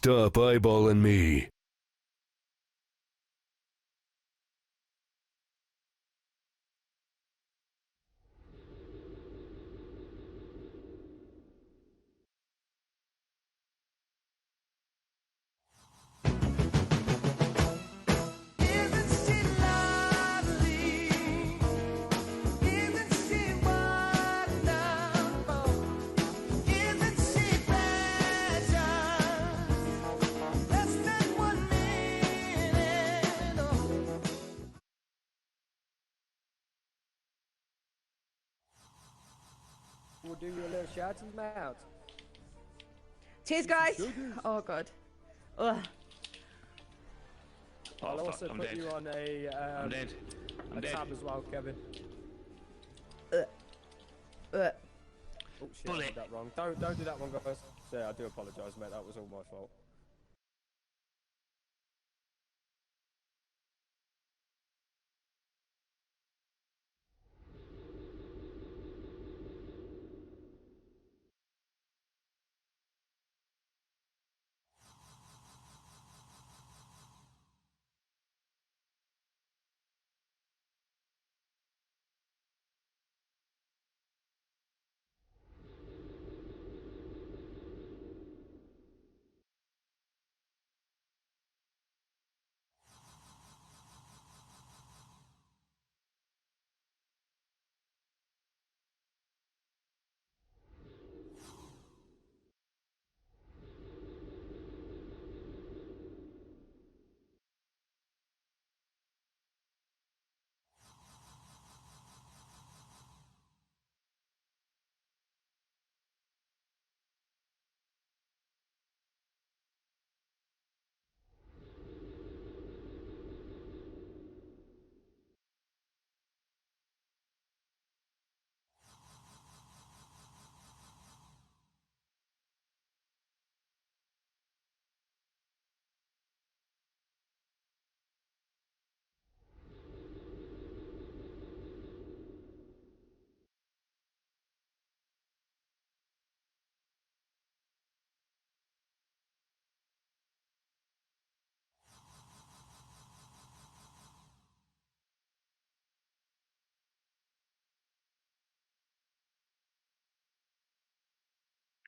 Stop eyeballing me. We'll do your little shouties out. Cheers, guys. Oh god. Ugh. I'll Oh, also fuck, I'm put dead. you on a I'm dead. I'm dead. tab as well, Kevin. Ugh. Oh shit, I Bullet. did that wrong. Don't do that one, guys. So I do apologise, mate. That was all my fault.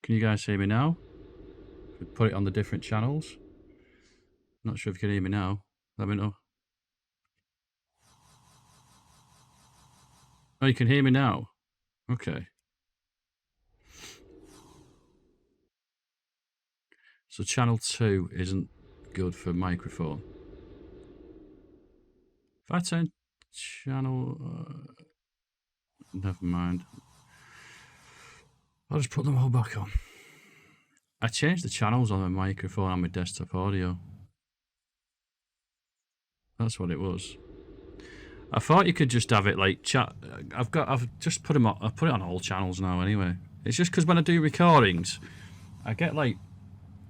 Can you guys hear me now? If we put it on the different channels. Not sure if you can hear me now. Let me know. Oh, you can hear me now? Okay. So channel 2 isn't good for microphone. If I turn channel... never mind. I'll just put them all back on. I changed the channels on my microphone and my desktop audio. That's what it was. I thought you could just have it like chat. I've just put them on. I've put it on all channels now anyway. It's just because when I do recordings, I get like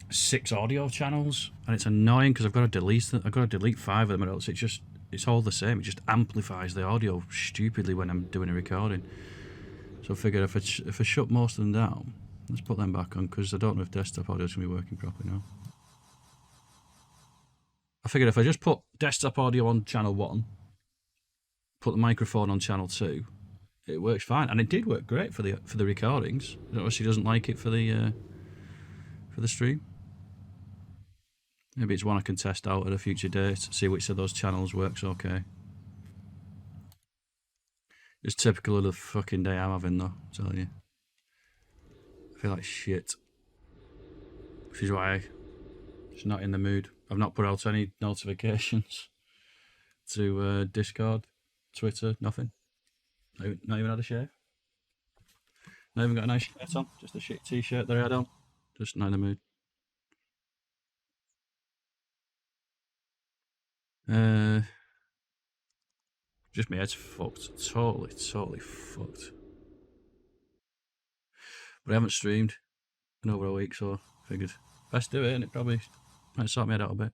6 audio channels, and it's annoying because I've got to delete them. I've got to delete 5 of them, or else it's all the same. It just amplifies the audio stupidly when I'm doing a recording. So I figured if I shut most of them down, let's put them back on because I don't know if desktop audio is going to be working properly now. I figured if I just put desktop audio on channel 1, put the microphone on channel 2, it works fine, and it did work great for the recordings. Obviously, doesn't like it for the stream. Maybe it's one I can test out at a future date, see which of those channels works okay. It's typical of the fucking day I'm having, though. I'm telling you, I feel like shit, which is why I'm just not in the mood. I've not put out any notifications to Discord, Twitter, nothing. Not even had a shave. Not even got a nice shirt on. Just a shit t-shirt that I had on. Just not in the mood. Just my head's fucked. Totally fucked. But I haven't streamed in over a week, so I figured best do it, and it probably might sort my head out a bit.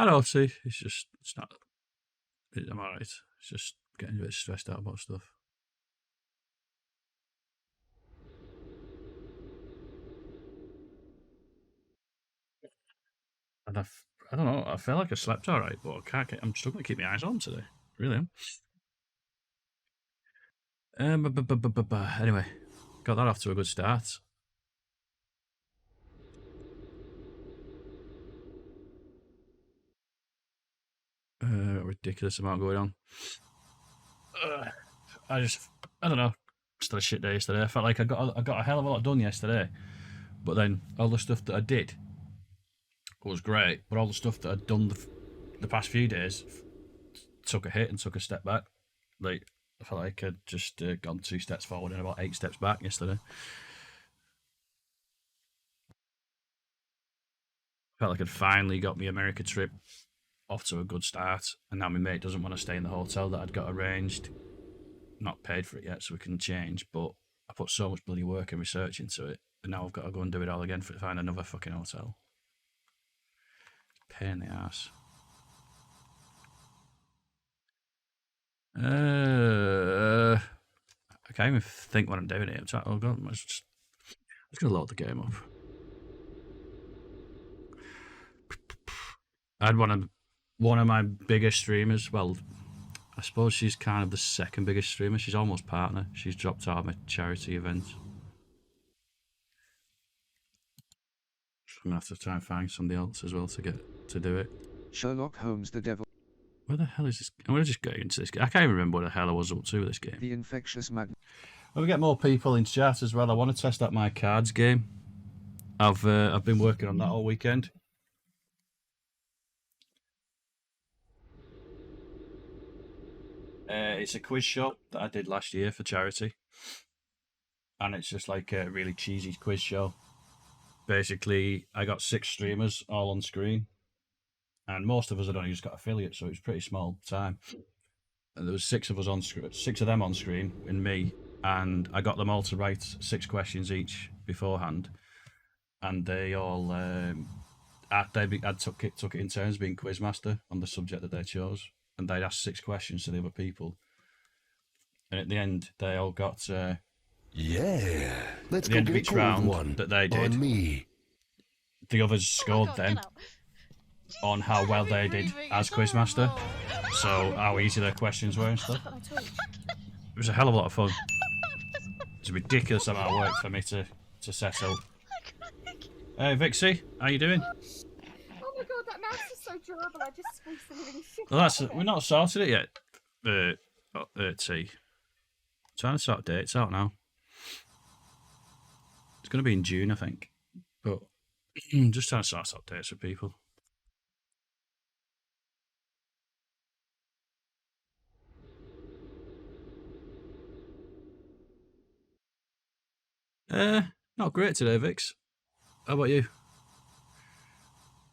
I know, see, it's not. I'm alright. It's just getting a bit stressed out about stuff. And I don't know. I feel like I slept alright, but I can't. I'm struggling to keep my eyes on today. Really am. Anyway, got that off to a good start. Ridiculous amount going on. I don't know. Just had a shit day yesterday. I felt like I got a hell of a lot done yesterday, but then all the stuff that I did was great, but all the stuff that I'd done the past few days took a hit and took a step back. Like, I felt like I'd just gone 2 steps forward and about 8 steps back yesterday. Felt like I'd finally got my America trip off to a good start, and now my mate doesn't want to stay in the hotel that I'd got arranged. Not paid for it yet, so we can change, but I put so much bloody work and research into it, and now I've got to go and do it all again to find another fucking hotel. Pain in the ass. I can't even think what I'm doing here. Oh god, I'm just gonna load the game up. I had one of my biggest streamers. Well, I suppose she's kind of the second biggest streamer. She's almost partner. She's dropped out of my charity event. I'm gonna have to try and find somebody else as well to do it. Sherlock Holmes the Devil. Where the hell is this? I'm gonna just go into this game. I can't even remember what the hell I was up to with this game. The Infectious Mag. Well, we get more people in chat as well. I want to test out my cards game. I've been working on that all weekend. It's a quiz show that I did last year for charity, and it's just like a really cheesy quiz show. Basically, I got 6 streamers all on screen, and most of us had only just got affiliates, so it was pretty small time. And there was 6 of us on screen, 6 of them on screen, and me, and I got them all to write 6 questions each beforehand, and they all took it in turns being quizmaster on the subject that they chose, and they'd ask 6 questions to the other people. And at the end, they all got Yeah. Let's at the go end of get each a cold round one that they did. on me. The others scored them on how well they did as quizmaster, so how easy their questions were and stuff. It was a hell of a lot of fun. It's a ridiculous amount of work for me to set up. Hey Vixie, how you doing? Oh my god, that mouse is so durable. I just squeezed the living shit. Well, we're not sorted it yet. T. Trying to sort dates out now. It's going to be in June, I think. But just trying to sort out dates with people. Not great today, Vix. How about you?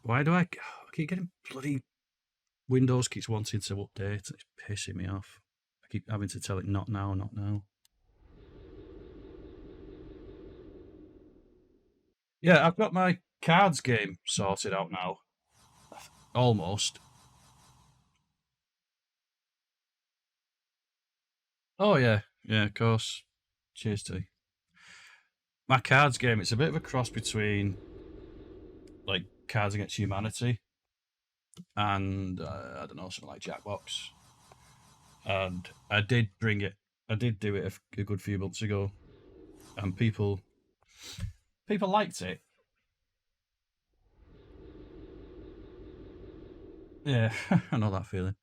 Why do I keep getting bloody Windows keeps wanting to update? It's pissing me off. I keep having to tell it not now, not now. Yeah, I've got my cards game sorted out now. Almost. Oh yeah, of course. Cheers to you. My cards game, it's a bit of a cross between like Cards Against Humanity and I don't know, something like Jackbox. And I did do it a good few months ago, and people liked it. Yeah, I know that feeling.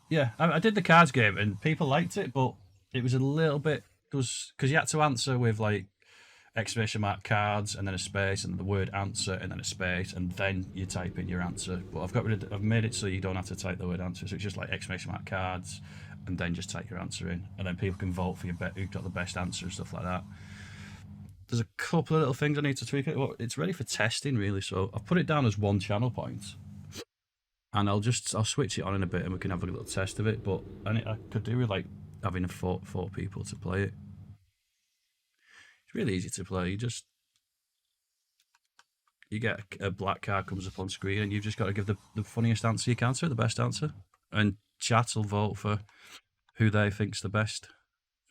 Yeah, I did the cards game and people liked it, but it was a little bit because you had to answer with like exclamation mark cards and then a space and the word answer and then a space and then you type in your answer. But I've made it so you don't have to type the word answer, so it's just like exclamation mark cards and then just type your answer in, and then people can vote for who got the best answer and stuff like that. There's a couple of little things I need to tweak it. Well, it's ready for testing really, so I've put it down as 1 channel point. And I'll switch it on in a bit and we can have a little test of it. But I could do with like having 4 people to play it. It's really easy to play. You just you get a black card comes up on screen, and you've just got to give the funniest answer you can to it, the best answer, and chat will vote for who they think's the best,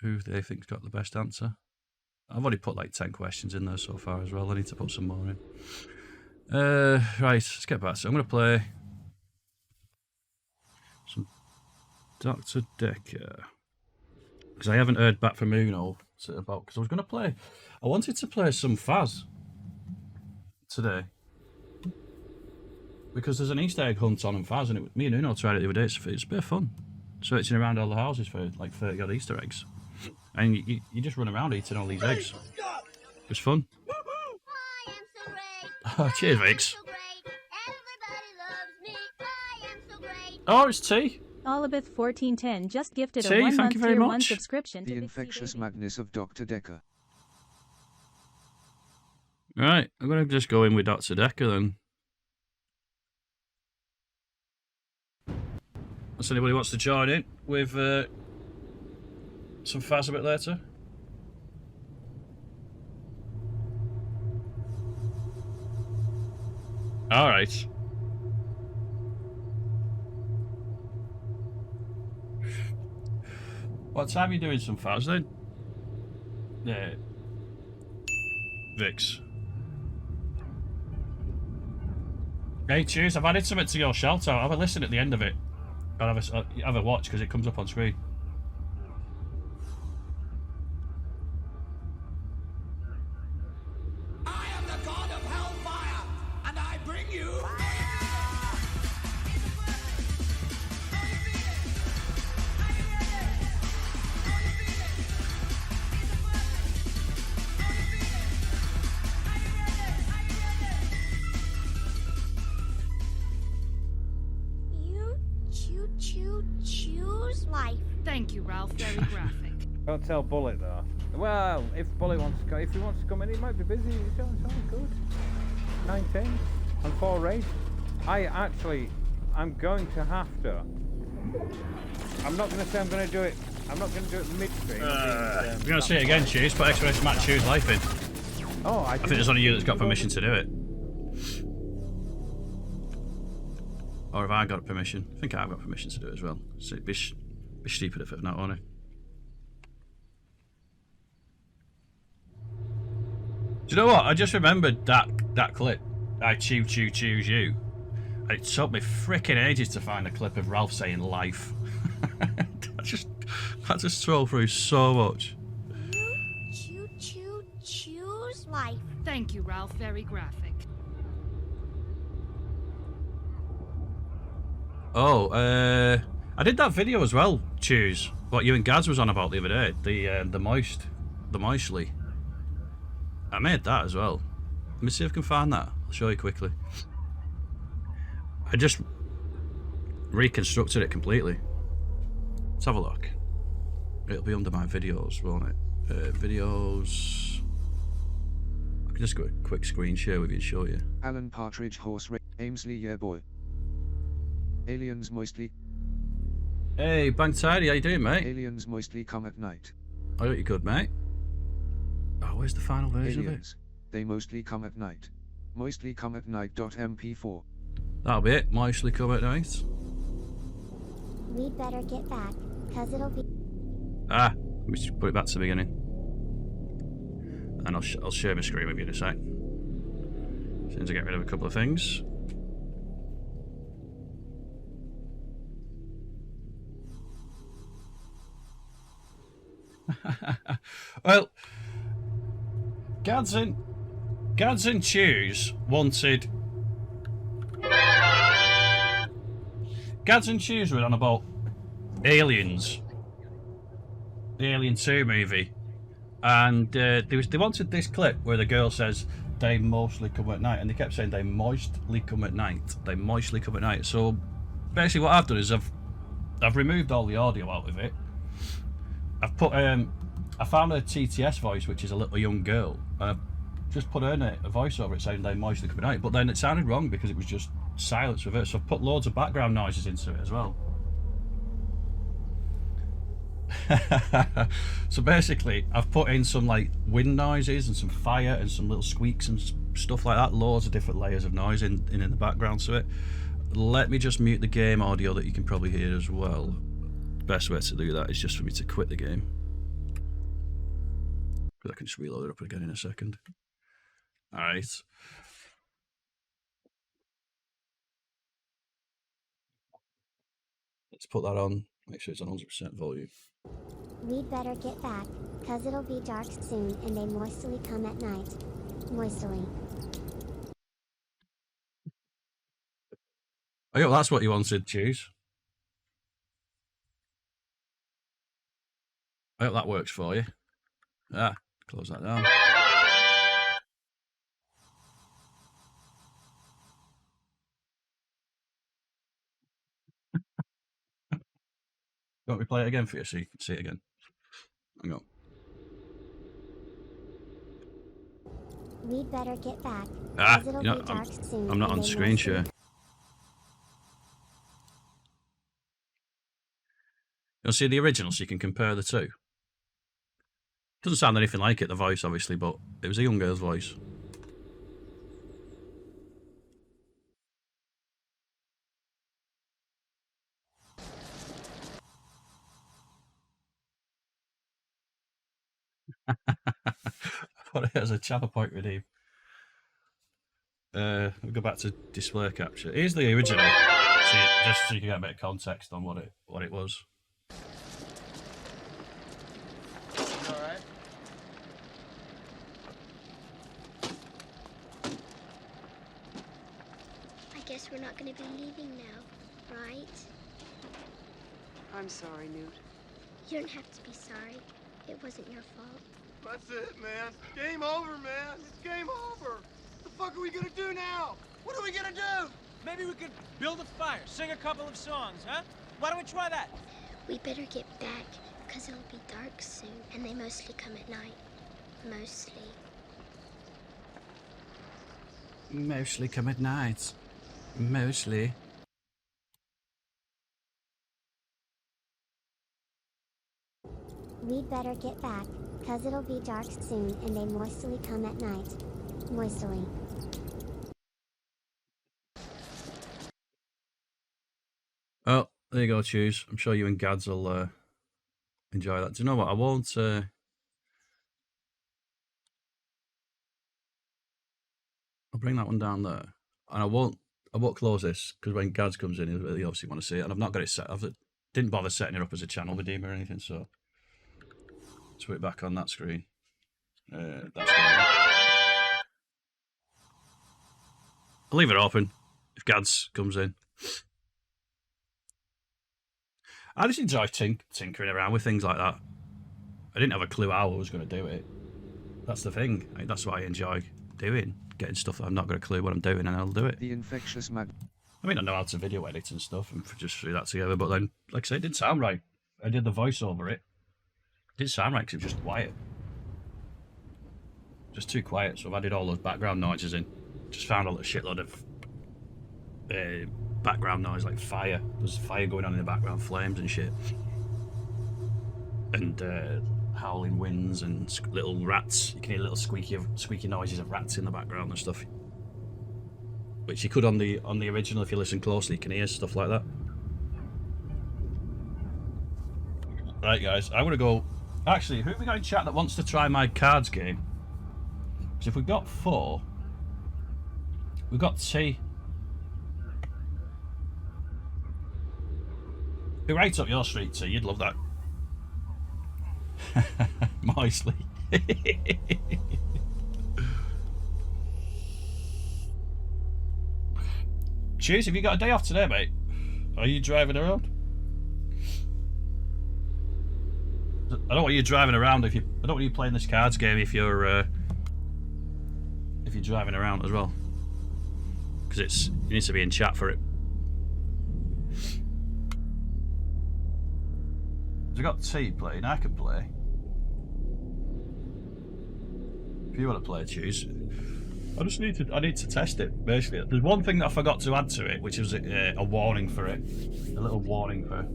who they think's got the best answer. I've already put like 10 questions in there so far as well. I need to put some more in. Right, let's get back to it. I'm going to play some Dr. Dekker, because I haven't heard back from Uno about, because I was going to play, I wanted to play some Faz today, because there's an Easter egg hunt on Faz, and me and Uno tried it the other day. It's a bit of fun, searching around all the houses for like 30 odd Easter eggs, and you just run around eating all these eggs. It's fun. Oh, cheers, Vix. Oh, it's T. Olibeth 1410 just gifted T, a 1 thank month you very tier 1 much. subscription The to infectious madness of Dr. Dekker. Right, I'm going to just go in with Dr. Dekker then. Unless anybody wants to join in with some Faz a bit later. Alright. What time are you doing some Faz then? Yeah. Vix. Hey, cheers. I've added something to your shout out. Have a listen at the end of it. I'll have a watch because it comes up on screen. I am the god of hellfire, and I bring you. You choose life. Thank you, Ralph. Very graphic. Don't tell Bullet though. Well, if Bullet wants to go, if he wants to come in, he might be busy. It's all good. 19 and 4 raid. I'm going to have to. I'm not going to say I'm going to do it. I'm not going to do it midstream. You're going to see it again, Cheese. Put exclamation mark choose life in. Oh, I think there's only you that's got permission to do it. Or have I got permission? I think I've got permission to do it as well. So it'd be stupid if I've not, won't it? Do you know what? I just remembered that clip. I choose you. And it took me frickin' ages to find a clip of Ralph saying life. I just scroll through so much. You choose life. Thank you, Ralph. Very graphic. Oh, I did that video as well, Choose. What you and Gaz was on about the other day. The moistly. I made that as well. Let me see if I can find that. I'll show you quickly. I just reconstructed it completely. Let's have a look. It'll be under my videos, won't it? Videos. I can just go a quick screen share with you and show you. Alan Partridge Horse Aimsley, yeah boy. Aliens mostly. Hey, Bang Tidy, how you doing, mate? Aliens mostly come at night. I hope you're good, mate. Oh, where's the final version Aliens, they mostly come at night. Mostly come at night. MP4. That'll be it. Mostly come at night. We'd better get back, cause it'll be. Ah, let me just put it back to the beginning. And I'll share my screen with you in a sec. As soon as I get rid of a couple of things. Well, Gads and Choose wanted. Gads and Choose were on about Aliens, the Alien 2 movie, and they wanted this clip where the girl says they mostly come at night, and they kept saying they mostly come at night. They mostly come at night. So basically, what I've done is I've removed all the audio out of it. I've put I found a TTS voice, which is a little young girl, and I've just put her a voice over it saying they mostly come at night, but then it sounded wrong because it was just silence with it, so I've put loads of background noises into it as well. So basically I've put in some like wind noises and some fire and some little squeaks and stuff like that. Loads of different layers of noise in the background to it. Let me just mute the game audio that you can probably hear as well. Best way to do that is just for me to quit the game, because I can just reload it up again in a second. Alright. Let's put that on. Make sure it's on 100% volume. We'd better get back, cause it'll be dark soon and they moistly come at night. Moistly. I hope that's what you wanted, Choose. I hope that works for you. Ah, close that down. Want me to play it again for you so you can see it again? Hang on. We'd better get back. Ah, it'll you know, be dark soon I'm not and on they screen moistly- share. You'll see the original so you can compare the two. Doesn't sound anything like it, the voice obviously, but it was a young girl's voice. I put it as a chapter point redeem. We'll go back to display capture. Here's the original, just so you can get a bit of context on what it was. Alright. I guess we're not gonna be leaving now, right? I'm sorry, Newt. You don't have to be sorry. It wasn't your fault. That's it, man. Game over, man. It's game over. What the fuck are we gonna do now? What are we gonna do? Maybe we could build a fire, sing a couple of songs, huh? Why don't we try that? We better get back, cause it'll be dark soon, and they mostly come at night. Mostly. Mostly come at night. Mostly. We'd better get back, cause it'll be dark soon and they moistly come at night. Moistly. Oh, there you go, Choose. I'm sure you and Gads will enjoy that. Do you know what? I won't... I'll bring that one down there. And I won't close this, because when Gads comes in, he'll really obviously want to see it. And I've not got it set. I didn't bother setting it up as a channel redeemer or anything, so... Let's put it back on that screen. That's fine. I'll leave it open if Gads comes in. I just enjoy tinkering around with things like that. I didn't have a clue how I was going to do it. That's the thing. That's what I enjoy doing. Getting stuff that I've not got a clue what I'm doing, and I'll do it. The Infectious mag. I mean, I know how to video edit and stuff, and just threw that together. But then, like I said, it didn't sound right. I did the voice over it. It didn't sound right because it was just quiet. Just too quiet. So I've added all those background noises in. Just found a shitload of background noise, like fire. There's fire going on in the background, flames and shit, and howling winds and little rats. You can hear little squeaky noises of rats in the background and stuff, which you could on the original if you listen closely. You can hear stuff like that. Right, guys, I'm gonna go. Actually, who have we got in chat that wants to try my cards game? Because if we've got 4, we've got T. Be right up your street, T. You'd love that. Moistly. Cheers, have you got a day off today, mate? Are you driving around? I don't want you driving around I don't want you playing this cards game if you're driving around as well. Because you need to be in chat for it. I've got T playing, I can play. If you want to play, choose. I need to test it, basically. There's one thing that I forgot to add to it, which was a warning for it. A little warning for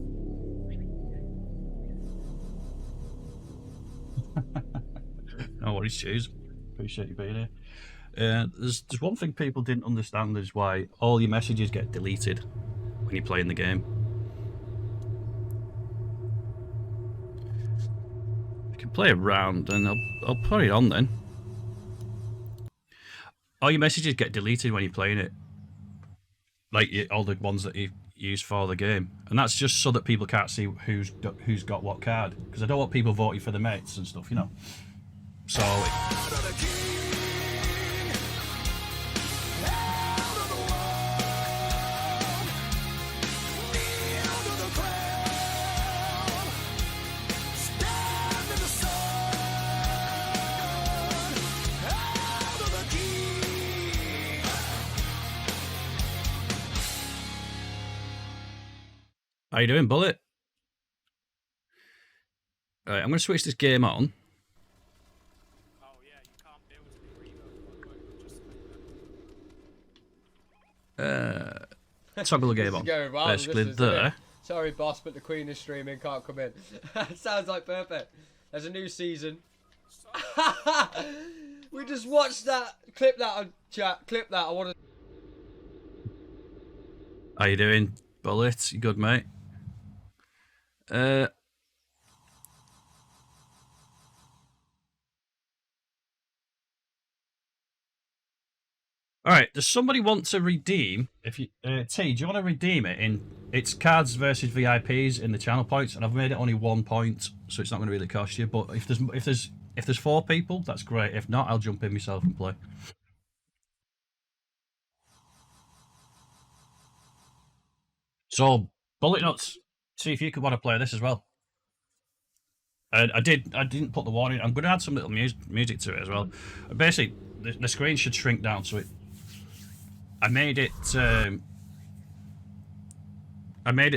No worries, choose. Appreciate you being here. There's one thing people didn't understand is why all your messages get deleted when you're playing the game. You can play around, and I'll put it on then. All your messages get deleted when you're playing it, like all the ones that you use for the game, and that's just so that people can't see who's got what card. Because I don't want people voting for the mates and stuff, you know. So. How you doing, Bullet? Alright, I'm going to switch this game on. Oh yeah, you can't build the reload. Toggle the game on. Basically there. Sorry, boss, but the Queen is streaming, can't come in. Sounds like perfect. There's a new season. We just watched that. Clip that on chat. Clip that. I want to. How you doing, Bullet? You good, mate? Alright, does somebody want to redeem? If you T, do you want to redeem it in it's cards versus VIPs in the channel points? And I've made it only 1 point, so it's not going to really cost you. But if there's 4 people, that's great. If not, I'll jump in myself and play. So, Bullet Nuts, see if you could want to play this as well. I didn't put the warning. I'm going to add some little music to it as well. Basically, the screen should shrink down, so I made it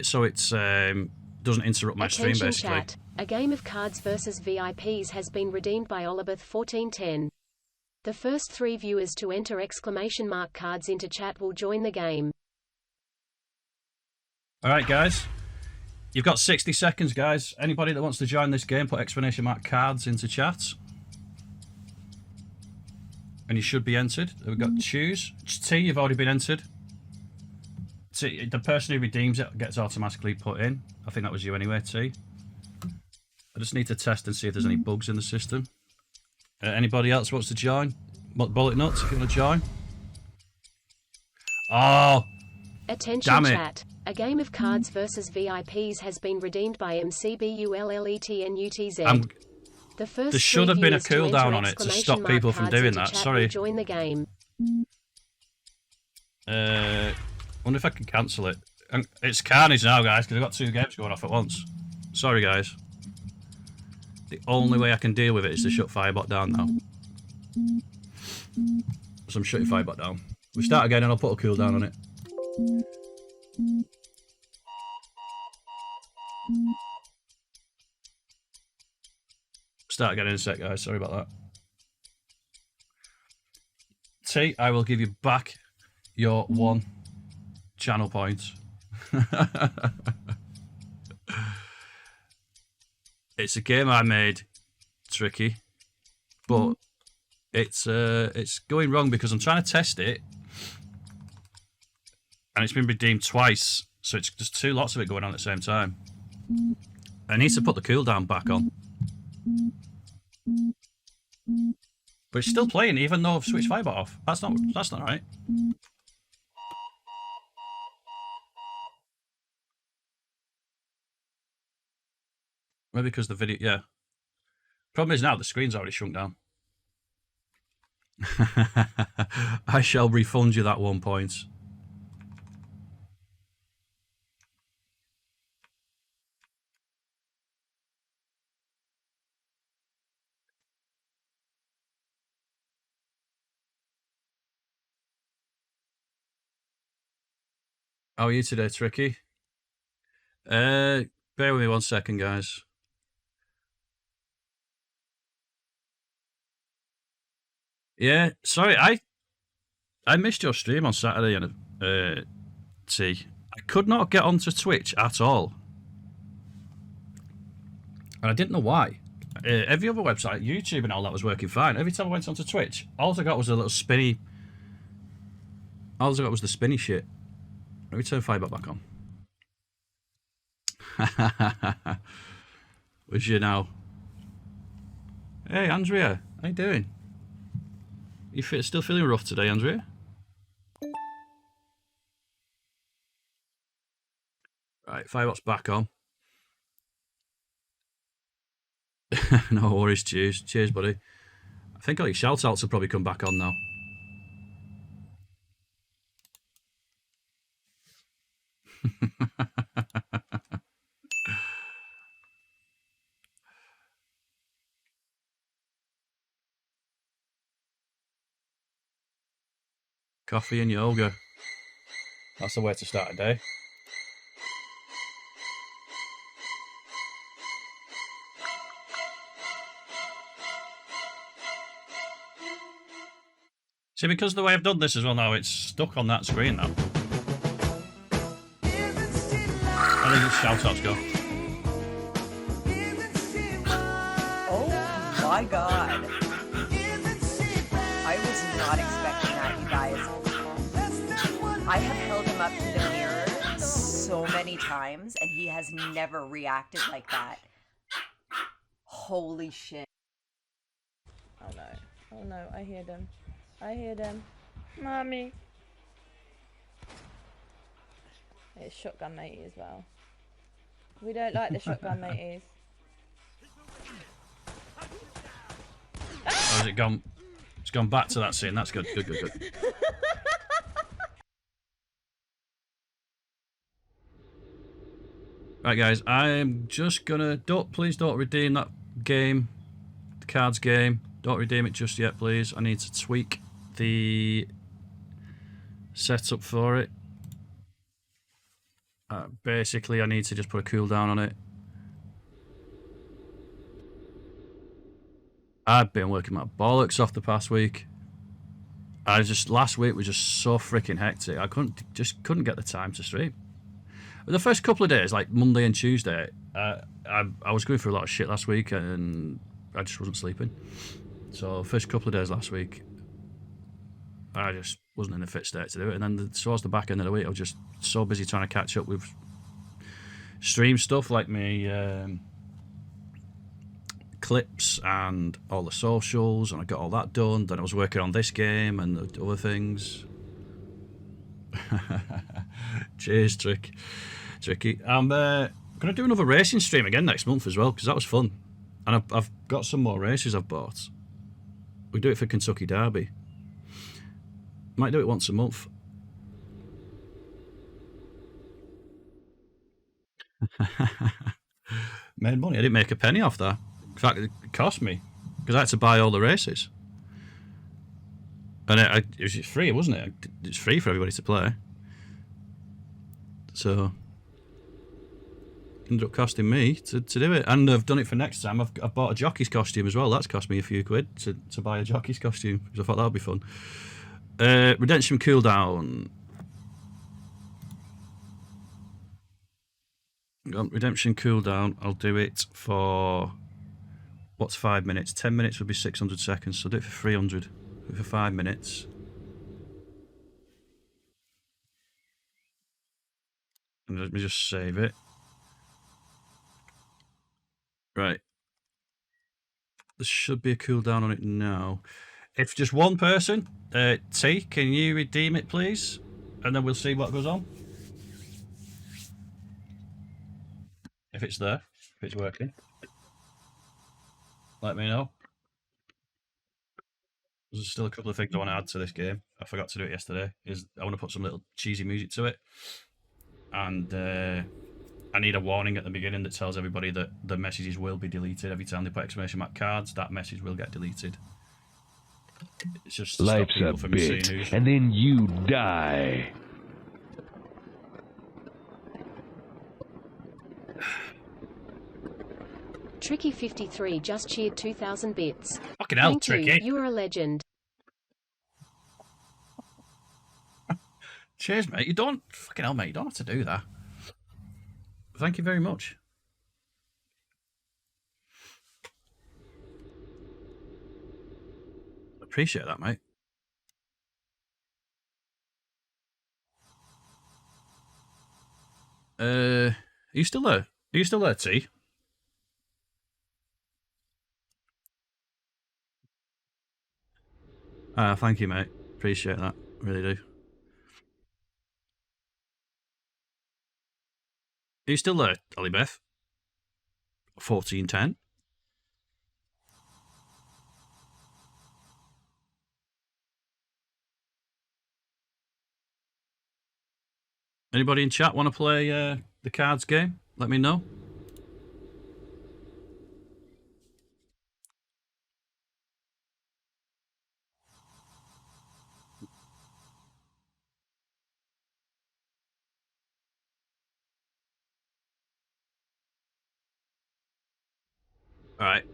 so it doesn't interrupt my stream, basically. Chat. A game of Cards versus VIPs has been redeemed by Olibeth1410. The first 3 viewers to enter ! cards into chat will join the game. Alright, guys. You've got 60 seconds, guys. Anybody that wants to join this game, put ! cards into chat. And you should be entered. We've got choose. T, you've already been entered. T, the person who redeems it gets automatically put in. I think that was you anyway, T. I just need to test and see if there's any bugs in the system. Anybody else wants to join? Bullet Nuts, if you want to join. Oh! Attention damn it. Chat. A game of Cards versus VIPs has been redeemed by MCBULLETNUTZ. The first there should have been a cooldown on it to stop people from doing that. Sorry. Join the game. Wonder if I can cancel it. It's carnage now, guys, because I've got 2 games going off at once. Sorry, guys. The only way I can deal with it is to shut Firebot down now. So I'm shutting Firebot down. We start again and I'll put a cooldown on it. Start again in a sec, guys. Sorry about that. T, I will give you back your 1 channel point. It's a game I made tricky, but it's going wrong because I'm trying to test it, and it's been redeemed twice, so it's just 2 lots of it going on at the same time. I need to put the cooldown back on. But it's still playing even though I've switched Firebot off. That's not right. Maybe because the video, yeah. Problem is now the screen's already shrunk down. I shall refund you that 1 point. How are you today, Tricky? Bear with me 1 second, guys. Yeah, sorry, I missed your stream on Saturday, and T. I could not get onto Twitch at all, and I didn't know why. Every other website, YouTube and all that was working fine. Every time I went onto Twitch, all I got was a little spinny. All I got was the spinny shit. Let me turn Firebot back on. Where's you now? Hey, Andrea. How you doing? You still feeling rough today, Andrea? Right, Firebot's back on. No worries, cheers. Cheers, buddy. I think all your shout-outs will probably come back on now. Coffee and yoga. That's the way to start a day. See, because of the way I've done this as well now, it's stuck on that screen now. I think it's shout-outs go. Oh my god. I was not expecting that, you guys. I have held him up to the mirror so many times, and he has never reacted like that. Holy shit. Oh no. Oh no, I hear them. I hear them. Mommy. It's shotgun matey as well. We don't like the shotgun mateys. Oh, has it gone? It's gone back to that scene. That's good. Good. Right, guys. I'm just gonna. Please don't redeem that game, the cards game. Don't redeem it just yet, please. I need to tweak the setup for it. Basically, I need to just put a cooldown on it. I've been working my bollocks off the past week. Last week was just so freaking hectic. I couldn't get the time to stream. But the first couple of days, like Monday and Tuesday, I was going through a lot of shit last week, and I just wasn't sleeping. So first couple of days last week, I just wasn't in a fit state to do it. And then towards the back end of the week, I was just so busy trying to catch up with stream stuff like me clips and all the socials, and I got all that done. Then I was working on this game and the other things. Cheers, Tricky. I'm going to do another racing stream again next month as well, because that was fun. And I've got some more races I've bought. We do it for Kentucky Derby. Might do it once a month. Made money. I didn't make a penny off that. In fact, it cost me, because I had to buy all the races. And it was free, wasn't it? It's free for everybody to play. So it ended up costing me to do it. And I've done it for next time. I've bought a jockey's costume as well. That's cost me a few quid to buy a jockey's costume, because I thought that would be fun. Redemption cooldown. Redemption cooldown. I'll do it for... What's 5 minutes? 10 minutes would be 600 seconds. So I'll do it for 300. Do it for 5 minutes. And let me just save it. Right. There should be a cooldown on it now. If just one person, T, can you redeem it, please? And then we'll see what goes on. If it's there, if it's working. Let me know. There's still a couple of things I want to add to this game. I forgot to do it yesterday. I want to put some little cheesy music to it. And I need a warning at the beginning that tells everybody that the messages will be deleted. Every time they put exclamation mark cards, that message will get deleted. It's just to stop people from seeing who's... and then you die. Tricky53 just cheered 2,000 bits. Fucking hell, Thank Tricky. You are a legend. Cheers, mate. You don't... Fucking hell, mate. You don't have to do that. Thank you very much. Appreciate that, mate. Are you still there? Are you still there, T? Thank you, mate. Appreciate that. Really do. Are you still there, Ollie-Beth? 1410. Anybody in chat want to play the cards game? Let me know. All right.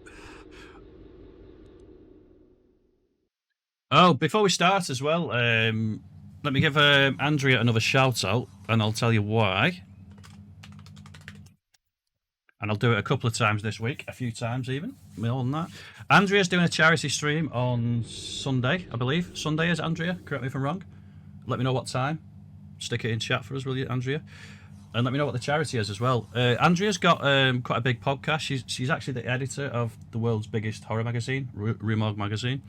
Oh, before we start as well, let me give Andrea another shout out, and I'll tell you why. And I'll do it a couple of times this week, a few times even, more than that. Andrea's doing a charity stream on Sunday, I believe. Sunday is Andrea, correct me if I'm wrong. Let me know what time. Stick it in chat for us, will you, Andrea? And let me know what the charity is as well. Andrea's got quite a big podcast. She's actually the editor of the world's biggest horror magazine, v.i.p.mark magazine.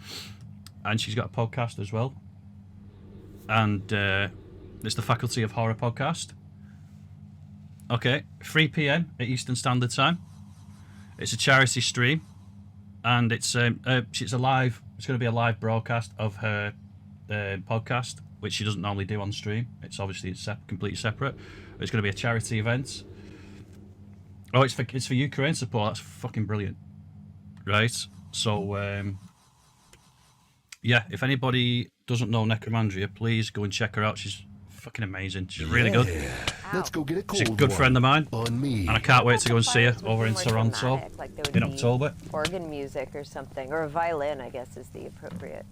And she's got a podcast as well. And it's the Faculty of Horror podcast. Okay, 3 p.m. at Eastern Standard Time. It's a charity stream, and it's a live. It's going to be a live broadcast of her podcast, which she doesn't normally do on stream. It's obviously completely separate. It's going to be a charity event. Oh, it's for Ukraine support. That's fucking brilliant, right? So yeah, if anybody doesn't know Necromandria, please go and check her out. She's fucking amazing. She's really good. Let's go get a cold She's a good friend of mine, and I can't wait to go and see her over in Toronto in October. Organ music or something, or a violin, I guess, is the appropriate.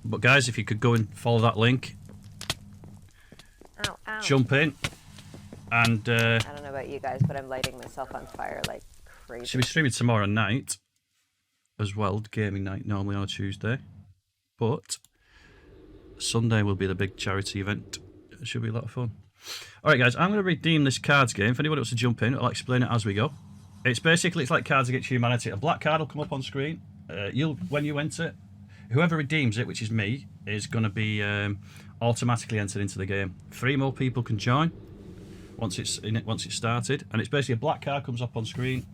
But guys, if you could go and follow that link, jump in, and I don't know about you guys, but I'm lighting myself on fire like crazy. She'll be streaming tomorrow night as well, gaming night normally on a Tuesday, but Sunday will be the big charity event. It should be a lot of fun. Alright guys, I'm going to redeem this cards game. If anybody wants to jump in, I'll explain it as we go. It's like Cards Against Humanity. A black card will come up on screen. When you enter, whoever redeems it, which is me, is going to be automatically entered into the game. 3 more people can join once it's started, and it's basically a black card comes up on screen.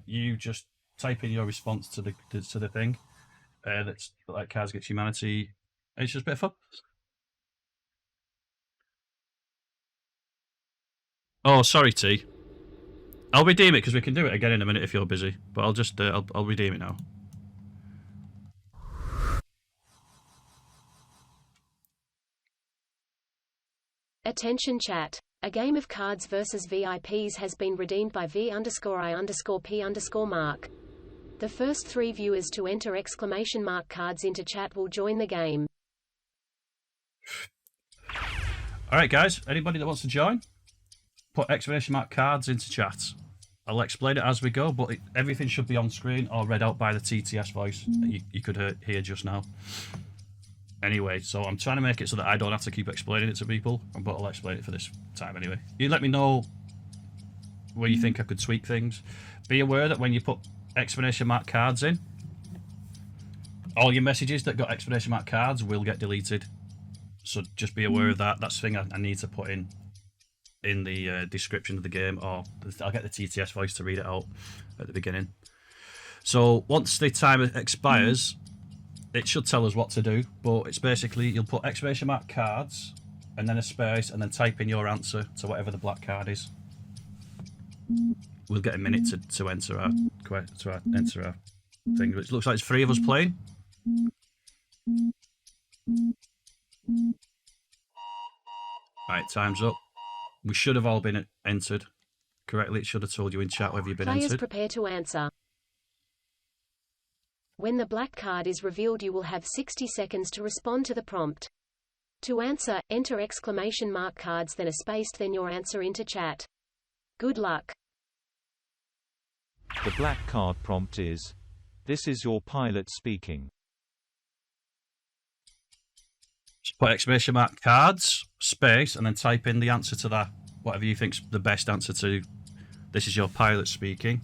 You just type in your response to the thing. That's like Cards Against Humanity. It's just a bit of fun. Oh, sorry, T. I'll redeem it because we can do it again in a minute if you're busy. But I'll just I'll redeem it now. Attention chat. A game of Cards vs VIPs has been redeemed by v_i_p_mark. The first 3 viewers to enter ! cards into chat will join the game. Alright guys, anybody that wants to join, put ! cards into chat. I'll explain it as we go, but everything should be on screen or read out by the TTS voice that you could hear just now. Anyway, so I'm trying to make it so that I don't have to keep explaining it to people, but I'll explain it for this time anyway. You let me know where you think I could tweak things. Be aware that when you put ! cards in, all your messages that got ! cards will get deleted. So just be aware of that. That's the thing I need to put in the description of the game, or I'll get the TTS voice to read it out at the beginning. So once the timer expires, it should tell us what to do, but it's basically you'll put ! cards and then a space and then type in your answer to whatever the black card is. We'll get a minute to enter our thing. It looks like it's 3 of us playing. Right, time's up. We should have all been entered correctly. It should have told you in chat whether you've been Players entered. prepare to answer. When the black card is revealed, you will have 60 seconds to respond to the prompt. To answer, enter ! cards then a space then your answer into chat. Good luck. The black card prompt is, "This is your pilot speaking. Just put exclamation mark cards, space, and then type in the answer to that. Whatever you think's the best answer to. This is your pilot speaking.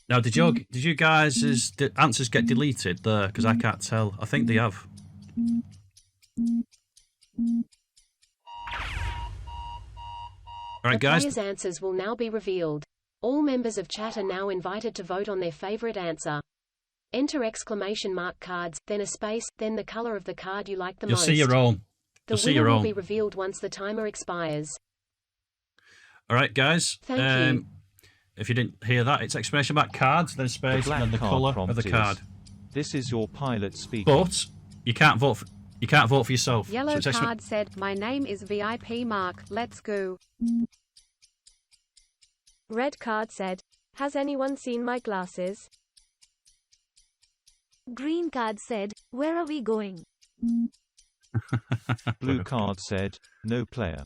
Now, did you guys' answers get deleted there? Because I can't tell. I think they have. Alright, guys. The players' answers will now be revealed. All members of chat are now invited to vote on their favorite answer. Enter exclamation mark cards, then a space, then the color of the card you like the most. You'll see your own. The winner will be revealed once the timer expires. Alright, guys. Thank you. If you didn't hear that, it's exclamation mark cards, then space, and then the colour of the card. This is your pilot speaking. But you can't vote for yourself. Yellow card said, "My name is v.i.p.mark. Let's go." Red card said, "Has anyone seen my glasses?" Green card said, "Where are we going?" Blue card said, "No player."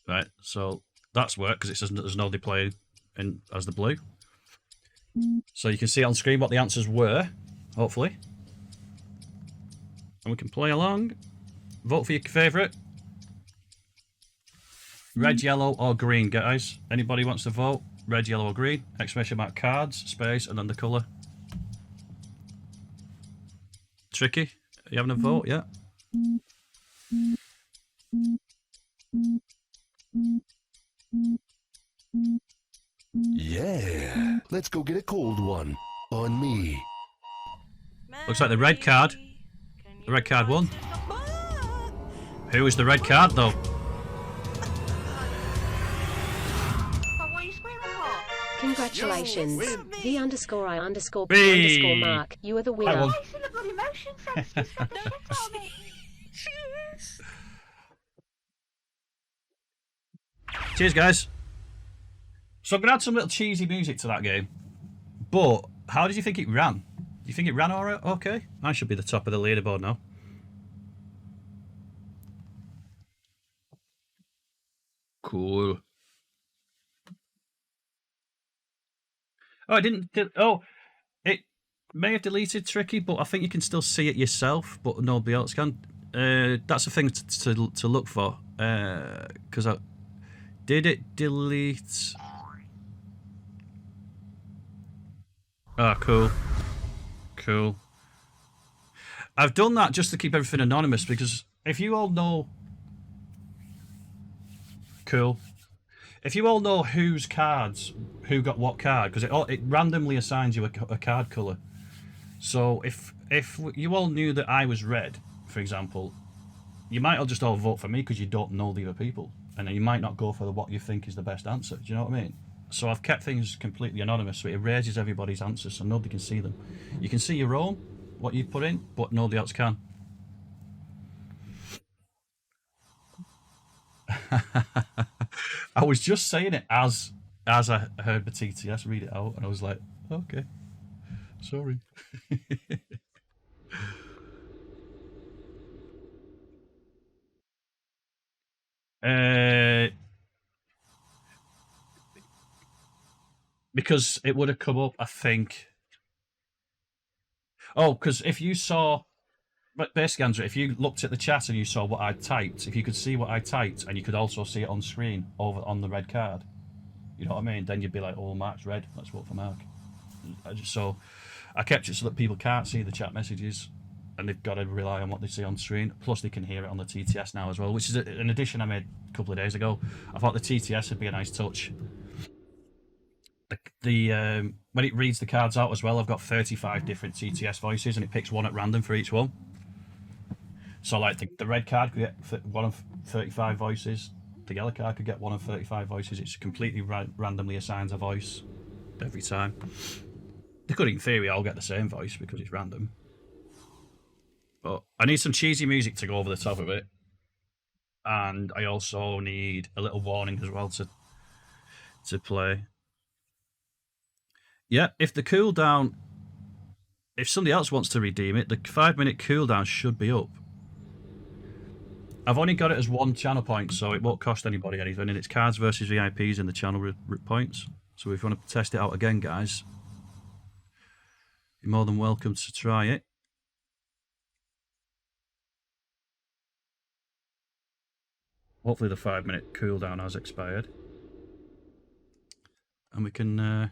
Right, so that's worked because it says there's no display in as the blue. So you can see on screen what the answers were, hopefully. And we can play along. Vote for your favourite. Red, yellow, or green, guys. Anybody wants to vote? Red, yellow, or green. Exclamation mark cards, space, and then the colour. Tricky? Are you having a vote? Yeah. Yeah, let's go get a cold one. On me. Looks like the red card. The red card won. Who was the red card, though? Congratulations. v_i_p_mark. You are the winner. Cheers, guys. So I'm going to add some little cheesy music to that game. But how did you think it ran? Do you think it ran alright? Okay. I should be the top of the leaderboard now. Cool. Oh, I didn't. Oh, it may have deleted Tricky, but I think you can still see it yourself, but nobody else can. That's a thing to look for. Because did it delete? Oh, cool. Cool. I've done that just to keep everything anonymous because if you all know... Cool. If you all know whose cards, who got what card, because it randomly assigns you a card colour. So if you all knew that I was red, for example, you might all just all vote for me because you don't know the other people. And then you might not go for what you think is the best answer. Do you know what I mean? So I've kept things completely anonymous, so it erases everybody's answers so nobody can see them. You can see your own, what you've put in, but nobody else can. I was just saying it as I heard the TTS read it out, and I was like, okay, sorry. Because it would have come up, I think. Oh, because if you saw, but basically, Andrew, if you looked at the chat and you saw what I typed, if you could see what I typed and you could also see it on screen over on the red card, you know what I mean? Then you'd be like, oh, Mark's red, let's vote for Mark. So I kept it so that people can't see the chat messages and they've got to rely on what they see on screen. Plus, they can hear it on the TTS now as well, which is an addition I made a couple of days ago. I thought the TTS would be a nice touch. When it reads the cards out as well, I've got 35 different TTS voices and it picks one at random for each one. So like the red card could get one of 35 voices, the yellow card could get 1 of 35 voices. It's completely randomly assigns a voice every time. They could, in theory, all get the same voice because it's random. But I need some cheesy music to go over the top of it. And I also need a little warning as well to play. Yeah, if the cooldown... If somebody else wants to redeem it, the 5-minute cooldown should be up. I've only got it as 1 channel point, so it won't cost anybody anything. And it's cards versus VIPs in the channel points. So if you want to test it out again, guys, you're more than welcome to try it. Hopefully the 5-minute cooldown has expired. And we can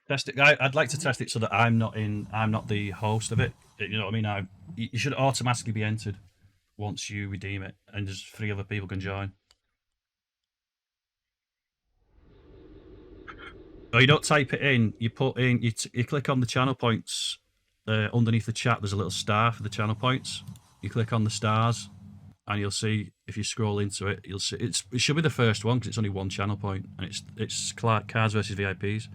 test it. I'd like to test it so that I'm not the host of it. You know what I mean? You should automatically be entered once you redeem it, and just 3 other people can join. Oh, you don't type it in. You put in. You click on the channel points. Underneath the chat, there's a little star for the channel points. You click on the stars, and you'll see, if you scroll into it, you'll see it should be the first one because it's only 1 channel point, and it's cards versus VIPs.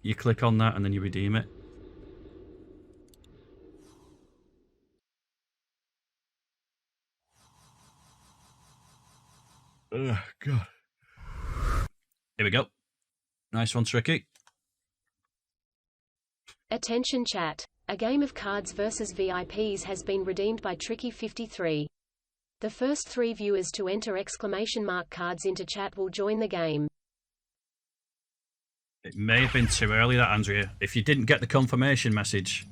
You click on that and then you redeem it. Oh God! Here we go. Nice one, Tricky. Attention chat. A game of Cards vs VIPs has been redeemed by Tricky53. The first 3 viewers to enter !cards into chat will join the game. It may have been too early, that, Andrea. If you didn't get the confirmation message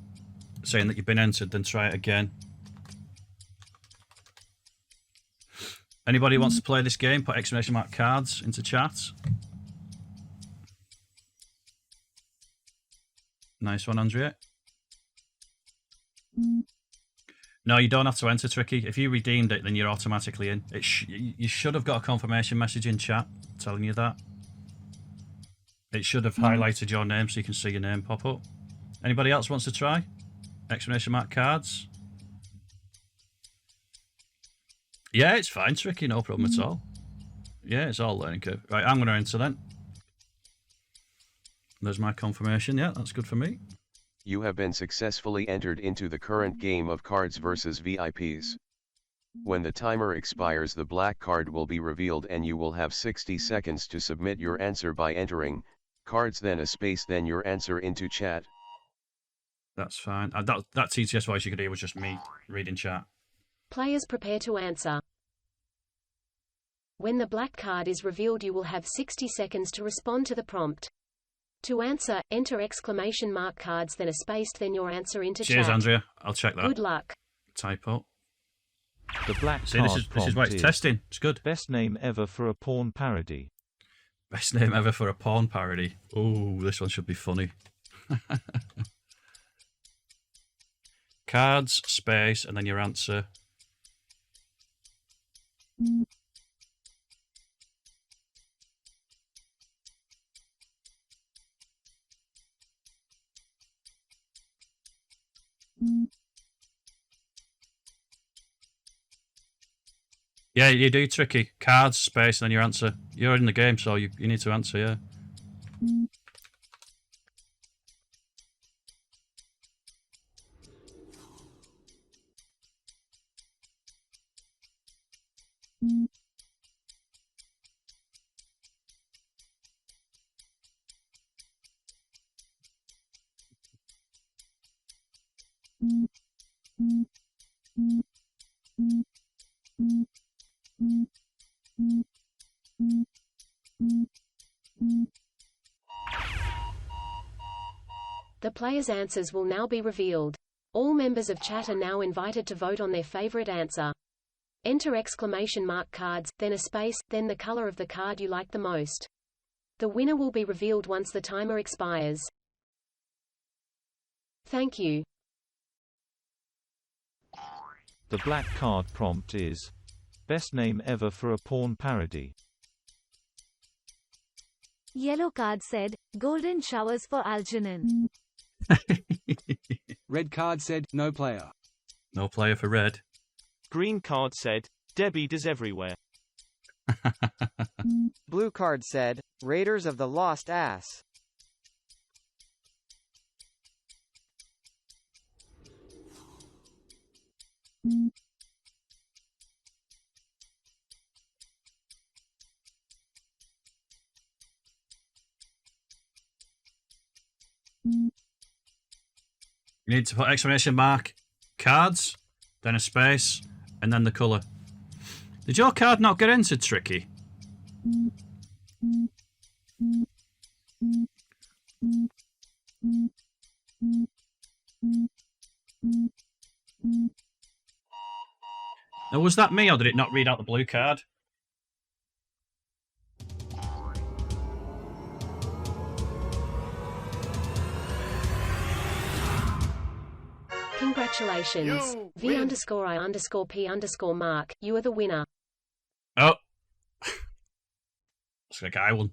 saying that you've been entered, then try it again. Anybody who wants to play this game, put !cards into chat. Nice one, Andrea. No, you don't have to enter, Tricky. If you redeemed it, then you're automatically in. You should have got a confirmation message in chat telling you that. It should have highlighted your name so you can see your name pop up. Anybody else wants to try? !cards. Yeah, it's fine, Tricky. No problem at all. Yeah, it's all learning curve. Right, I'm going to enter then. There's my confirmation. Yeah, that's good for me. You have been successfully entered into the current game of Cards vs VIPs. When the timer expires, the black card will be revealed and you will have 60 seconds to submit your answer by entering cards, then a space, then your answer into chat. That's fine. That TTS voice you could hear was just me reading chat. Players prepare to answer. When the black card is revealed, you will have 60 seconds to respond to the prompt. To answer, enter !cards, then a space, then your answer into chat. Cheers, Andrea. I'll check that. Good luck. Typo. The black See, card this is why it's testing. It's good. Best name ever for a porn parody. Best name ever for a porn parody. Oh, this one should be funny. Cards, space, and then your answer. Yeah, you do, Tricky. Cards, space, and then your answer. You're in the game, so you need to answer, yeah. The players' answers will now be revealed. All members of chat are now invited to vote on their favorite answer. Enter !cards, then a space, then the color of the card you like the most. The winner will be revealed once the timer expires. Thank you. The black card prompt is best name ever for a porn parody. Yellow card said, golden showers for Algernon. Red card said, no player. No player for red. Green card said, Debbie does everywhere. Blue card said, Raiders of the Lost Ass. You need to put exclamation mark, cards, then a space, and then the colour. Did your card not get entered, Tricky? Now, was that me, or did it not read out the blue card? Congratulations. V_I_P_mark. You are the winner. Oh. Looks like I won.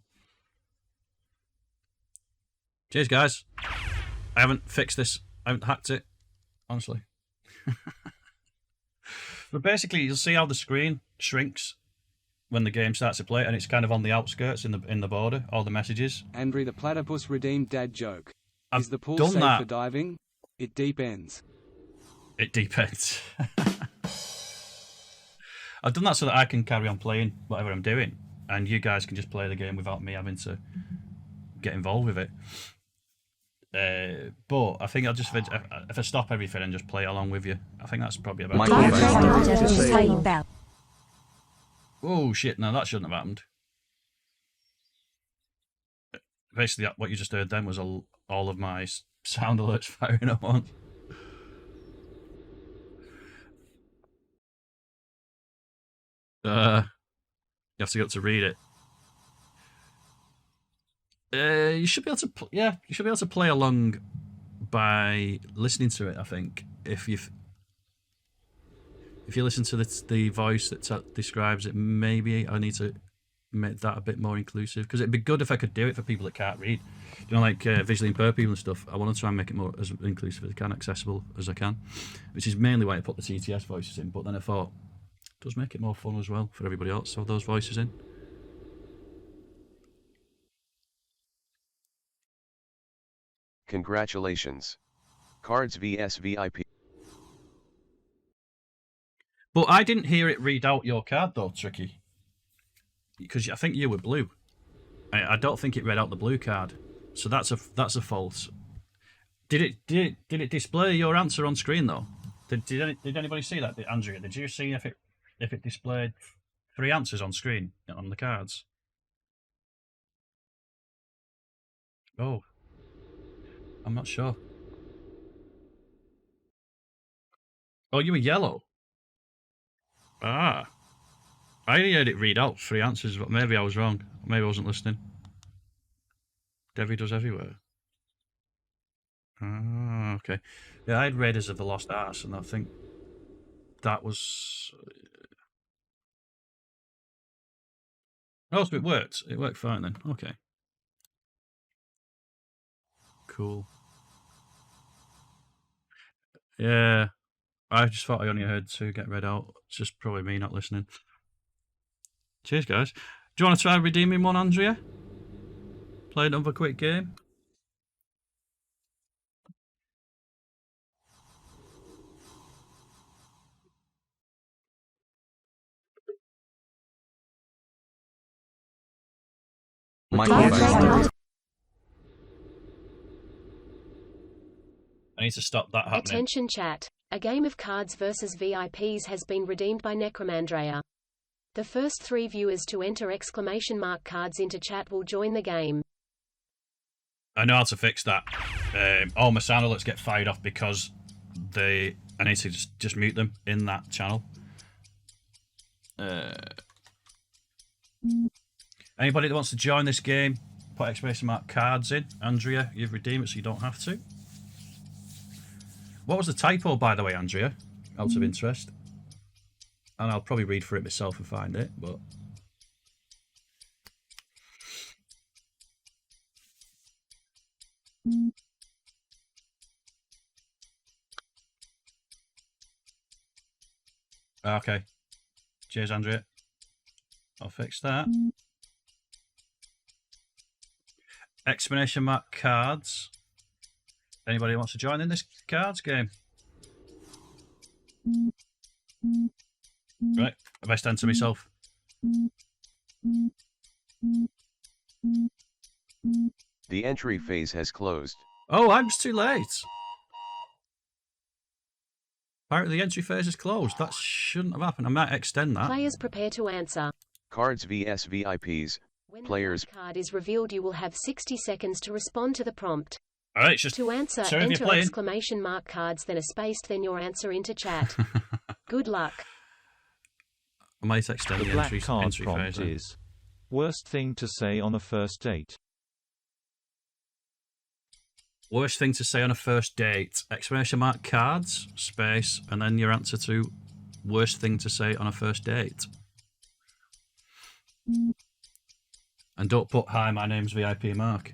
Cheers, guys. I haven't fixed this. I haven't hacked it, honestly. But basically, you'll see how the screen shrinks when the game starts to play, and it's kind of on the outskirts in the border, all the messages. Andrew the Platypus redeemed dad joke. Is the pool done safe that. for diving? It deep ends. It deep ends. I've done that so that I can carry on playing whatever I'm doing, and you guys can just play the game without me having to get involved with it. But I think I'll just if I stop everything and just play along with you, I think that's probably about it. Oh shit! No, that shouldn't have happened. Basically, what you just heard then was all of my sound alerts firing up on. You have to go to read it. You should be able to. You should be able to play along by listening to it. I think if you listen to the voice that describes it, maybe I need to make that a bit more inclusive, because it'd be good if I could do it for people that can't read. You know, like visually impaired people and stuff. I want to try and make it more as inclusive as I can, accessible as I can, which is mainly why I put the TTS voices in. But then I thought it does make it more fun as well for everybody else to have those voices in. Congratulations. Cards vs VIP. But I didn't hear it read out your card though, Tricky. Because I think you were blue. I don't think it read out the blue card. So that's a false. Did it display your answer on screen though? Did anybody see that, Andrea? Did you see if it displayed 3 answers on screen on the cards? Oh. I'm not sure. Oh, you were yellow. Ah. I only heard it read out 3 answers, but maybe I was wrong. Maybe I wasn't listening. Devi does everywhere. Ah, okay. Yeah, I had Raiders of the Lost Arts, and I think that was... Oh, so it worked. It worked fine then. Okay. Cool. Yeah. I just thought I only heard 2 get read out. It's just probably me not listening. Cheers, guys. Do you want to try redeeming one, Andrea? Play another quick game? I need to stop that happening. Attention chat. A game of Cards vs VIPs has been redeemed by Necromandrea. The first 3 viewers to enter _mark cards into chat will join the game. I know how to fix that. All my sound alerts get fired off because I need to just mute them in that channel. Anybody that wants to join this game, put !mark cards in. Andrea, you've redeemed it so you don't have to. What was the typo, by the way, Andrea? Out of interest. And I'll probably read through it myself and find it, but... Okay. Cheers, Andrea. I'll fix that. Exclamation mark cards. Anybody wants to join in this cards game? Right, I best answer myself. The entry phase has closed. Oh, I'm too late. Apparently the entry phase is closed. That shouldn't have happened. I might extend that. Players prepare to answer. Cards vs VIPs. Players. When the card is revealed, you will have 60 seconds to respond to the prompt. All right, just to answer, so enter exclamation mark cards, then a space, then your answer into chat. Good luck. I might extend the the black entry, card entry prompt phase. is worst thing to say on a first date. Worst thing to say on a first date. Exclamation mark cards, space, and then your answer to worst thing to say on a first date. And don't put, hi, my name's v.i.p.mark.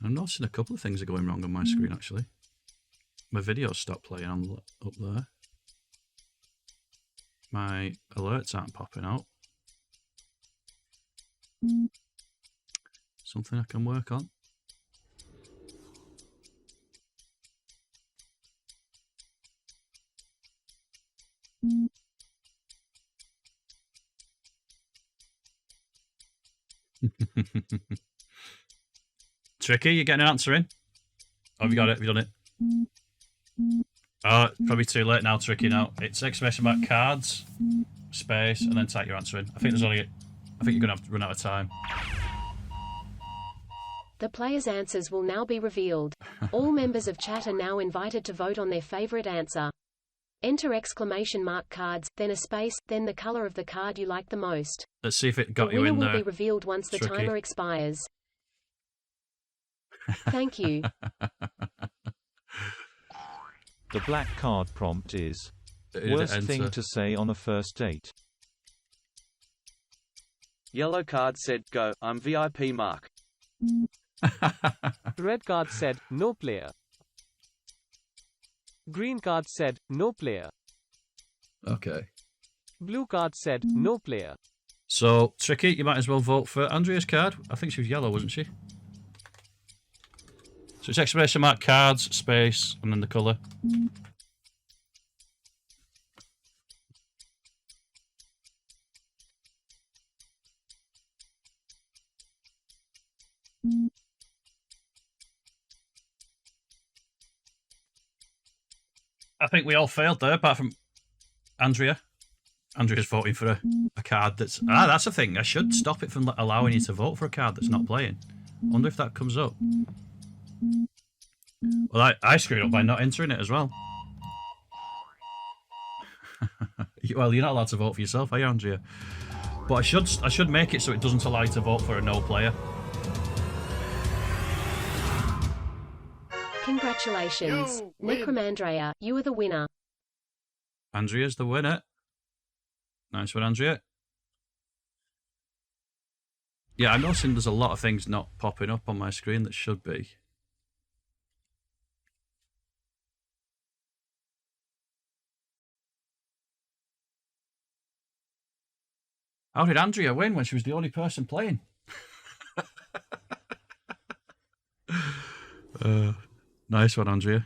I'm noticing a couple of things are going wrong on my screen, actually. My video stopped playing on up there. My alerts aren't popping out. Something I can work on. Tricky, you getting an answer in? Oh, have you got it? Have you done it? Oh, it's probably too late now, Tricky now. It's exclamation mark cards, space, and then type your answer in. I think you're going to have to run out of time. The players' answers will now be revealed. All members of chat are now invited to vote on their favorite answer. Enter exclamation mark cards, then a space, then the color of the card you like the most. Let's see if it got you in there. The there. winner will be revealed once the Tricky. timer expires. Thank you. The black card prompt is worst thing to say on a first date. Yellow card said, go, I'm v.i.p.mark. Red card said, no player. Green card said, no player. Okay. Blue card said, no player. So, Tricky, you might as well vote for Andrea's card. I think she was yellow, wasn't she? So it's exclamation mark cards, space, and then the colour. I think we all failed there, apart from Andrea. Andrea's voting for a card that's... that's a thing. I should stop it from allowing you to vote for a card that's not playing. I wonder if that comes up. Well, I screwed up by not entering it as well. Well, you're not allowed to vote for yourself, are you, Andrea? But I should make it so it doesn't allow you to vote for a no player. Congratulations, Necromandrea, you are the winner. Andrea's the winner. Nice one, Andrea. Yeah, I'm noticing there's a lot of things not popping up on my screen that should be. How did Andrea win when she was the only person playing? Nice one, Andrea.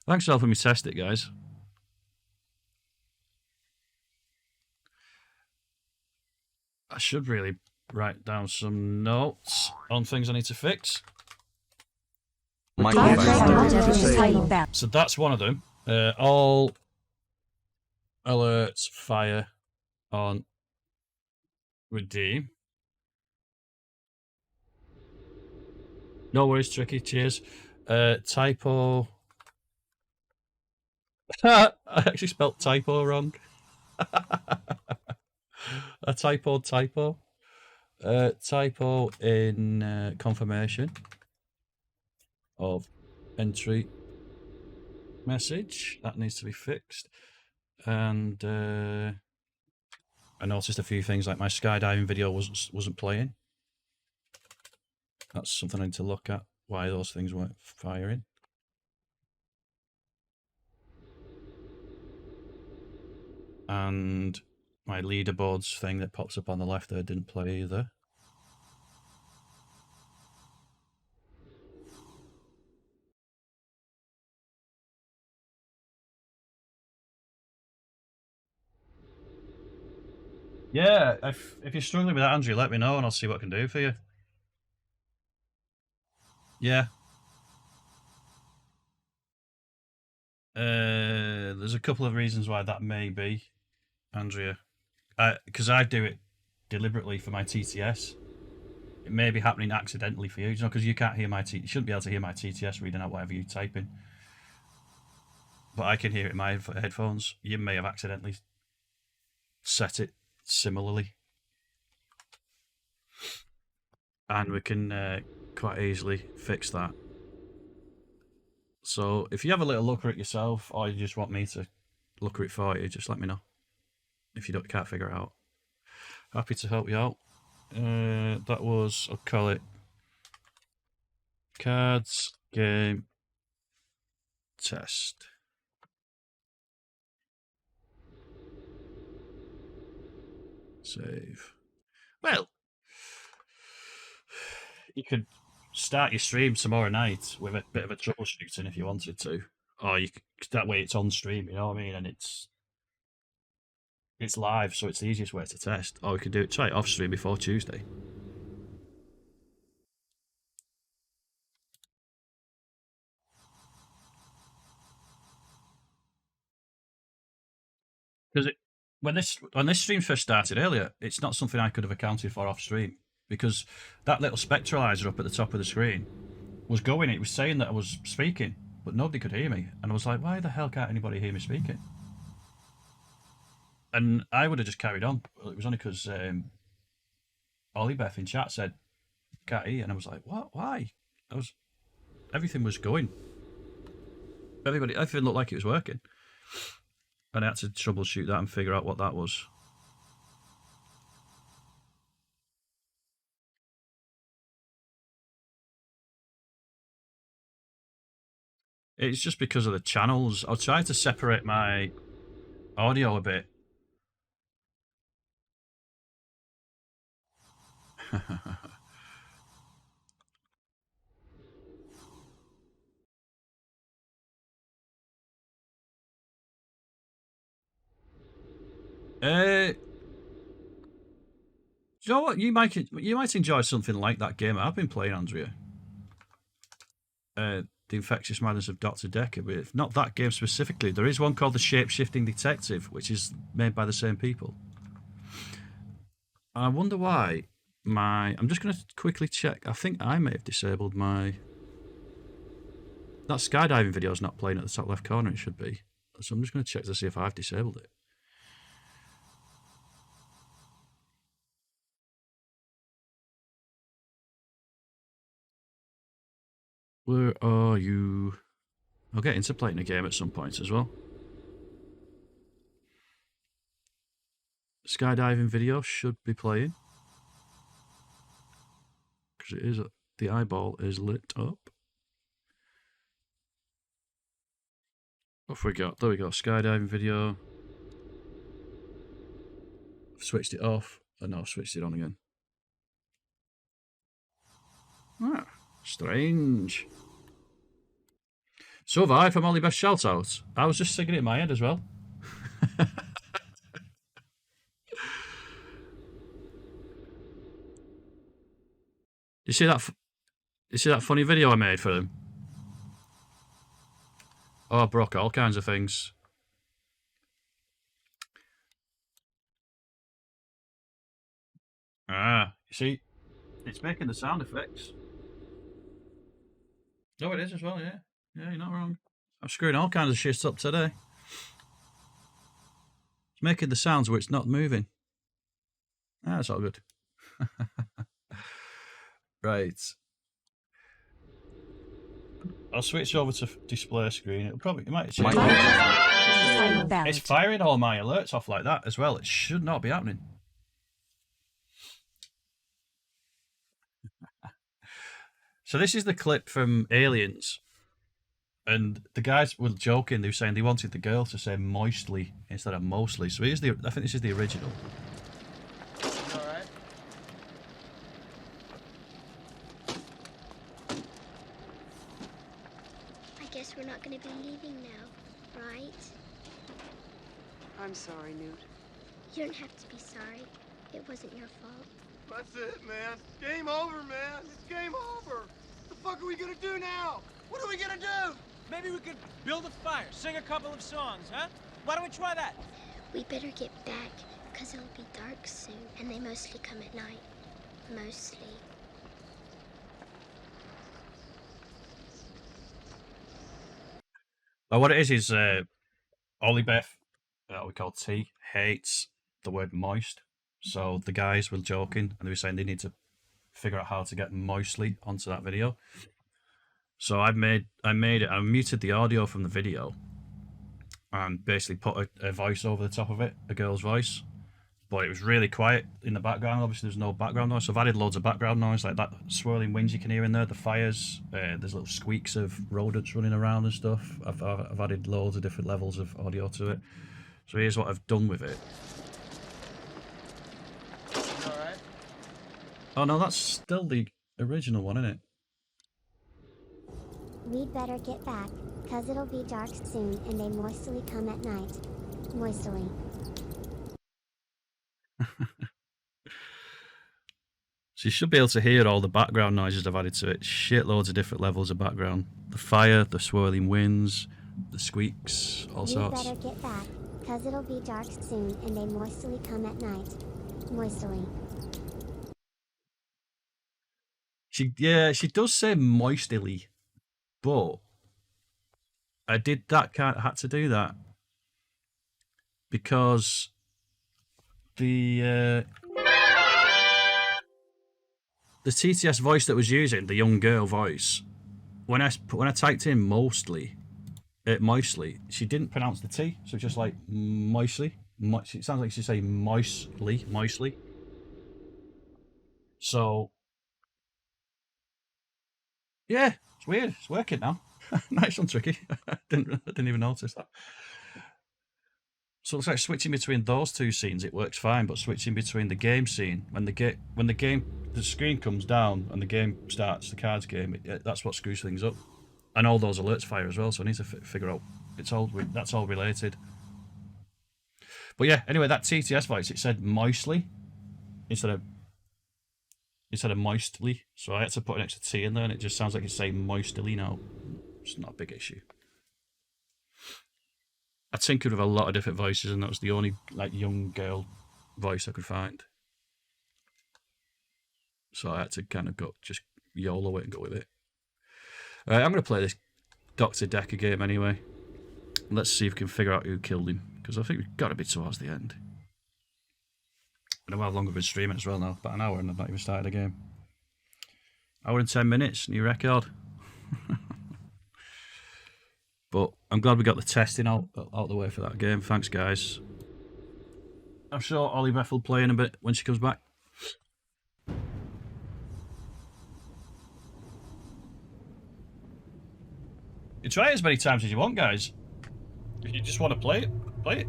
Thanks for helping me test it, guys. I should really write down some notes on things I need to fix. So that's one of them. All alerts fire on redeem. No worries, Tricky. Cheers. Typo. I actually spelled typo wrong. A typo. Typo in confirmation of entry message. That needs to be fixed. And I noticed a few things like my skydiving video wasn't playing. That's something I need to look at, why those things weren't firing. And my leaderboards thing that pops up on the left there didn't play either. Yeah, if you're struggling with that, Andrew, let me know and I'll see what I can do for you. Yeah. There's a couple of reasons why that may be, Andrea. Because I do it deliberately for my TTS. It may be happening accidentally for you, because you can't hear you shouldn't be able to hear my TTS reading out whatever you type in. But I can hear it in my headphones. You may have accidentally set it similarly. And we can quite easily fix that. So if you have a little look at it yourself, or you just want me to look at it for you, just let me know. If you can't figure it out. Happy to help you out. That was, I'll call it Cards Game Test. Save. Well, you could start your stream tomorrow night with a bit of a troubleshooting if you wanted to, or that way it's on stream. You know what I mean? And it's live, so it's the easiest way to test. Or we could try it off stream before Tuesday. Because when this stream first started earlier, it's not something I could have accounted for off stream, because that little spectralizer up at the top of the screen was going. It was saying that I was speaking, but nobody could hear me, and I was like, why the hell can't anybody hear me speaking? And I would have just carried on. It was only because Ollie Beth in chat said can't hear, and I was like, what? Why? Everything was going. Everything looked like it was working. And I had to troubleshoot that and figure out what that was. It's just because of the channels. I'll try to separate my audio a bit. Do you know what? You might enjoy something like that game I've been playing, Andrea. The Infectious Madness of Dr. Dekker, but if not that game specifically, there is one called The Shape-Shifting Detective, which is made by the same people. I wonder why I'm just going to quickly check. I think I may have disabled my... That skydiving video is not playing at the top left corner, it should be. So I'm just going to check to see if I've disabled it. Where are you? I'll get into playing a game at some point as well. Skydiving video should be playing. Because it is, the eyeball is lit up. What have we got? There we go, skydiving video. I've switched it off. No, I've switched it on again. Ah, strange. So have I from Ollie Best Shoutouts. I was just singing it in my head as well. You see that funny video I made for him? Oh, I broke all kinds of things. Ah, you see, it's making the sound effects. Oh, it is as well, yeah. Yeah, you're not wrong. I'm screwing all kinds of shit up today. It's making the sounds where it's not moving. Ah, that's all good. Right. I'll switch over to display screen. It might change. It's firing all my alerts off like that as well. It should not be happening. So this is the clip from Aliens. And the guys were joking. They were saying they wanted the girl to say moistly instead of mostly. So here's the. I think this is the original. All right. I guess we're not going to be leaving now, right? I'm sorry, Newt. You don't have to be sorry. It wasn't your fault. That's it, man. Game over, man. It's game over. What the fuck are we gonna do now? What are we gonna do? Maybe we could build a fire, sing a couple of songs, huh? Why don't we try that? We better get back, because it'll be dark soon, and they mostly come at night. Mostly. Well, what it is Ollie Beth, we call T, hates the word moist. So the guys were joking, and they were saying they need to figure out how to get moistly onto that video. So I made it. I muted the audio from the video, and basically put a voice over the top of it, a girl's voice. But it was really quiet in the background. Obviously, there's no background noise. So I've added loads of background noise, like that swirling winds you can hear in there, the fires. There's little squeaks of rodents running around and stuff. I've added loads of different levels of audio to it. So here's what I've done with it. All right. Oh no, that's still the original one, isn't it? We'd better get back, cause it'll be dark soon and they moistly come at night. Moistly. So you should be able to hear all the background noises I've added to it. Shitloads of different levels of background. The fire, the swirling winds, the squeaks, all sorts. We'd better get back, cause it'll be dark soon and they moistly come at night. Moistly. She does say moistily, but I did that had to do that because the TTS voice that was using, the young girl voice, when I typed in moistly, she didn't pronounce the T, so just like moistly. It sounds like she's saying moistly. So yeah, it's weird. It's working now. Nice one, Tricky. I didn't even notice that. So it looks like switching between those two scenes, it works fine, but switching between the game scene, when the screen comes down and the game starts, the cards game, that's what screws things up. And all those alerts fire as well, so I need to figure out, that's all related. But yeah, anyway, that TTS voice, it said moistly instead of moistly, so I had to put an extra T in there, and it just sounds like it's saying moistly now. It's not a big issue. I tinkered with a lot of different voices, and that was the only like young girl voice I could find. So I had to kind of just YOLO it and go with it. I'm going to play this Dr. Dekker game anyway. Let's see if we can figure out who killed him, because I think we've got to be towards the end. I know how long I've been streaming as well now, about an hour, and I've not even started a game. Hour and 10 minutes, new record. But I'm glad we got the testing out the way for that game. Thanks, guys. I'm sure Ollie Beth will play in a bit when she comes back. You try it as many times as you want, guys. If you just want to play it, play it.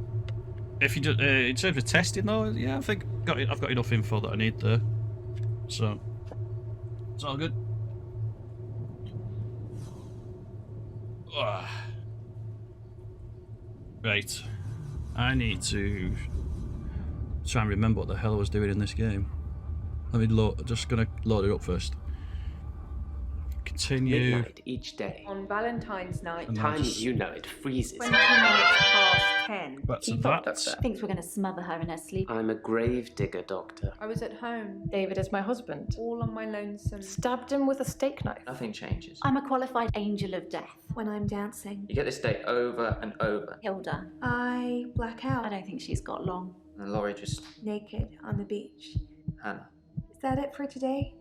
If you just, in terms of testing though, yeah, I think I've got enough info that I need there. So it's all good. Right, I need to try and remember what the hell I was doing in this game. Let me just gonna load it up first. Continue. Midnight each day. On Valentine's night. Time, you know, it freezes. 20 minutes past 10. That's Keep that. up, Doctor. Thinks we're going to smother her in her sleep. I'm a grave digger, Doctor. I was at home. David is my husband. All on my lonesome. Stabbed him with a steak knife. Nothing changes. I'm a qualified angel of death. When I'm dancing. You get this day over and over. Hilda. I black out. I don't think she's got long. And Laurie just... Naked on the beach. Hannah. Is that it for today?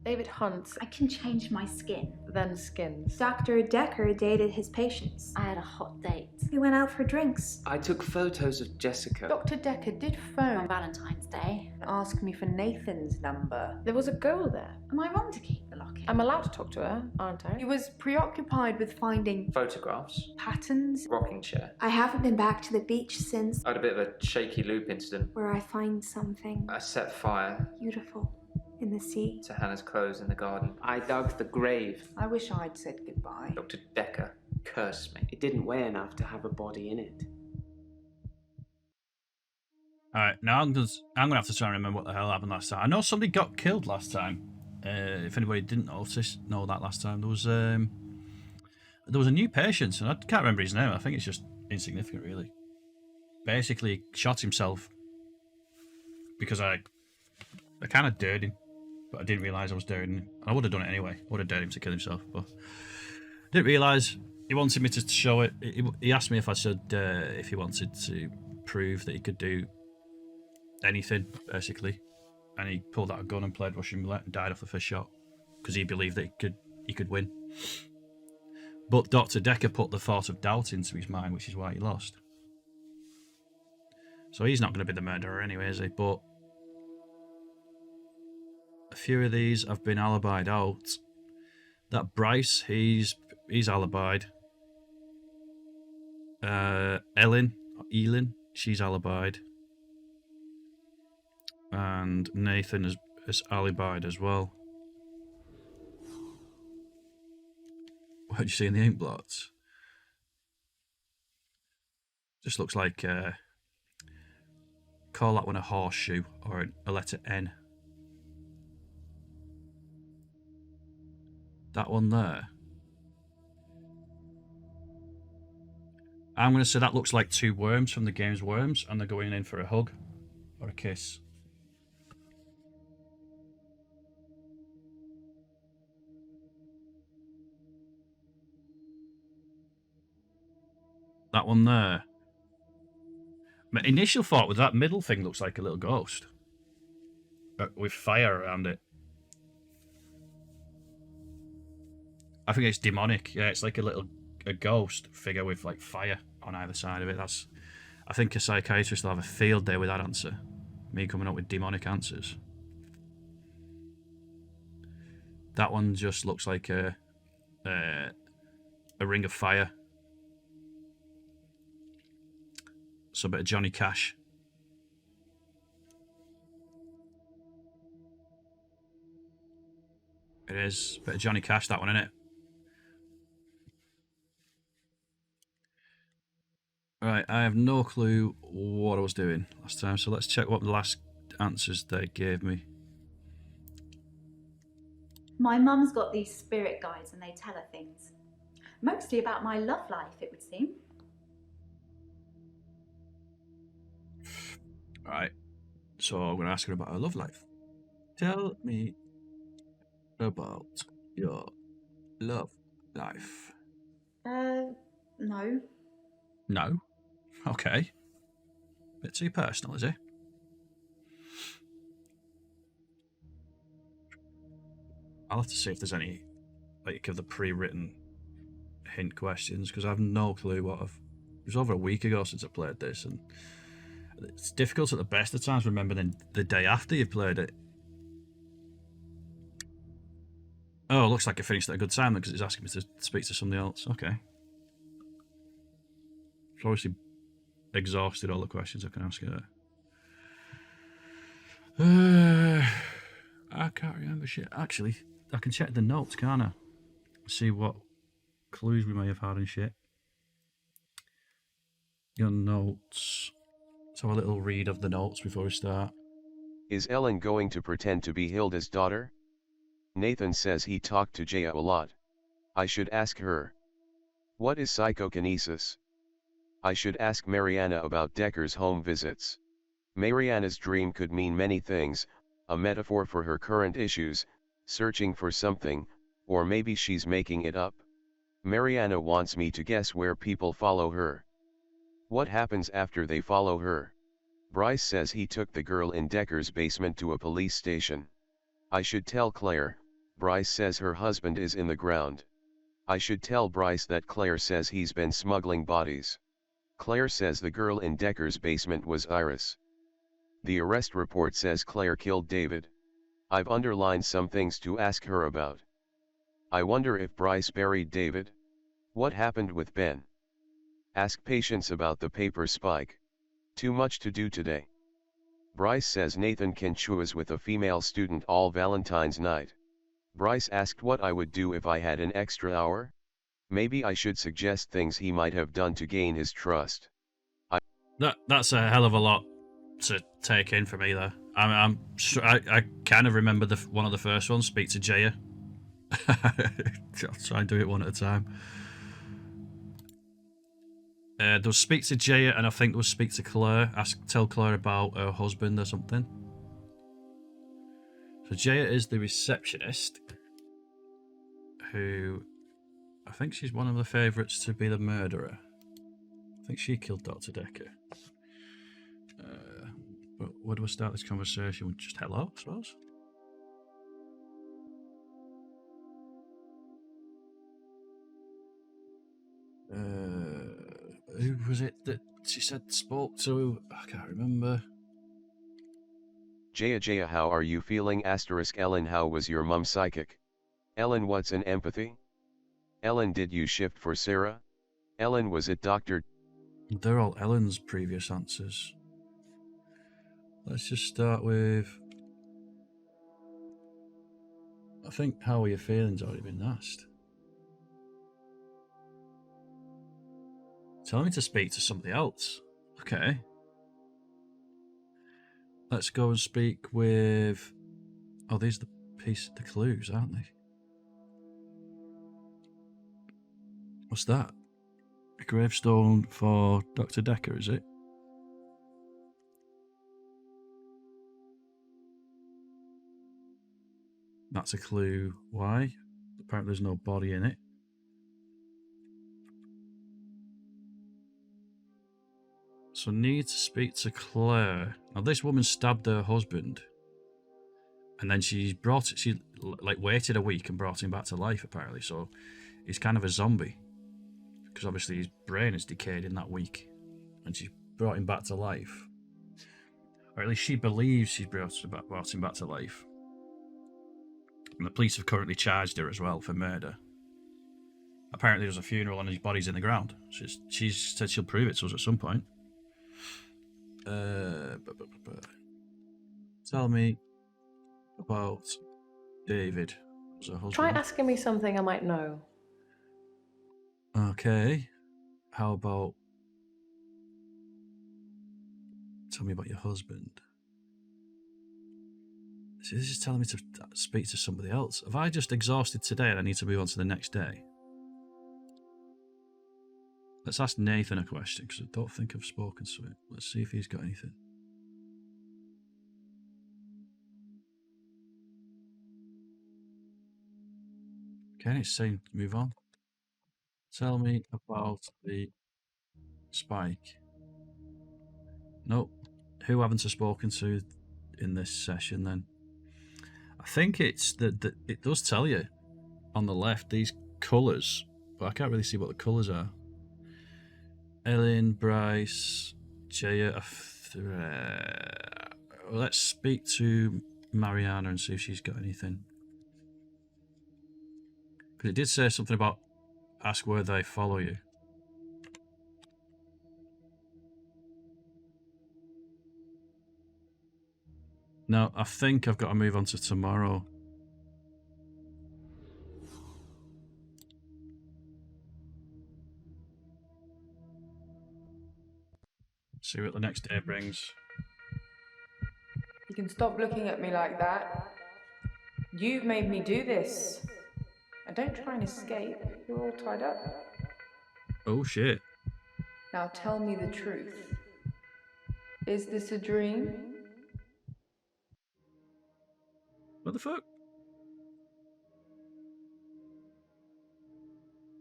David Hunt. I can change my skin. Then skins. Dr. Dekker dated his patients. I had a hot date. We went out for drinks. I took photos of Jessica. Dr. Dekker did phone On Valentine's Day. ask me for Nathan's number. There was a girl there. Am I wrong to keep the locket? I'm allowed to talk to her, aren't I? He was preoccupied with finding Photographs. patterns. Rocking chair. I haven't been back to the beach since, I had a bit of a shaky loop incident. where I find something I set fire beautiful in the sea. to Hannah's clothes in the garden. I dug the grave. I wish I'd said goodbye. Dr. Dekker cursed me. It didn't weigh enough to have a body in it. Alright, now I'm gonna have to try and remember what the hell happened last time. I know somebody got killed last time. If anybody didn't know that last time, there was a new patient, and I can't remember his name. I think it's just insignificant, really. Basically, shot himself because I kind of dared him, but I didn't realise I was daring him. I would have done it anyway. I would have dared him to kill himself, but didn't realise. He wanted me to show it. He asked me if I said if he wanted to prove that he could do anything, basically, and he pulled out a gun and played Russian roulette and died off the first shot because he believed that he could win. But Dr. Dekker put the thought of doubt into his mind, which is why he lost. So he's not going to be the murderer anyway, is he? But a few of these have been alibied out. That Bryce, he's alibied. Elin, she's alibied. And Nathan is alibied as well. What did you see in the ink blots? Just looks like call that one a horseshoe or a letter N. That one there. I'm going to say that looks like two worms from the game's Worms, and they're going in for a hug or a kiss. That one there. My initial thought was that middle thing looks like a little ghost with fire around it. I think it's demonic. Yeah, it's like a ghost figure with like fire on either side of it. I think a psychiatrist will have a field day with that answer. Me coming up with demonic answers. That one just looks like a ring of fire. So a bit of Johnny Cash. It is a bit of Johnny Cash, that one, isn't it? Right, I have no clue what I was doing last time, so let's check what the last answers they gave me. My mum's got these spirit guides and they tell her things. Mostly about my love life, it would seem. Right, so I'm going to ask her about her love life. Tell me about your love life. No. No? Okay. Bit too personal, is it? I'll have to see if there's any, like, of the pre-written hint questions, because I have no clue what It was over a week ago since I played this, and it's difficult at the best of times remembering the day after you played it. Oh, it looks like I finished at a good time because it's asking me to speak to somebody else. Okay. I've obviously exhausted all the questions I can ask her. I can't remember shit. Actually, I can check the notes, can't I? See what clues we may have had and shit. Your notes. Let's have a little read of the notes before we start. Is Ellen going to pretend to be Hilda's daughter? Nathan says he talked to Jaya a lot. I should ask her. What is psychokinesis? I should ask Mariana about Dekker's home visits. Mariana's dream could mean many things, a metaphor for her current issues, searching for something, or maybe she's making it up. Mariana wants me to guess where people follow her. What happens after they follow her? Bryce says he took the girl in Dekker's basement to a police station. I should tell Claire, Bryce says her husband is in the ground. I should tell Bryce that Claire says he's been smuggling bodies. Claire says the girl in Dekker's basement was Iris. The arrest report says Claire killed David. I've underlined some things to ask her about. I wonder if Bryce buried David? What happened with Ben? Ask Patience about the paper spike. Too much to do today. Bryce says Nathan can choose with a female student all Valentine's night. Bryce asked what I would do if I had an extra hour? Maybe I should suggest things he might have done to gain his trust. That's a hell of a lot to take in for me there. I kind of remember one of the first ones, speak to Jaya. I'll try and do it one at a time. There was speak to Jaya, and I think there was speak to Claire. Tell Claire about her husband or something. So Jaya is the receptionist, who I think she's one of the favourites to be the murderer. I think she killed Dr. Dekker. But where do I start this conversation with? Just hello, I suppose. Who was it that she said spoke to? I can't remember. Jaya, how are you feeling? Ellen, how was your mum psychic? Ellen, what's an empathy? Ellen, did you shift for Sarah? Ellen, was it Dr. They're all Ellen's previous answers. Let's just start with... I think how are you feeling's already been asked. Tell me to speak to somebody else. Okay. Let's go and speak with... Oh, these are the clues, aren't they? What's that? A gravestone for Dr. Dekker, is it? That's a clue. Why? Apparently there's no body in it. So need to speak to Claire. Now this woman stabbed her husband, and then she waited a week and brought him back to life apparently. So he's kind of a zombie, because obviously his brain is decayed in that week, and she brought him back to life, or at least she believes she's brought him back to life. And the police have currently charged her as well for murder. Apparently there's a funeral and his body's in the ground. She's said she'll prove it to us at some point. Tell me about David. Was her husband. Try asking me something I might know. Okay. How about... Tell me about your husband. See, this is telling me to speak to somebody else. Have I just exhausted today and I need to move on to the next day? Let's ask Nathan a question, because I don't think I've spoken to him. Let's see if he's got anything. Okay, it's saying move on. Tell me about the spike. Nope. Who haven't I spoken to in this session then? I think it's that it does tell you on the left these colours, but I can't really see what the colours are. Ellen, Bryce, Jaya. Let's speak to Mariana and see if she's got anything. Because it did say something about ask where they follow you. No, I think I've got to move on to tomorrow. See what the next day brings. You can stop looking at me like that. You've made me do this. And don't try and escape. You're all tied up. Oh shit. Now tell me the truth. Is this a dream? What the fuck?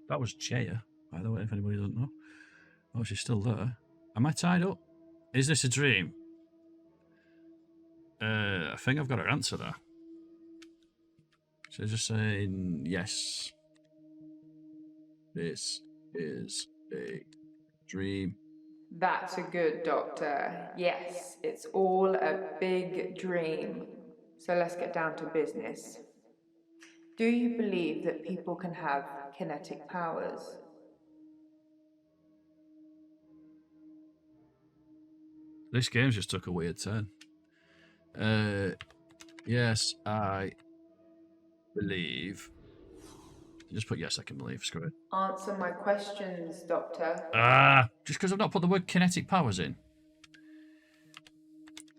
That was Jaya, by the way, if anybody doesn't know. Oh, she's still there. Am I tied up? Is this a dream? I think I've got her answer there. So just saying yes. This is a dream. That's a good doctor. Yes, it's all a big dream. So let's get down to business. Do you believe that people can have kinetic powers? This game just took a weird turn. Yes, I believe. Just put yes, I can believe. Screw it. Answer my questions, Doctor. Just because I've not put the word kinetic powers in.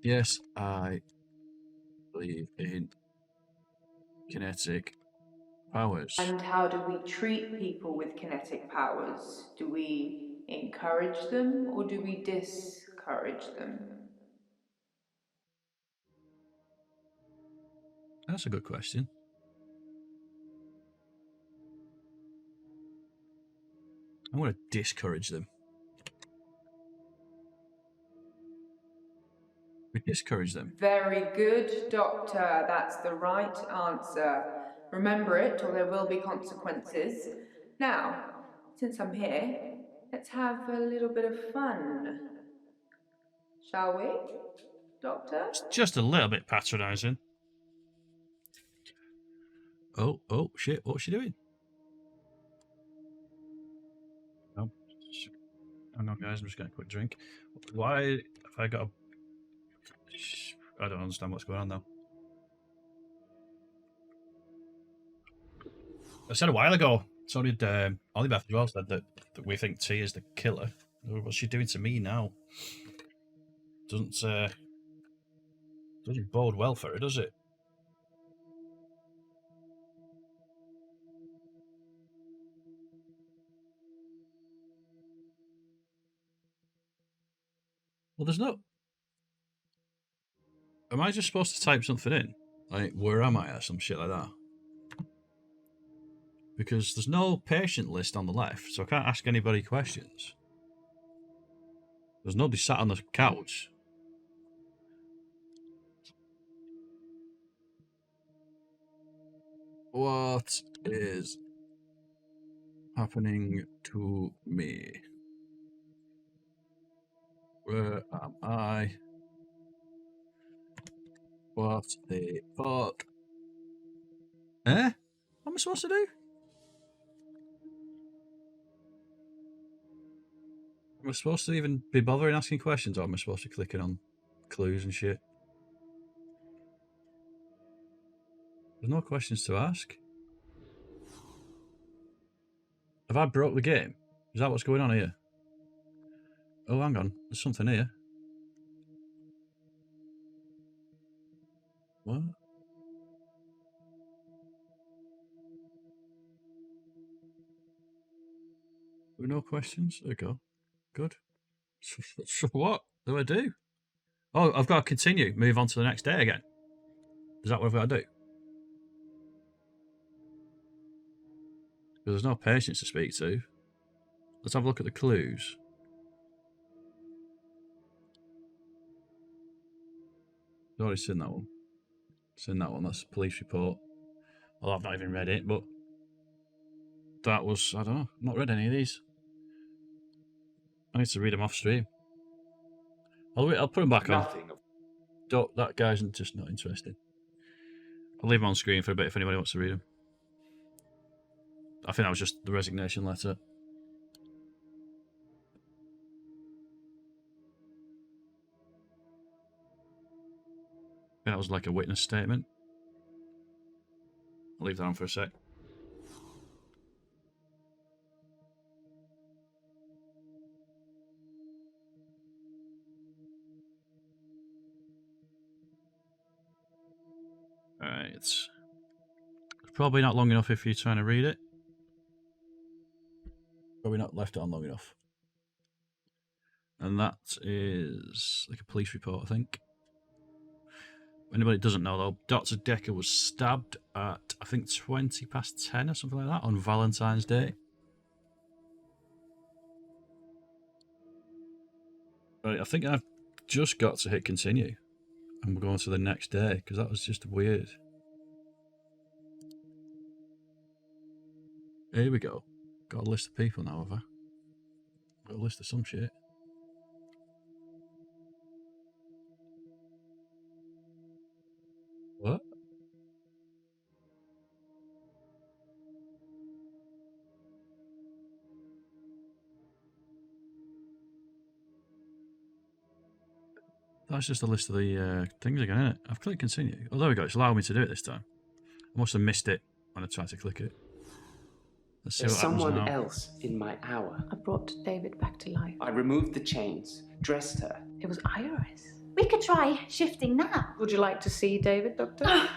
Yes, I believe in kinetic powers. And how do we treat people with kinetic powers? Do we encourage them or do we discourage them? That's a good question. I want to discourage them. We discourage them. Very good, Doctor. That's the right answer. Remember it, or there will be consequences. Now, since I'm here, let's have a little bit of fun. Shall we, Doctor? It's just a little bit patronising. Oh, shit. What's she doing? Oh, hang on, guys. I'm just getting a quick drink. Why have I got a... I don't understand what's going on now. I said a while ago, so did Olibeth as well, said that we think T is the killer. What's she doing to me now? Doesn't bode well for her, does it? Well, there's no... Am I just supposed to type something in? Like, where am I, or some shit like that? Because there's no patient list on the left, so I can't ask anybody questions. There's nobody sat on the couch. What is happening to me? Where am I? What the fuck? Eh? What am I supposed to do? Am I supposed to even be bothering asking questions, or am I supposed to click on clues and shit? There's no questions to ask. Have I broke the game? Is that what's going on here? Oh, hang on. There's something here. What? No questions? There we go. Good. So what do I do? Oh, I've got to continue. Move on to the next day again. Is that what I've got to do? Because there's no patients to speak to. Let's have a look at the clues. I've already seen that one. Seen that one. That's a police report. Well, I've not even read it, but that was, I don't know. I've not read any of these. I need to read them off stream. I'll put them back on. That guy's just not interested. I'll leave them on screen for a bit if anybody wants to read them. I think that was just the resignation letter. That was like a witness statement. I'll leave that on for a sec. Alright. It's probably not long enough if you're trying to read it. Probably not left it on long enough. And that is like a police report, I think. Anybody doesn't know though, Dr. Dekker was stabbed at, I think, 20 past 10 or something like that on Valentine's Day. Right, I think I've just got to hit continue. And we're going to the next day, because that was just weird. Here we go. Got a list of people now, have I? Got a list of some shit. What? That's just a list of the things again, isn't it? I've clicked continue. Oh, there we go. It's allowed me to do it this time. I must have missed it when I tried to click it. Let's see There's what happens someone now. else in my hour. I brought David back to life. I removed the chains, dressed her. It was Iris. We could try shifting now. Would you like to see David, Doctor?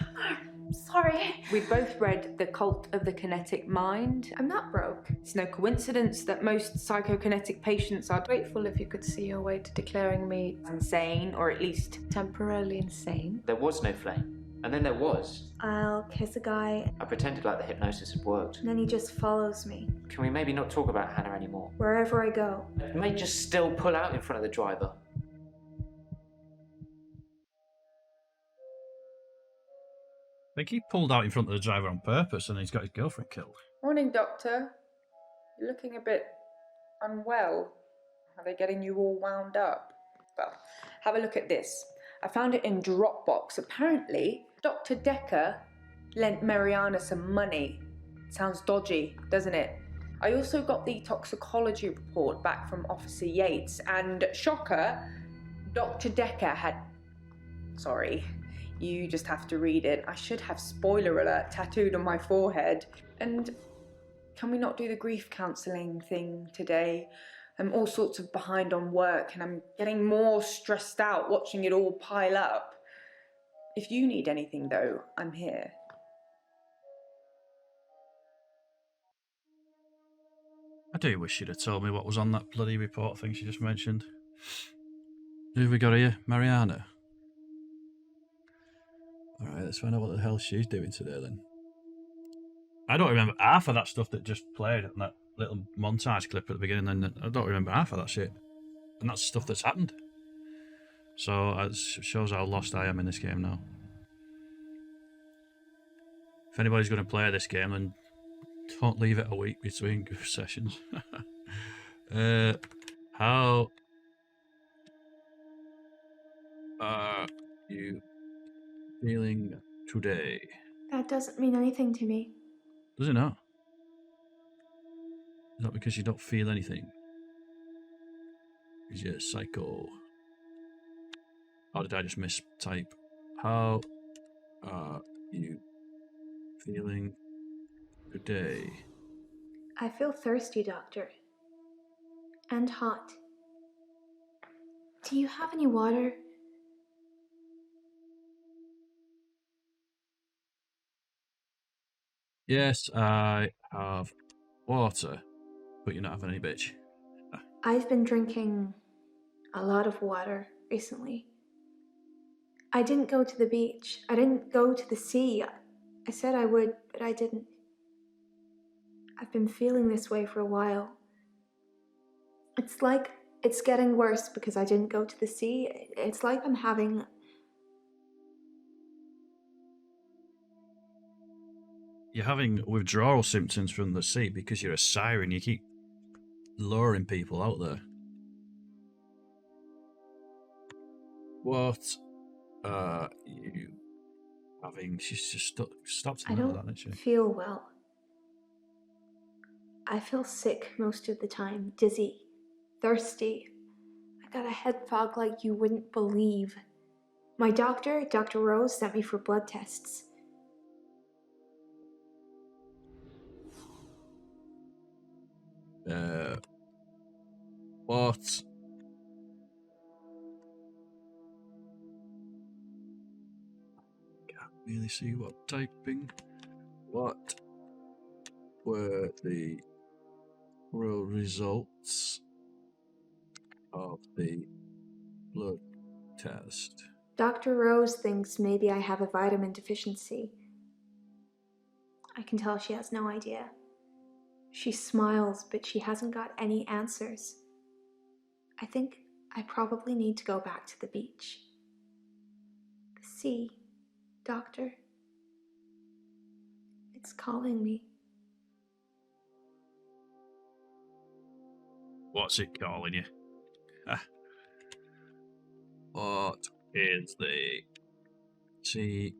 Sorry. We both read The Cult of the Kinetic Mind. I'm not broke. It's no coincidence that most psychokinetic patients are Grateful if you could see your way to declaring me insane, or at least temporarily insane. There was no flame. And then there was. I'll kiss a guy, I pretended like the hypnosis had worked. and then he just follows me. Can we maybe not talk about Hannah anymore? Wherever I go. You may just still pull out in front of the driver. I think he pulled out in front of the driver on purpose and he's got his girlfriend killed. Morning, Doctor. You're looking a bit unwell. Are they getting you all wound up? Well, have a look at this. I found it in Dropbox. Apparently, Dr. Dekker lent Mariana some money. Sounds dodgy, doesn't it? I also got the toxicology report back from Officer Yates, and shocker, Dr. Dekker had... Sorry, you just have to read it. I should have spoiler alert tattooed on my forehead. And can we not do the grief counselling thing today? I'm all sorts of behind on work and I'm getting more stressed out watching it all pile up. If you need anything though, I'm here. I do wish she'd have told me what was on that bloody report thing she just mentioned. Who have we got here? Mariana. Alright, let's find out what the hell she's doing today then. I don't remember half of that stuff that just played in that little montage clip at the beginning, and I don't remember half of that shit. And that's stuff that's happened. So it shows how lost I am in this game now. If anybody's going to play this game, then don't leave it a week between sessions. How are you feeling today? That doesn't mean anything to me. Does it not? Is that because you don't feel anything? Is you a psycho? Or did I just mistype? How are you feeling today? I feel thirsty, Doctor. And hot. Do you have any water? Yes, I have water, but you're not having any, bitch. I've been drinking a lot of water recently. I didn't go to the beach. I didn't go to the sea. I said I would, but I didn't. I've been feeling this way for a while. It's like it's getting worse because I didn't go to the sea. It's like I'm having... You're having withdrawal symptoms from the sea because you're a siren. You keep luring people out there. What are you having? She's just stopped in the middle of that, didn't she? feel well. I feel sick most of the time, dizzy, thirsty. I got a head fog like you wouldn't believe. My doctor, Dr. Rose, sent me for blood tests. What? Can't really see what typing. What were the results of the blood test? Dr. Rose thinks maybe I have a vitamin deficiency. I can tell she has no idea. She smiles, but she hasn't got any answers. I think I probably need to go back to the beach. The sea, Doctor. It's calling me. What's it calling you? Ah. What is the sea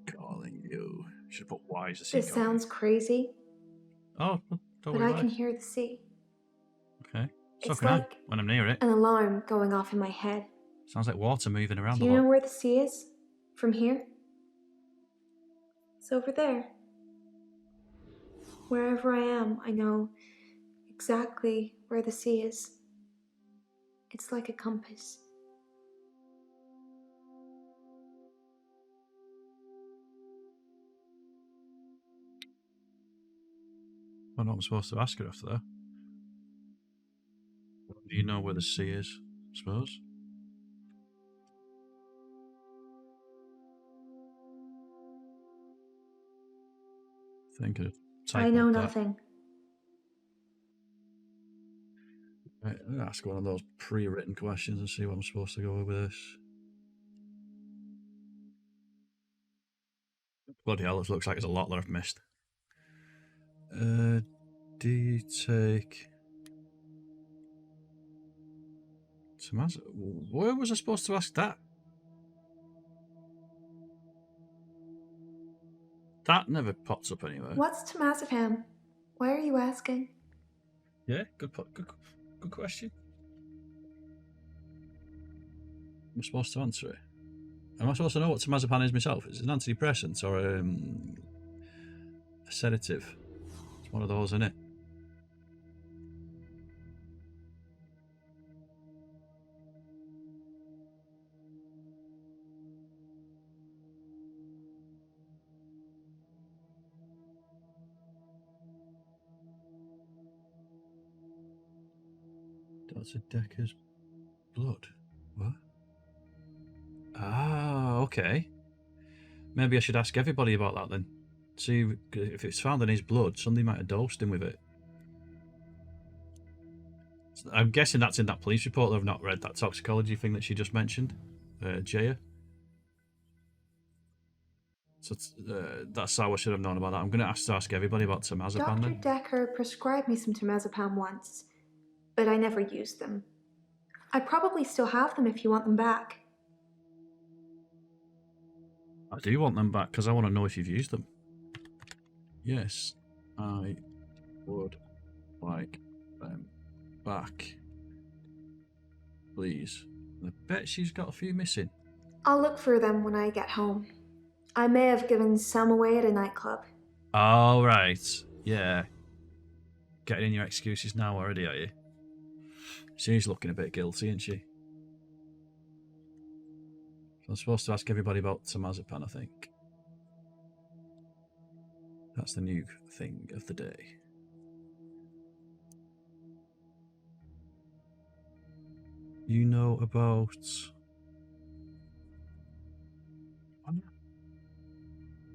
calling you? Should put why is the sea This calling sounds crazy, you? Oh, don't but worry I about can it. hear the sea. Okay. So It's can I like when I'm near it. an alarm going off in my head. Sounds like water moving around Do a you know lot. where the sea is? From here? It's over there. Wherever I am, I know exactly where the sea is. It's like a compass. I know what I'm supposed to ask her after that. Do you know where the sea is? I suppose. Think of I know nothing. Right, I'm gonna ask one of those pre-written questions and see what I'm supposed to go with this. Bloody hell, it looks like there's a lot that I've missed. Do you take Tomaz? Where was I supposed to ask that? That never pops up anywhere. What's temazepam? Why are you asking? Yeah, good question. I'm supposed to answer it. Am I supposed to know what temazepam is myself? Is it an antidepressant or a sedative? It's one of those, isn't it? Dr. Dekker's blood. What? Ah, okay. Maybe I should ask everybody about that then. See if it's found in his blood, somebody might have dosed him with it. I'm guessing that's in that police report. I've not read that toxicology thing that she just mentioned, Jaya. So that's how I should have known about that. I'm going to ask everybody about temazepam Dr. then. Dekker prescribed me some temazepam once, but I never used them. I probably still have them if you want them back. I do want them back because I want to know if you've used them. Yes, I would like them back. Please. I bet she's got a few missing. I'll look for them when I get home. I may have given some away at a nightclub. All right. Yeah. Getting in your excuses now already, are you? She's looking a bit guilty, isn't she? I'm supposed to ask everybody about temazepam, I think. That's the new thing of the day. You know about...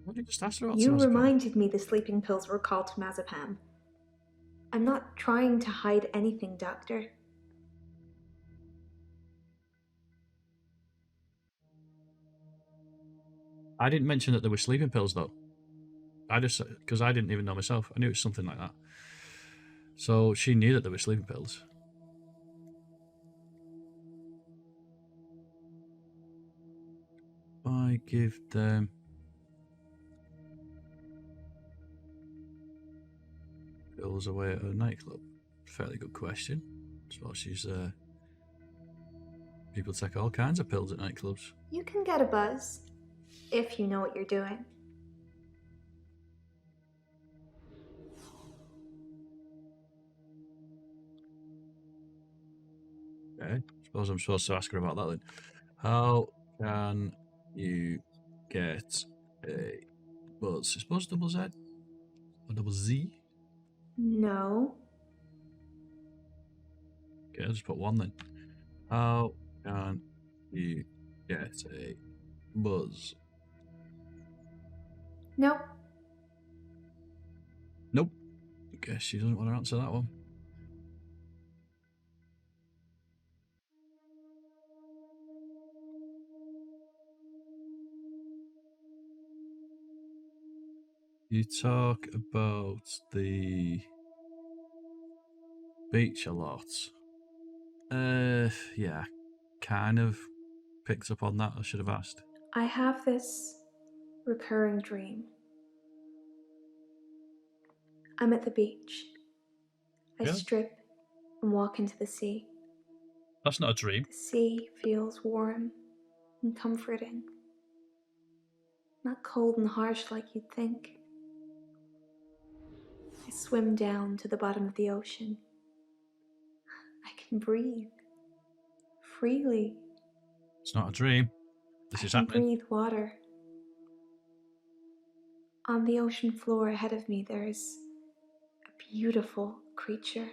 What did you just ask her about You temazepam? reminded me the sleeping pills were called temazepam. I'm not trying to hide anything, Doctor. I didn't mention that there were sleeping pills, though. I just... Because I didn't even know myself. I knew it was something like that. So she knew that there were sleeping pills. I give them... pills away at a nightclub. Fairly good question. I suppose she's... people take all kinds of pills at nightclubs. You can get a buzz, if you know what you're doing. Okay, suppose I'm supposed to ask her about that then. How can you get a buzz? I suppose double Z? Or double Z? No. Okay, I'll just put one then. How can you get a buzz? Nope. Nope. Guess she doesn't want to answer that one. You talk about the beach a lot. Yeah, kind of picked up on that. I should have asked. I have this recurring dream. I'm at the beach. I Really? strip and walk into the sea. That's not a dream. The sea feels warm and comforting. Not cold and harsh like you'd think. I swim down to the bottom of the ocean. I can breathe freely. It's not a dream. This is I can happening. breathe water. On the ocean floor ahead of me, there's a beautiful creature.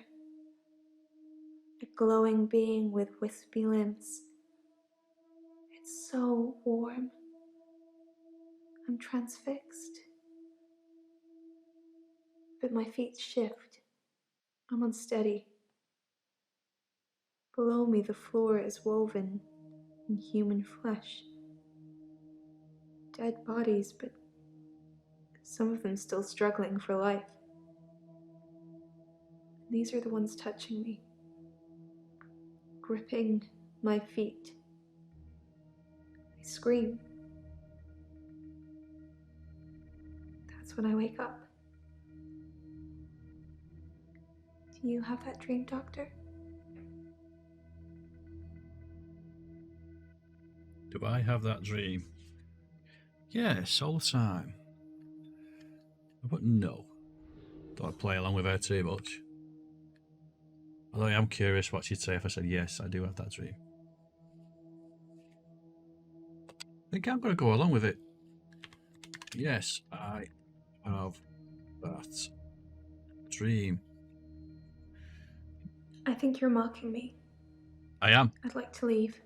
A glowing being with wispy limbs. It's so warm. I'm transfixed. But my feet shift. I'm unsteady. Below me, the floor is woven in human flesh. Dead bodies, but some of them still struggling for life. These are the ones touching me, gripping my feet. I scream. That's when I wake up. Do you have that dream, Doctor? Do I have that dream? Yes, all the time. But no. Don't play along with her too much. Although I am curious what she'd say if I said yes, I do have that dream. I think I'm going to go along with it. Yes, I have that dream. I think you're mocking me. I am. I'd like to leave.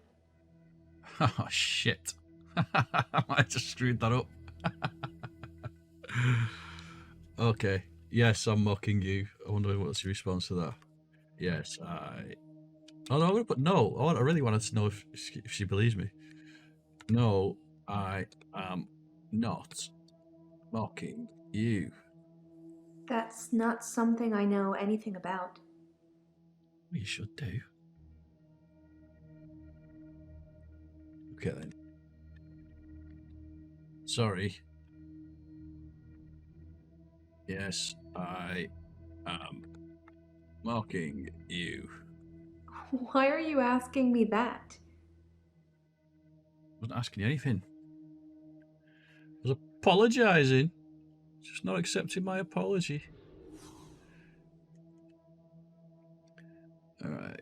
Oh, shit. I just screwed that up. Okay. Yes, I'm mocking you. I wonder what's your response to that. Yes, I... Oh, no, I'm going to put no. I really wanted to know if she believes me. No, I am not mocking you. That's not something I know anything about. Well, you should do. Okay, then. Sorry. Yes, I am mocking you. Why are you asking me that? I wasn't asking you anything. I was apologising. Just not accepting my apology. Alright.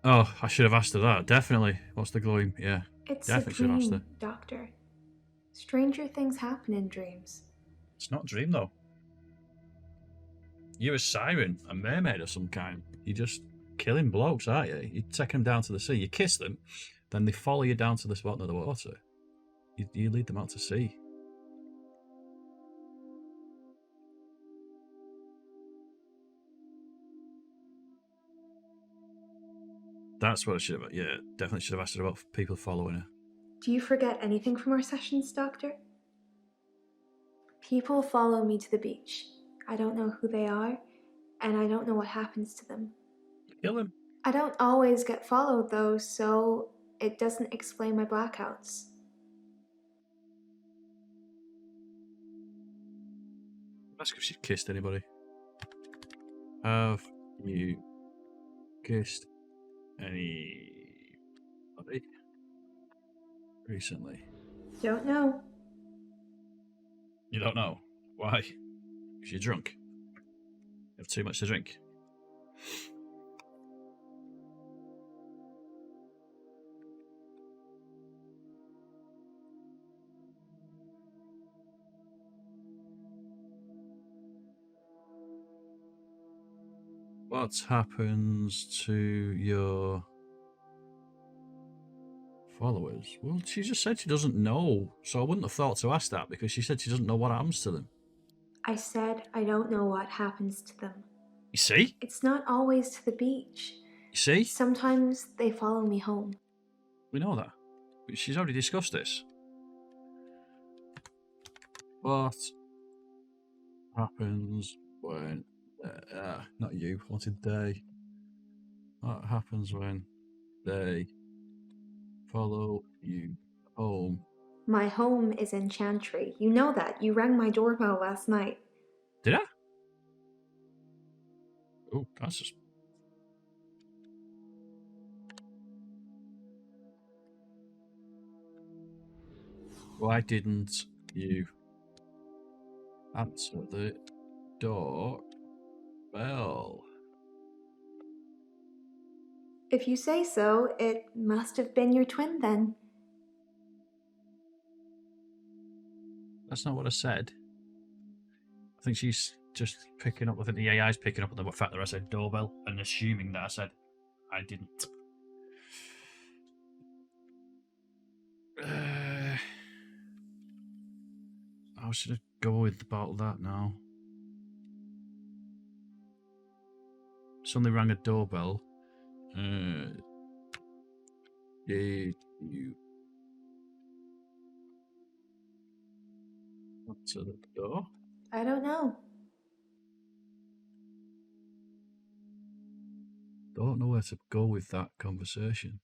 Oh, I should have asked her that. Definitely. What's the glowing? Yeah. It's definitely a should have asked dream, her. Doctor. Stranger things happen in dreams. It's not a dream, though. You're a siren, a mermaid of some kind. You're just killing blokes, aren't you? You take them down to the sea, you kiss them, then they follow you down to the bottom of the water. You lead them out to sea. That's what I should have... Yeah, definitely should have asked her about people following her. Do you forget anything from our sessions, Doctor? People follow me to the beach. I don't know who they are, and I don't know what happens to them. Kill them. I don't always get followed, though, so it doesn't explain my blackouts. Ask if she's kissed anybody. Have you kissed anybody recently? Don't know. You don't know? Why? Because you're drunk. You have too much to drink. What happens to your followers? Well, she just said she doesn't know, so I wouldn't have thought to ask that because she said she doesn't know what happens to them. I said I don't know what happens to them. You see? It's not always to the beach. You see? Sometimes they follow me home. We know that. She's already discussed this. What happens when... not you, I wanted they. What happens when they follow you home? My home is in Chantry. You know that. You rang my doorbell last night. Did I? Oh, that's just... Why didn't you answer the door bell? If you say so, it must have been your twin then. That's not what I said. I think she's just picking up, I think the AI's picking up on the fact that I said doorbell and assuming that I said I didn't. How should I go with about that now? Suddenly rang a doorbell. Did you answer the door? I don't know. Don't know where to go with that conversation.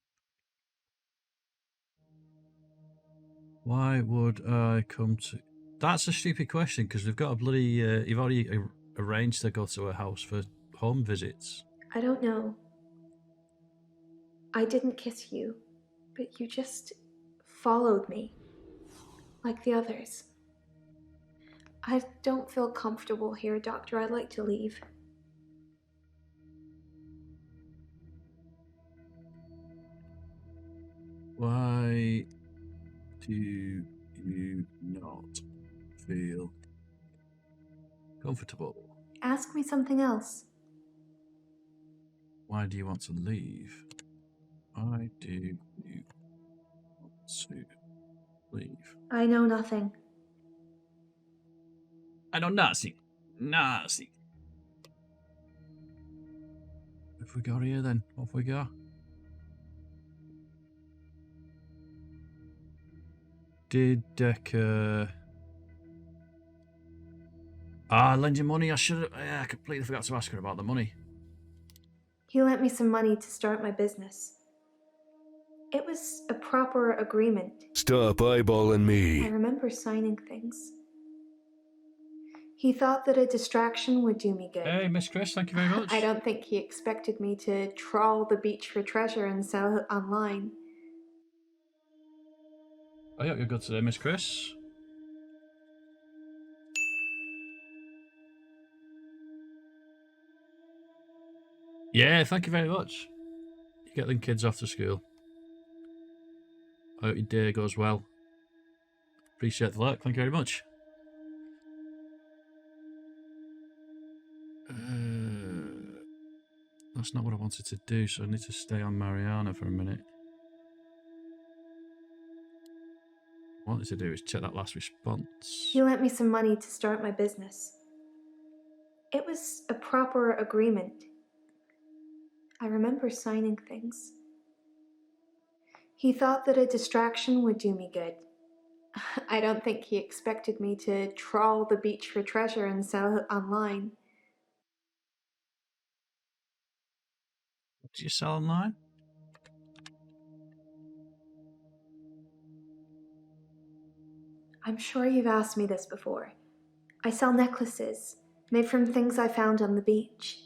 Why would I come to... That's a stupid question, because we've got a bloody... you've already arranged to go to a house for home visits. I don't know. I didn't kiss you, but you just followed me, like the others. I don't feel comfortable here, Doctor. I'd like to leave. Why do you not feel comfortable? Ask me something else. Why do you want to leave? Why do you want to leave? I know nothing. I know nothing. Nothing. If we got here then, off we go. Did Dekker... lend you money? I should have... I completely forgot to ask her about the money. He lent me some money to start my business. It was a proper agreement. Stop eyeballing I me. remember signing things. He thought that a distraction would do me good. Hey, Miss Chris, thank you very much. I don't think he expected me to trawl the beach for treasure and sell it online. I hope you're good today, Miss Chris. Yeah, thank you very much. You get them kids off to school. I hope your day goes well. Appreciate the luck. Thank you very much. That's not what I wanted to do, so I need to stay on Mariana for a minute. What I wanted to do is check that last response. He lent me some money to start my business. It was a proper agreement. I remember signing things. He thought that a distraction would do me good. I don't think he expected me to trawl the beach for treasure and sell it online. What do you sell online? I'm sure you've asked me this before. I sell necklaces, made from things I found on the beach.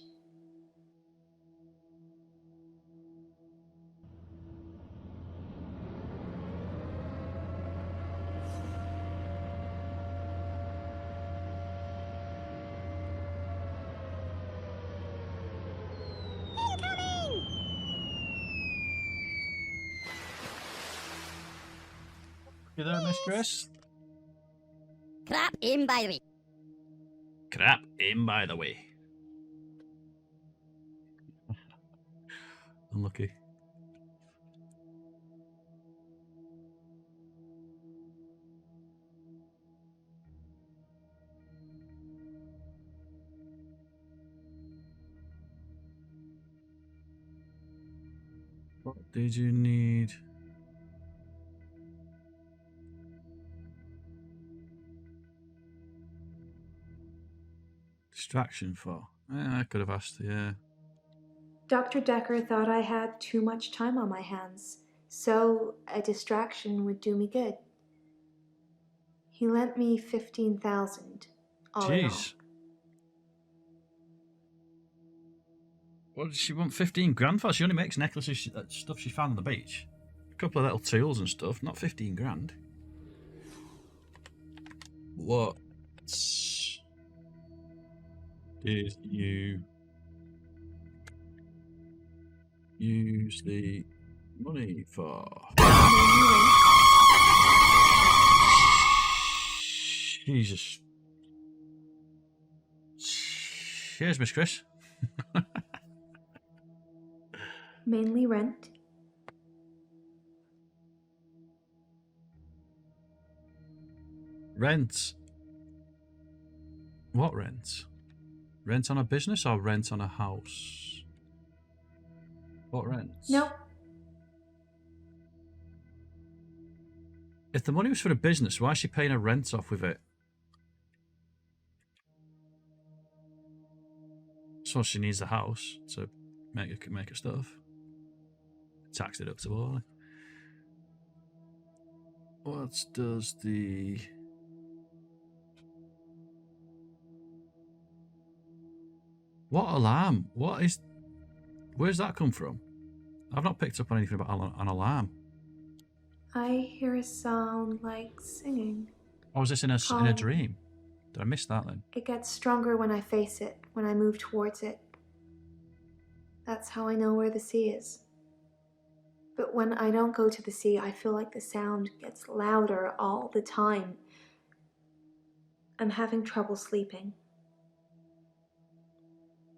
You there, Miss Chris? Crap in by the way. Crap in by the way. Unlucky. What did you need? Extraction for? I could have asked, yeah. Dr. Dekker thought I had too much time on my hands, so a distraction would do me good. He lent me 15,000, all in all. Jeez. What did she want 15 grand for? She only makes necklaces, stuff she found on the beach. A couple of little tools and stuff, not 15 grand. What did you use the money for? Jesus. Cheers, Miss Chris. Mainly rent. Rent. What rent? Rent on a business or rent on a house? What rent? Nope. If the money was for a business, why is she paying her rent off with it? So she needs the house to make her stuff. Tax deductible. What does the... What alarm? What is... Where's that come from? I've not picked up on anything about an alarm. I hear a sound like singing. Or was this in a dream? Did I miss that then? It gets stronger when I face it, when I move towards it. That's how I know where the sea is. But when I don't go to the sea, I feel like the sound gets louder all the time. I'm having trouble sleeping.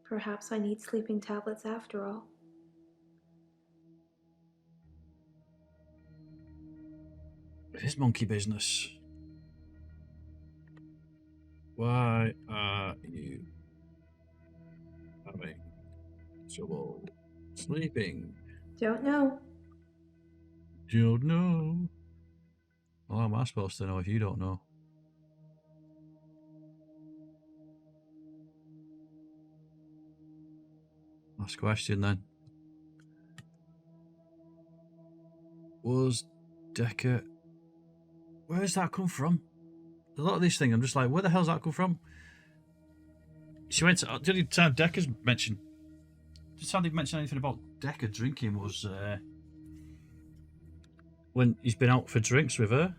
Perhaps I need sleeping tablets after all. It is monkey business. Why are you having trouble sleeping? Don't know. Don't know. Well, how am I supposed to know if you don't know? Last question then. Was Dekker... Where does that come from? A lot of these things, I'm just like, where the hell's that come from? She went to... The only time Dekker's mentioned... Did somebody mention anything about Dekker drinking was... when he's been out for drinks with her.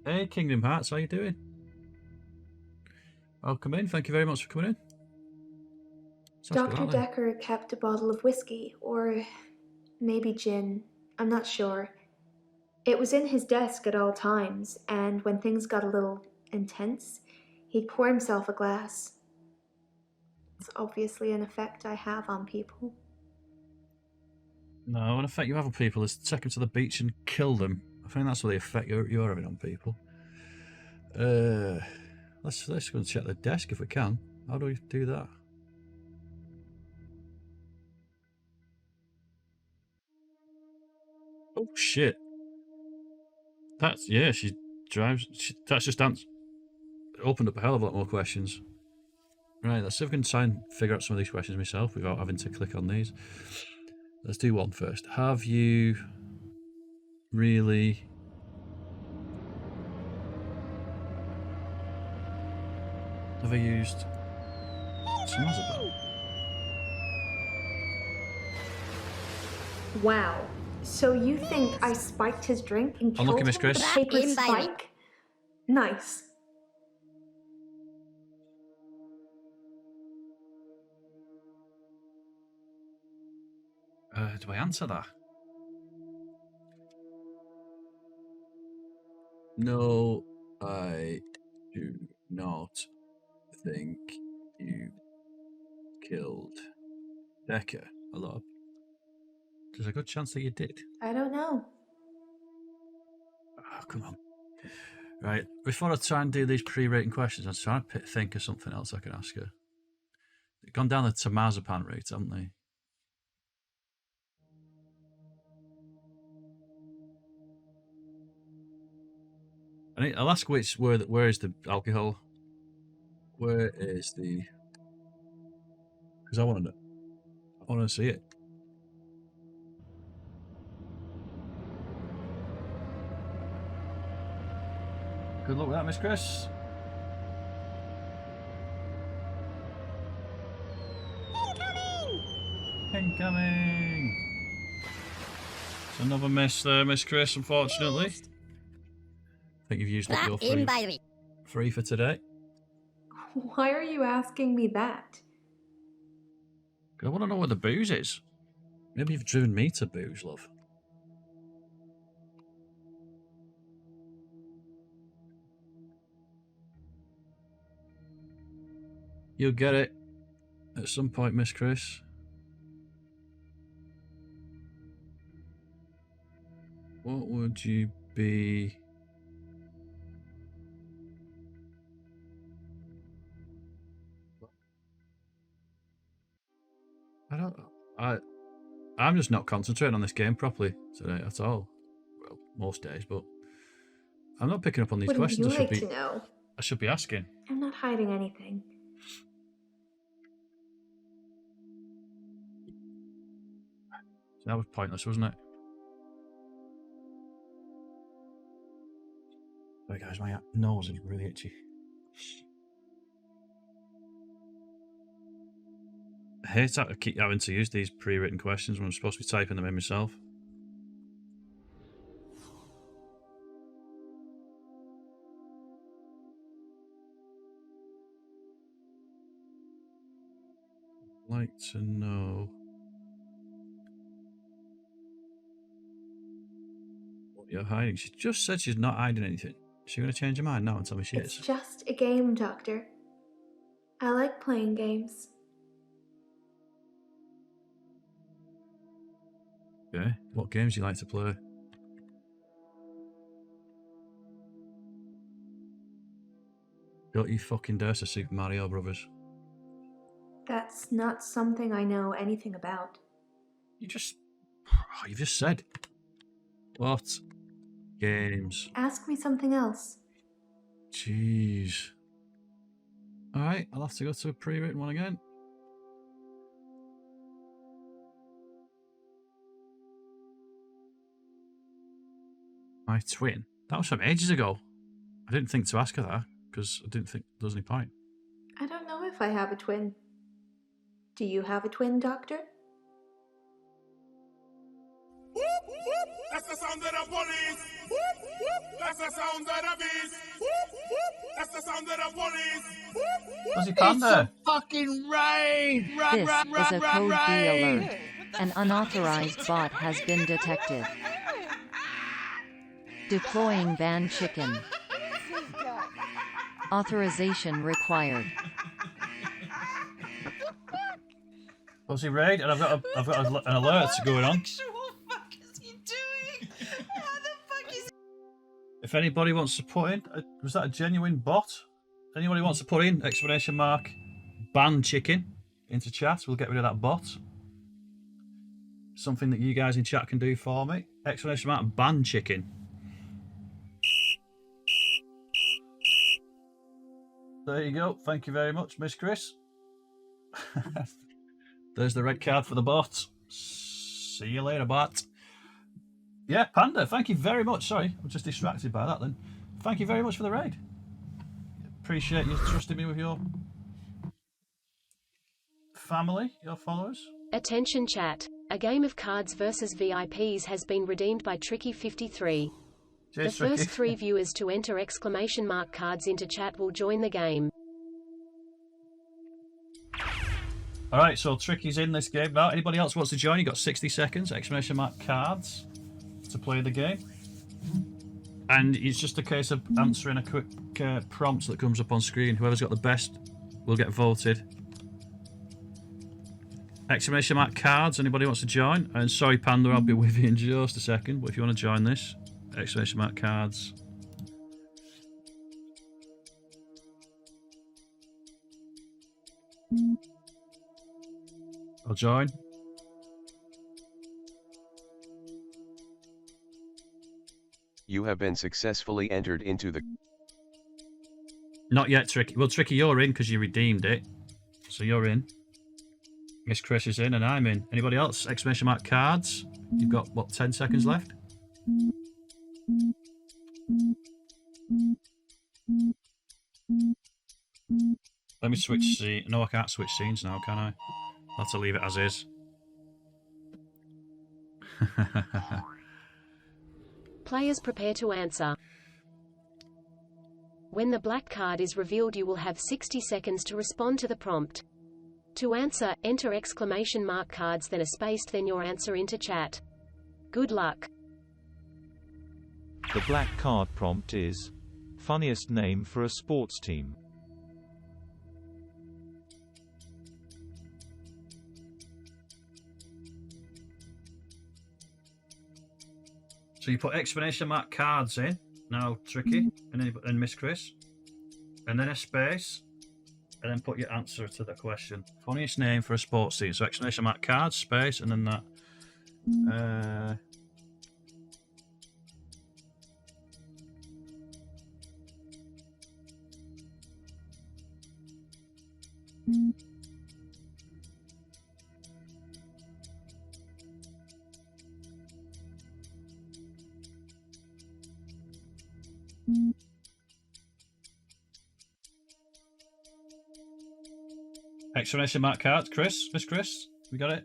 Hey, Kingdom Hearts, how you doing? Welcome in, thank you very much for coming in. Dr. Dekker kept a bottle of whiskey, or maybe gin. I'm not sure. It was in his desk at all times, and when things got a little intense, he'd pour himself a glass. It's obviously an effect I have on people. No, an effect you have on people is take them to the beach and kill them. I think that's what the effect you're having on people. Let's go and check the desk if we can. How do we do that? Oh shit! That's she drives. That's just opened up a hell of a lot more questions. Right, let's see if we can try and figure out some of these questions myself without having to click on these. Let's do one first. Have you really ever used Samazabal? Wow. So you think I spiked his drink and killed Unlucky, him Miss Chris. with a paper spike? Nice. Do I answer that? No, I do not think you killed Dekker. Hello. There's a good chance that you did. I don't know. Oh, come on. Right, before I try and do these pre-written questions, I'm trying to think of something else I can ask her. They've gone down the Tamazapan route, haven't they? I'll ask where is the alcohol? Where is the? Because I want to see it. Good luck with that, Miss Chris. Incoming! It's another miss there, Miss Chris, unfortunately. I think you've used up your free for today. Why are you asking me that? I want to know where the booze is. Maybe you've driven me to booze, love. You'll get it at some point, Miss Chris. What would you be? I'm just not concentrating on this game properly today at all. Well, most days, but I'm not picking up on these questions. Wouldn't you like to know? I should be asking. I'm not hiding anything. That was pointless, wasn't it? Sorry guys, my nose is really itchy. I hate that I keep having to use these pre-written questions when I'm supposed to be typing them in myself. I'd like to know what you're hiding. She just said she's not hiding anything. Is she going to change her mind now and tell me she is? It's just a game, Doctor. I like playing games. Okay, what games do you like to play? Don't you fucking dare say Super Mario Brothers. That's not something I know anything about. You've just said. What games? Ask me something else. Jeez. Alright, I'll have to go to a pre-written one again. My twin? That was from ages ago. I didn't think to ask her that, because I didn't think there was any point. I don't know if I have a twin. Do you have a twin, Doctor? That's the sound of the police. That's the sound of the beast. That's the sound of the police. What's he panda? Fucking rain! This is a code B alert. An unauthorized bot has been detected. Deploying banned chicken. Authorization required. What's he raid? And I've got an alert going on. If anybody wants to put in, was that a genuine bot? Anybody wants to put in exclamation mark ban chicken into chat? We'll get rid of that bot. Something that you guys in chat can do for me. Exclamation mark ban chicken. There you go. Thank you very much, Miss Chris. There's the red card for the bot. See you later, bot. Yeah, Panda, thank you very much. Sorry, I'm just distracted by that then. Thank you very much for the raid. Appreciate you trusting me with your family, your followers. Attention chat. A game of Cards vs VIPs has been redeemed by Tricky53. Cheers, The first 3 viewers to enter exclamation mark cards into chat will join the game. Alright, so Tricky's in this game now. Anybody else wants to join? You got 60 seconds, exclamation mark cards to play the game. And it's just a case of answering a quick prompt that comes up on screen. Whoever's got the best will get voted. Exclamation mark cards, anybody wants to join? And sorry Panda, I'll be with you in just a second, but if you want to join this, exclamation mark cards. I'll join. You have been successfully entered into the... Not yet, Tricky. Well, Tricky, you're in because you redeemed it. So you're in. Miss Chris is in and I'm in. Anybody else? Exclamation mark cards. You've got, what, 10 seconds left? Let me switch scene. No, I can't switch scenes now, can I? I'll have to leave it as is. Players prepare to answer. When the black card is revealed, you will have 60 seconds to respond to the prompt. To answer, enter exclamation mark cards, then a space, then your answer into chat. Good luck. The black card prompt is funniest name for a sports team. So you put exclamation mark cards in, now Tricky, and then Miss Chris, and then a space, and then put your answer to the question. Funniest name for a sports team. So exclamation mark cards, space, and then that. Exclamation mark cards, Chris, Miss Chris, we got it.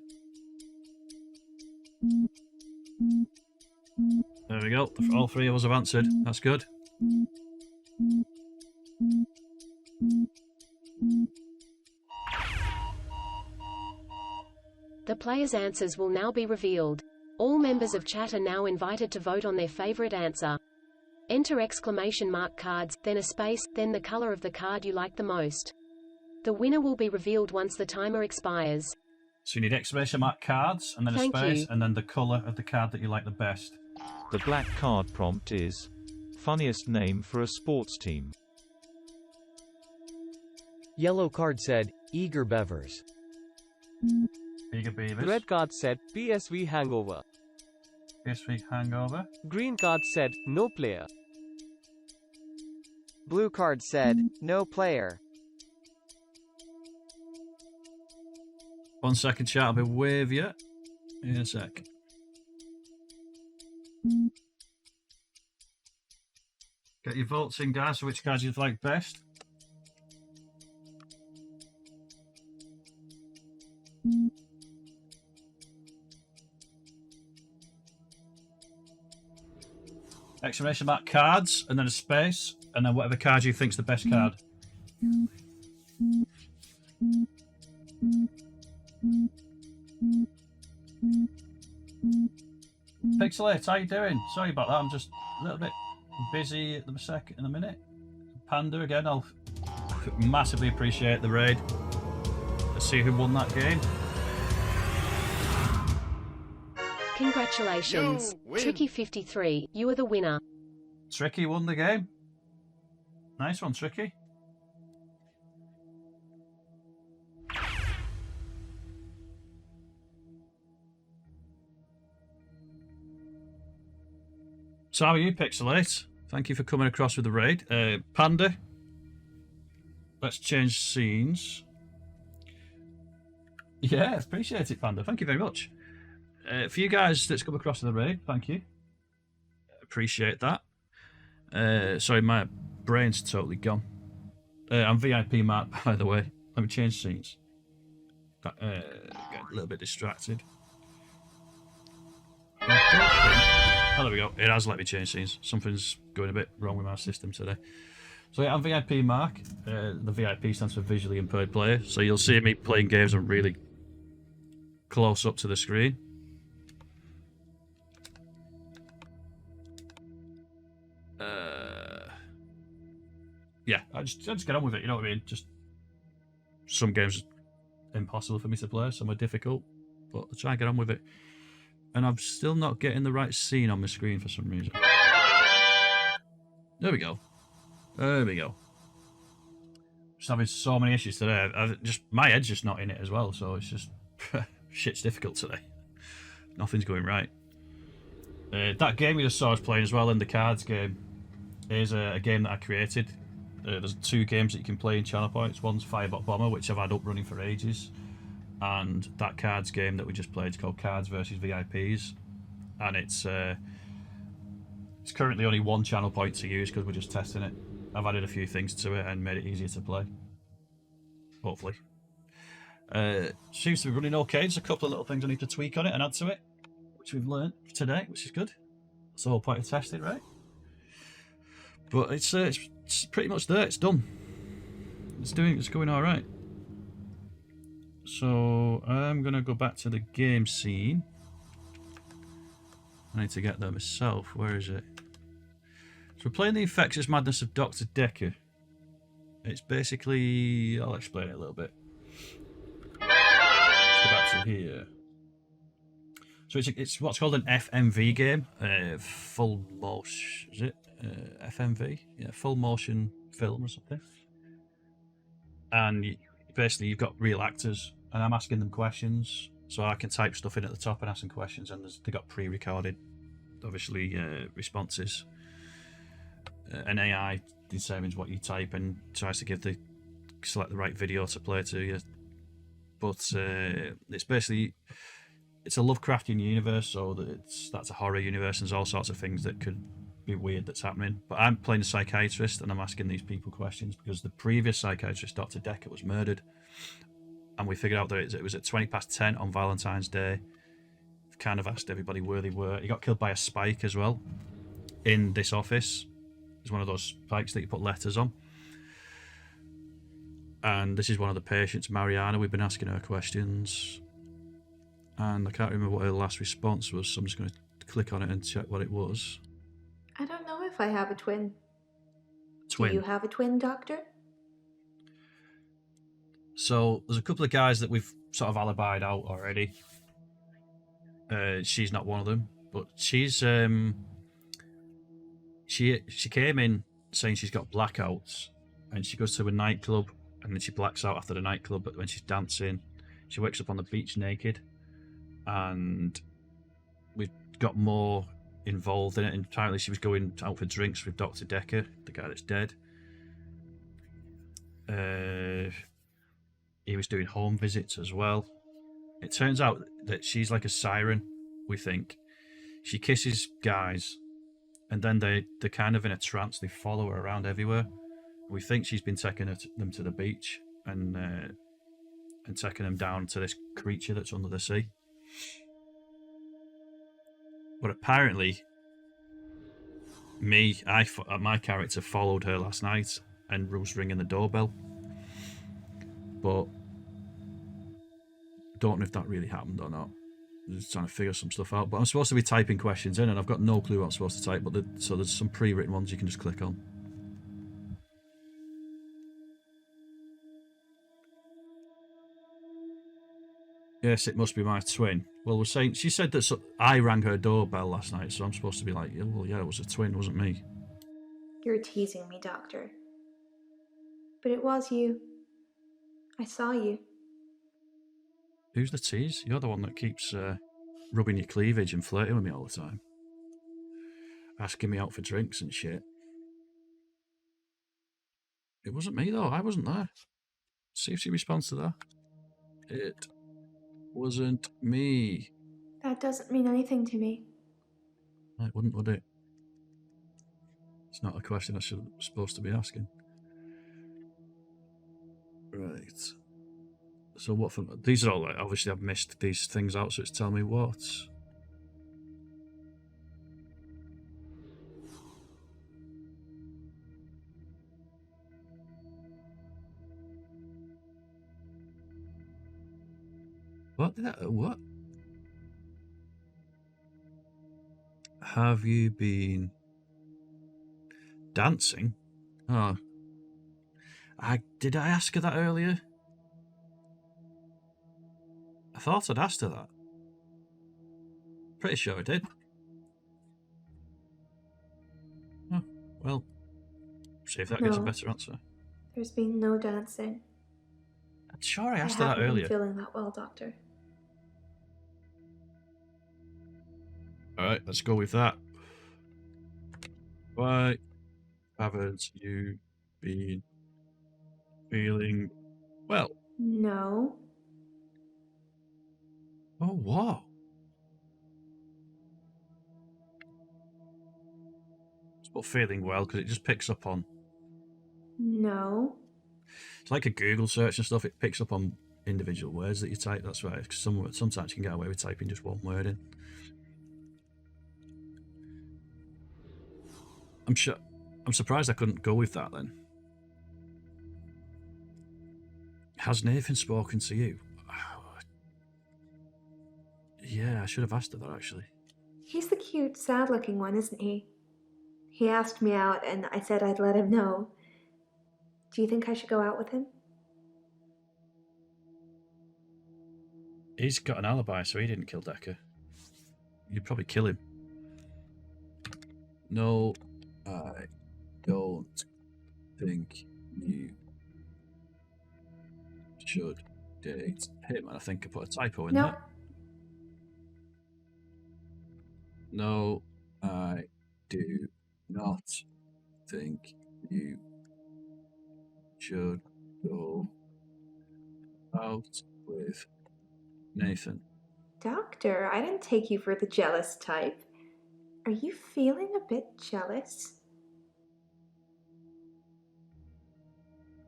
There we go. All three of us have answered. That's good. The players' answers will now be revealed. All members of chat are now invited to vote on their favorite answer. Enter exclamation mark cards, then a space, then the color of the card you like the most. The winner will be revealed once the timer expires. So you need exclamation mark cards, and then a space, and then the colour of the card that you like the best. The black card prompt is funniest name for a sports team. Yellow card said, Eager Beavers. Eager Beavers. Red card said, PSV Hangover. PSV Hangover. Green card said, No player. Blue card said, No player. 1 second, chat. I'll be with you in a sec. Get your votes in, guys, for which cards you'd like best. Exclamation mark cards, and then a space, and then whatever card you think's the best card. Pixelate, how you doing? Sorry about that, I'm just a little bit busy at the minute. Panda again, I'll massively appreciate the raid. Let's see who won that game. Congratulations, Tricky53, you are the winner. Tricky won the game. Nice one, Tricky. So how are you, Pixelate? Thank you for coming across with the raid. Panda, let's change scenes. Yeah, appreciate it, Panda. Thank you very much. For you guys that's come across with the raid, thank you. Appreciate that. Sorry, my brain's totally gone. I'm v.i.p.mark, by the way. Let me change scenes. Get a little bit distracted. Oh, there we go. It has let me change scenes. Something's going a bit wrong with my system today. So yeah, I'm v.i.p.mark. The VIP stands for visually impaired player. So you'll see me playing games I'm really close up to the screen. Yeah, I just get on with it, you know what I mean? Just some games are impossible for me to play, some are difficult, but I try and get on with it. And I'm still not getting the right scene on my screen for some reason. There we go. There we go. Just having so many issues today. My head's just not in it as well, so it's just shit's difficult today. Nothing's going right. That game you just saw us playing as well in the cards game is a game that I created. There's 2 games that you can play in channel points. One's Firebot Bomber, which I've had up running for ages, and that cards game that we just played is called Cards versus VIPs, and it's currently only 1 channel point to use because we're just testing it. I've added a few things to it and made it easier to play. Hopefully. Seems to be running okay. There's a couple of little things I need to tweak on it and add to it, which we've learned today, which is good. That's the whole point of testing, right? But it's pretty much there. It's done. It's going all right. So I'm gonna go back to the game scene. I need to get there myself. Where is it? So we're playing the Infectious Madness of Dr. Dekker. It's basically, I'll explain it a little bit. Let's go back to here. So it's what's called an FMV game, full motion, is it? FMV? Yeah, full motion film or something. And basically you've got real actors, and I'm asking them questions, so I can type stuff in at the top and ask them questions, and they've got pre-recorded, obviously, responses. An AI determines what you type and tries to select the right video to play to you. But it's basically, it's a Lovecraftian universe, so that's a horror universe, and there's all sorts of things that could be weird that's happening. But I'm playing a psychiatrist, and I'm asking these people questions because the previous psychiatrist, Dr. Dekker, was murdered, and we figured out that it was at 10:20 on Valentine's Day. I've kind of asked everybody where they were. He got killed by a spike as well in this office. It's one of those spikes that you put letters on. And this is one of the patients, Mariana. We've been asking her questions, and I can't remember what her last response was, so I'm just going to click on it and check what it was. I don't know if I have a twin. Twin. Do you have a twin, Doctor? So there's a couple of guys that we've sort of alibied out already. She's not one of them, but she's she came in saying she's got blackouts, and she goes to a nightclub, and then she blacks out after the nightclub. But when she's dancing, she wakes up on the beach naked, and we've got more involved in it. And apparently she was going out for drinks with Dr. Dekker, the guy that's dead. He was doing home visits as well. It turns out that she's like a siren, we think. She kisses guys, and then they're kind of in a trance. They follow her around everywhere. We think she's been taking them to the beach and taking them down to this creature that's under the sea. But apparently, my character followed her last night and was ringing the doorbell. But don't know if that really happened or not. I'm just trying to figure some stuff out. But I'm supposed to be typing questions in, and I've got no clue what I'm supposed to type. But so there's some pre-written ones you can just click on. Yes, it must be my twin. Well, we're saying she said that I rang her doorbell last night, so I'm supposed to be like, oh, well, yeah, it was a twin, it wasn't me. You're teasing me, Doctor. But it was you. I saw you. Who's the tease? You're the one that keeps rubbing your cleavage and flirting with me all the time. Asking me out for drinks and shit. It wasn't me, though. I wasn't there. See if she responds to that. It wasn't me. That doesn't mean anything to me. It wouldn't, would it? It's not a question I should supposed to be asking. Right. So what for? These are all like, obviously I've missed these things out, so it's telling me what. What? Have you been dancing? Oh. Did I ask her that earlier? I thought I'd asked her that. Pretty sure I did. Oh, well, see if that gets a better answer. There's been no dancing. I'm sure I asked her that earlier. I haven't been feeling that well, Doctor. Alright, let's go with that. Why haven't you been feeling well? No. Oh, what? It's about feeling well because it just picks up on. No. It's like a Google search and stuff. It picks up on individual words that you type. That's right. Because sometimes you can get away with typing just one word in. I'm surprised I couldn't go with that then. Has Nathan spoken to you? Yeah, I should have asked her that actually. He's the cute, sad-looking one, isn't he? He asked me out, and I said I'd let him know. Do you think I should go out with him? He's got an alibi, so he didn't kill Dekker. You'd probably kill him. No, I don't think you should date him. And I think I put a typo in there. No, I do not think you should go out with Nathan. Doctor, I didn't take you for the jealous type. Are you feeling a bit jealous?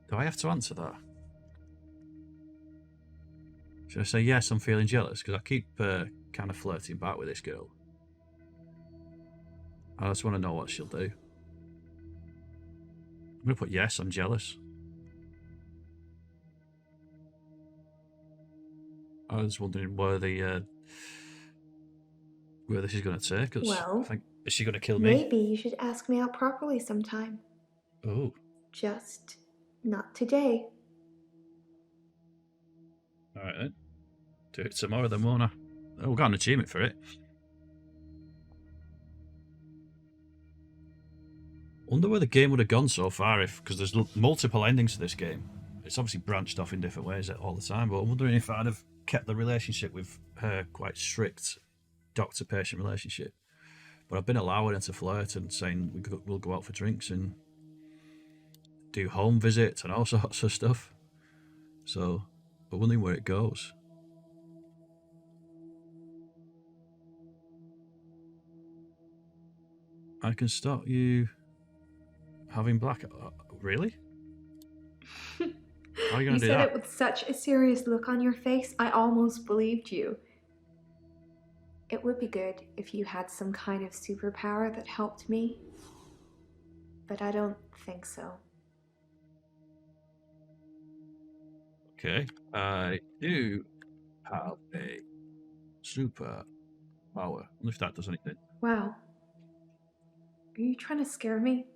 Do I have to answer that? Should I say yes, I'm feeling jealous? Because I keep kind of flirting back with this girl. I just want to know what she'll do. I'm going to put yes, I'm jealous. I was wondering where this is going to take us. Well, I think, is she going to kill me? Maybe you should ask me out properly sometime. Oh. Just not today. Alright then. Do it tomorrow then, won't I? Oh, we got an achievement for it. Wonder where the game would have gone so far because there's multiple endings to this game. It's obviously branched off in different ways all the time, but I'm wondering if I'd have kept the relationship with her quite strict doctor-patient relationship. But I've been allowing her to flirt and saying we'll go out for drinks and do home visits and all sorts of stuff. So I'm wondering where it goes. I can stop you having black. Really? How are you going to do that? You said it with such a serious look on your face, I almost believed you. It would be good if you had some kind of superpower that helped me, but I don't think so. Okay, I do have a super power. I wonder if that does anything. Wow. Are you trying to scare me?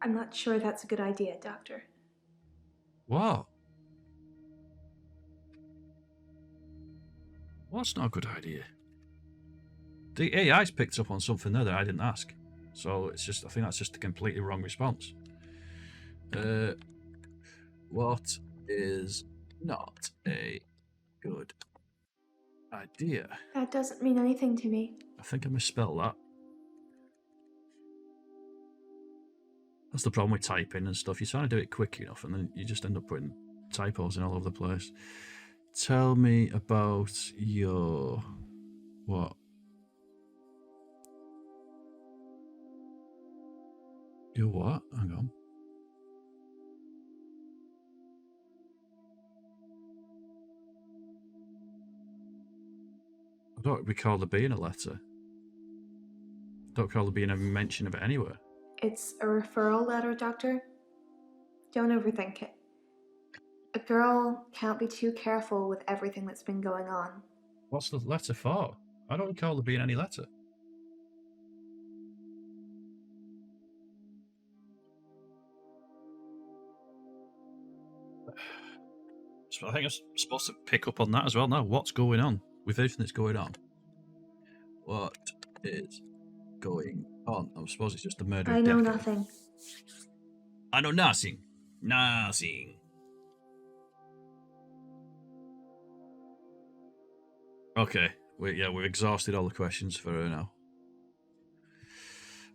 I'm not sure that's a good idea, Doctor. What? What's not a good idea? The AI's picked up on something there that I didn't ask. So it's just, I think that's just a completely wrong response. What is not a good idea? That doesn't mean anything to me. I think I misspelled that. That's the problem with typing and stuff. You're trying to do it quick enough and then you just end up putting typos in all over the place. Tell me about your... what? Your what? Hang on. I don't recall there being a letter. I don't recall there being a mention of it anywhere. It's a referral letter, Doctor. Don't overthink it. A girl can't be too careful with everything that's been going on. What's the letter for? I don't recall there being any letter. So I think I'm supposed to pick up on that as well now. What's going on with everything that's going on? What is going on? I suppose it's just the murder of I know Dekker. nothing. I know nothing. Nothing. Okay, we've exhausted all the questions for her now.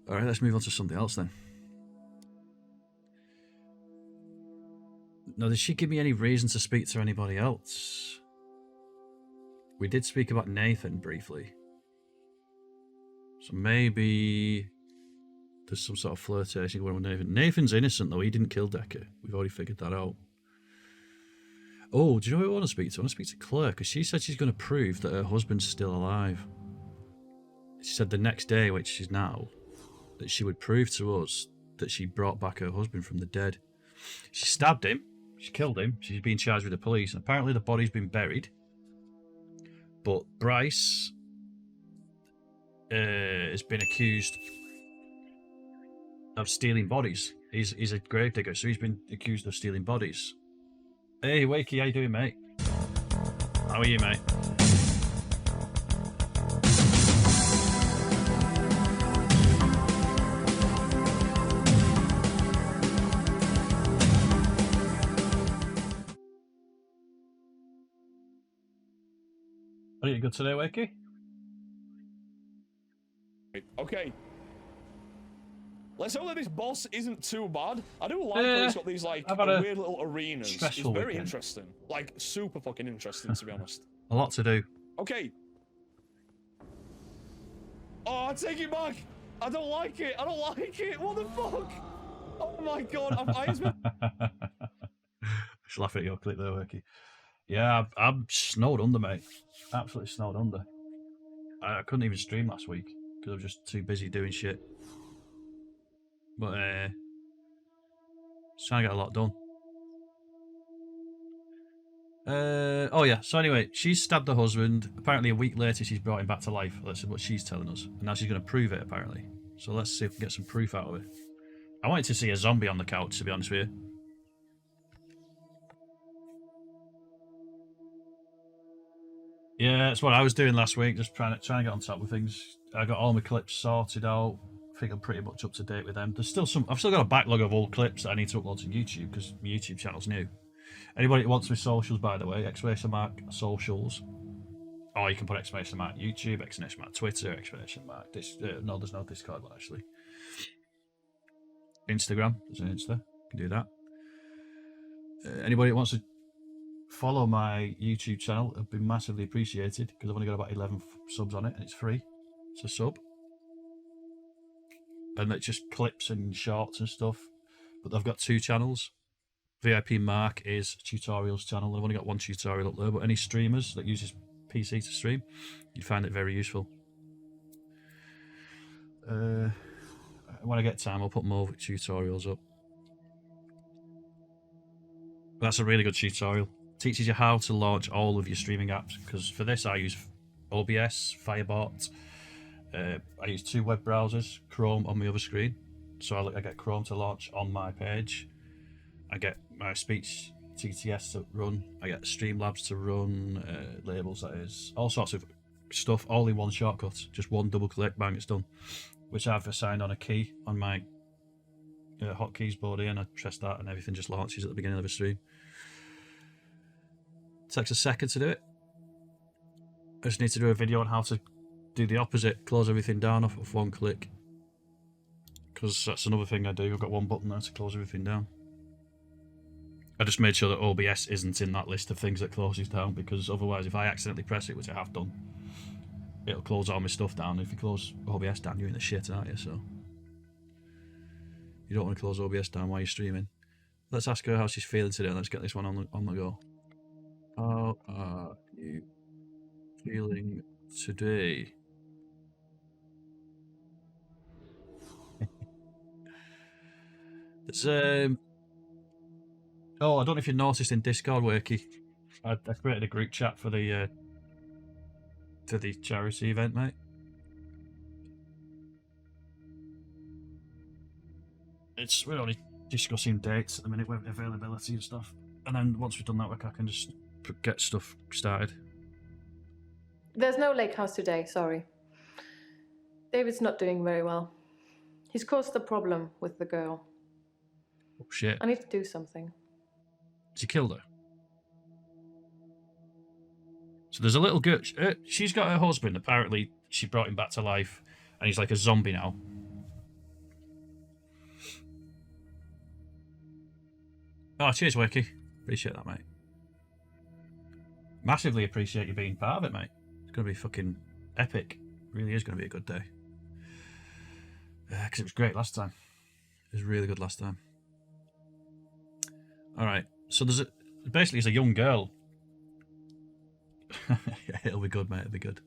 All right, let's move on to something else then. Now, did she give me any reason to speak to anybody else? We did speak about Nathan briefly. So maybe there's some sort of flirtation going on with Nathan. Nathan's innocent, though. He didn't kill Dekker. We've already figured that out. Oh, do you know who I want to speak to? I want to speak to Claire, because she said she's going to prove that her husband's still alive. She said the next day, which is now, that she would prove to us that she brought back her husband from the dead. She stabbed him. She killed him. She's being charged with the police. And apparently the body's been buried. But Bryce has been accused of stealing bodies. He's a gravedigger, so he's been accused of stealing bodies. Hey, Wakey, how you doing, mate? How are you, mate? Are you good today, Wakey? Okay. Let's hope that this boss isn't too bad. I do like that he's got these like weird little arenas. It's very interesting. Like super fucking interesting, to be honest. A lot to do. Okay. Oh, I take it back. I don't like it. I don't like it. What the fuck? Oh my god. Just laugh at your clip there, Wakey. Yeah, I'm snowed under, mate. Absolutely snowed under. I couldn't even stream last week because I was just too busy doing shit. But just trying to get a lot done. Oh yeah, so anyway, she's stabbed her husband. Apparently a week later she's brought him back to life. That's what she's telling us. And now she's going to prove it, apparently. So let's see if we can get some proof out of it. I wanted to see a zombie on the couch, to be honest with you. Yeah, that's what I was doing last week, just trying to get on top of things. I got all my clips sorted out. I think I'm pretty much up to date with them. There's still some. I've still got a backlog of old clips that I need to upload to YouTube because my YouTube channel's new. Anybody that wants my socials, by the way, ! Socials, or you can put ! YouTube, ! Twitter, ! No, there's no Discord one actually. Instagram, there's an Insta. You can do that. Anybody that wants to follow my YouTube channel, it'd be massively appreciated because I've only got about 11 subs on it and it's free. It's a sub. And it's just clips and shorts and stuff. But I've got two channels. v.i.p.mark is tutorials channel. I've only got one tutorial up there, but any streamers that uses PC to stream, you'd find it very useful. When I get time, I'll put more tutorials up. That's a really good tutorial. It teaches you how to launch all of your streaming apps, because for this I use OBS, Firebot. I use two web browsers, Chrome on my other screen. So I get Chrome to launch on my page. I get my speech TTS to run. I get Streamlabs to run, labels that is. All sorts of stuff, all in one shortcut. Just one double click, bang, it's done. Which I've assigned on a key on my hotkeys board here, and I press that and everything just launches at the beginning of a stream. It takes a second to do it. I just need to do a video on how to do the opposite, close everything down off of one click. Because that's another thing I do. I've got one button there to close everything down. I just made sure that OBS isn't in that list of things that closes down, because otherwise if I accidentally press it, which I have done, it'll close all my stuff down. If you close OBS down, you're in the shit, aren't you? So you don't want to close OBS down while you're streaming. Let's ask her how she's feeling today. Let's get this one on the go. How are you feeling today? There's oh, I don't know if you noticed in Discord, Wakey, I created a group chat for the charity event, mate. We're only discussing dates at the minute with availability and stuff, and then once we've done that, I can just get stuff started. There's no lake house today, sorry. David's not doing very well. He's caused a problem with the girl. Oh shit. I need to do something. Has he killed her? So there's a little girl. She's got her husband. Apparently, she brought him back to life, and he's like a zombie now. Oh, cheers, Wakey. Appreciate that, mate. Massively appreciate you being part of it, mate. It's going to be fucking epic. It really is going to be a good day. Because it was great last time. It was really good last time. Alright, so basically it's a young girl. Yeah, it'll be good, mate, it'll be good.